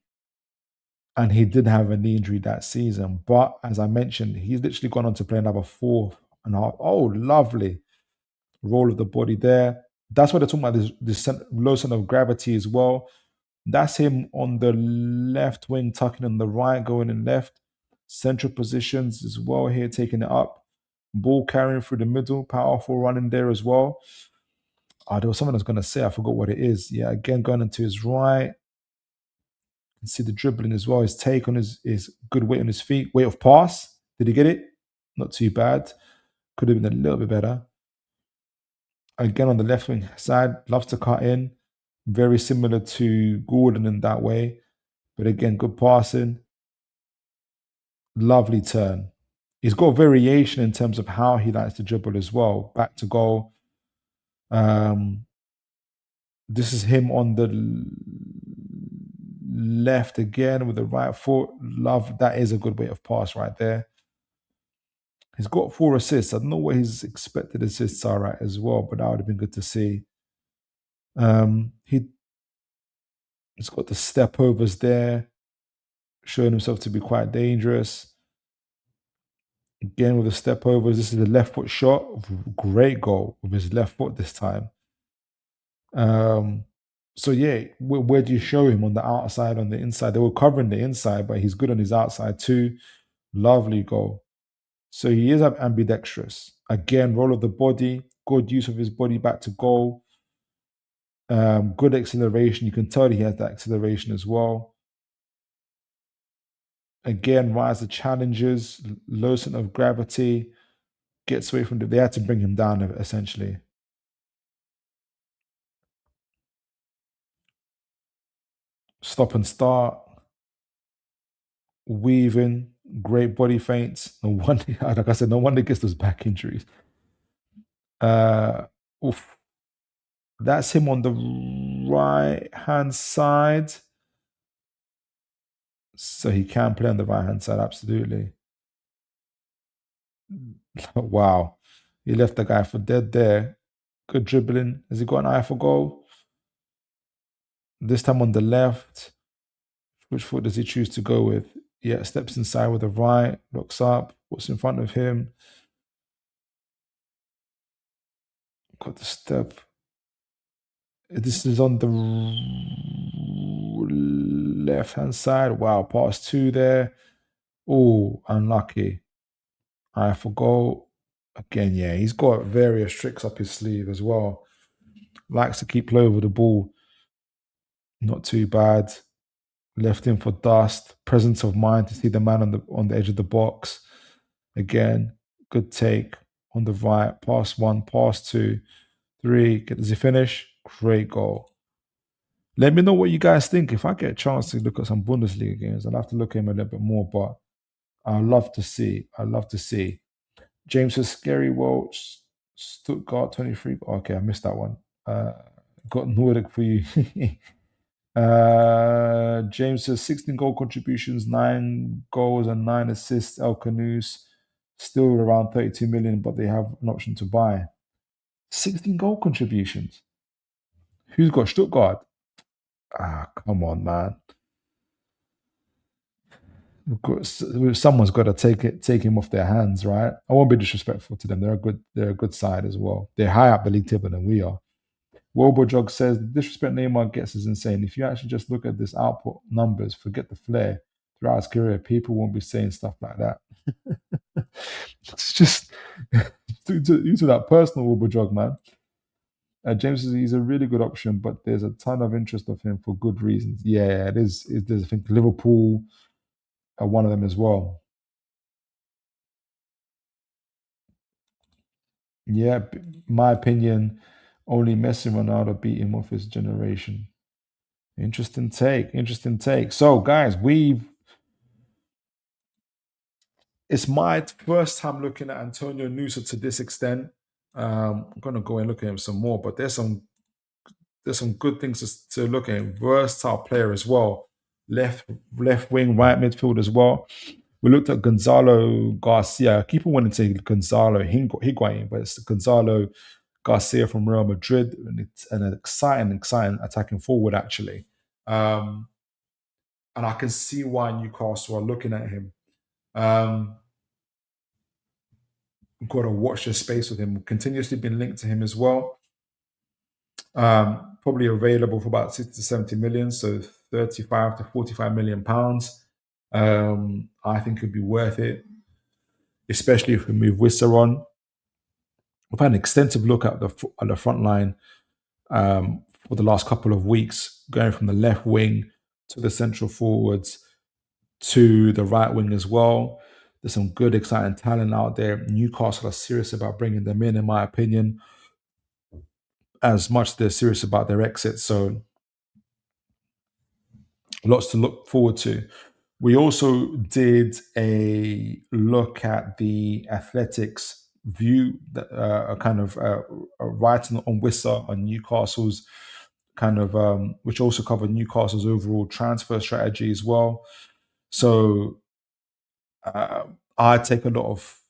And he did have a knee injury that season. But as I mentioned, he's literally gone on to play another 4.5. Oh, lovely. Roll of the body there. That's what they're talking about, this low center of gravity as well. That's him on the left wing, tucking on the right, going in left. Central positions as well here, taking it up. Ball carrying through the middle, powerful running there as well. There was something I was going to say. I forgot what it is. Yeah, again, going into his right. You can see the dribbling as well. His take on his good weight on his feet. Weight of pass. Did he get it? Not too bad. Could have been a little bit better. Again, on the left wing side, loves to cut in. Very similar to Gordon in that way. But again, good passing. Lovely turn. He's got variation in terms of how he likes to dribble as well. Back to goal. This is him on the left again with the right foot. Love, that is a good way of pass right there. He's got 4 assists. I don't know what his expected assists are at as well, but that would have been good to see. He's got the step overs there, showing himself to be quite dangerous. Again with the step overs. This is a left foot shot. Great goal with his left foot this time. So yeah, where do you show him? On the outside, on the inside? They were covering the inside, but he's good on his outside too. Lovely goal. So he is ambidextrous. Again, roll of the body, good use of his body back to goal. Good acceleration. You can tell he has that acceleration as well. Again, rise the challenges, low center of gravity, gets away from they had to bring him down essentially. Stop and start, weaving, great body feints. No wonder, like I said, no wonder he gets those back injuries. Uh, oof. That's him on the right hand side. So he can play on the right hand side, absolutely. Wow. He left the guy for dead there. Good dribbling. Has he got an eye for goal? This time on the left. Which foot does he choose to go with? Yeah, steps inside with the right, looks up. What's in front of him? Got the step. This is on the left hand side. Wow, pass two there. Oh, unlucky. I forgot. Again, yeah, he's got various tricks up his sleeve as well. Likes to keep play over the ball. Not too bad. Left in for dust. Presence of mind to see the man on the edge of the box. Again, good take on the right. Pass one, pass two, three. Does he finish? Great goal. Let me know what you guys think. If I get a chance to look at some Bundesliga games, I'll have to look at him a little bit more. But I'd love to see. I'd love to see. James says Scary Welch, Stuttgart 23. Okay, I missed that one. Got Nordic for you. James says 16 goal contributions, 9 goals and 9 assists. El Canus still around 32 million, but they have an option to buy. 16 goal contributions. Who's got Stuttgart? Come on, man. Someone's got to take him off their hands, right? I won't be disrespectful to them. They're a good side as well. They're high up the league table than we are. Wobojog says the disrespect Neymar gets is insane. If you actually just look at this output numbers, forget the flair. Throughout his career, people won't be saying stuff like that. It's just due to that personal Wobojog, man. James says he's a really good option, but there's a ton of interest of him for good reasons. Yeah, it is. There's, I think, Liverpool are one of them as well. Yeah, my opinion, only Messi and Ronaldo beat him off his generation. Interesting take. Interesting take. So, guys, it's my first time looking at Antonio Nusa to this extent. I'm gonna go and look at him some more, but there's some good things to look at. Versatile player as well. Left wing, right midfield as well. We looked at Gonzalo Garcia. I keep on wanting to say Gonzalo Higuain, but it's Gonzalo Garcia from Real Madrid, and it's an exciting attacking forward actually. And I can see why Newcastle are looking at him. Got to watch the space with him. Continuously been linked to him as well. Probably available for about 60 to 70 million, so 35 to 45 million pounds. I think it'd be worth it, especially if we move Wissa on. We've had an extensive look at the front line for the last couple of weeks, going from the left wing to the central forwards to the right wing as well. There's some good, exciting talent out there. Newcastle are serious about bringing them in my opinion, as much as they're serious about their exit. So lots to look forward to. We also did a look at the Athletics view, a kind of writing on Wissa on Newcastle's kind of, which also covered Newcastle's overall transfer strategy as well. So I take a lot of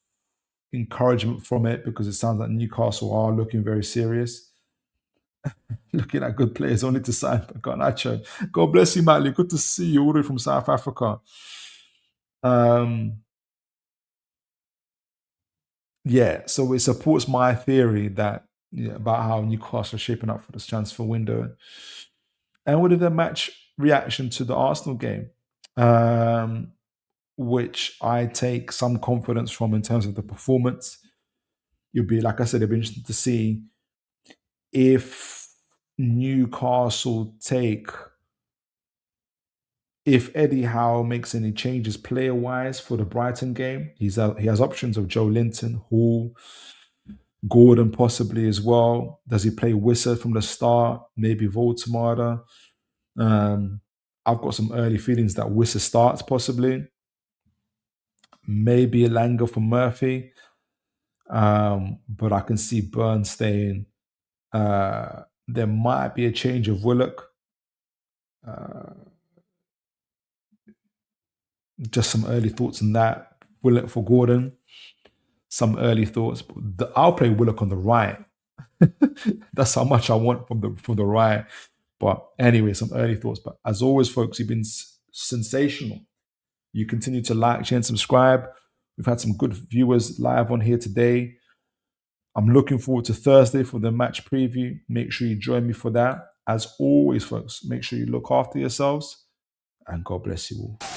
encouragement from it because it sounds like Newcastle are looking very serious. Looking at good players only to sign Garnacho. God bless you, Matley. Good to see you all the way from South Africa. Yeah, so it supports my theory that about how Newcastle are shaping up for this transfer window. And what did the match reaction to the Arsenal game? Which I take some confidence from in terms of the performance. You'll be, like I said, it'll be interesting to see if Newcastle if Eddie Howe makes any changes player-wise for the Brighton game. He has options of Joe Linton, Hall, Gordon possibly as well. Does he play Wissa from the start? Maybe Voltemada. I've got some early feelings that Wissa starts possibly. Maybe a Langer for Murphy. But I can see Burns staying. There might be a change of Willock. Just some early thoughts on that. Willock for Gordon. Some early thoughts. I'll play Willock on the right. That's how much I want from the right. But anyway, some early thoughts. But as always, folks, you've been sensational. You continue to like, share, and subscribe. We've had some good viewers live on here today. I'm looking forward to Thursday for the match preview. Make sure you join me for that. As always, folks, make sure you look after yourselves, and God bless you all.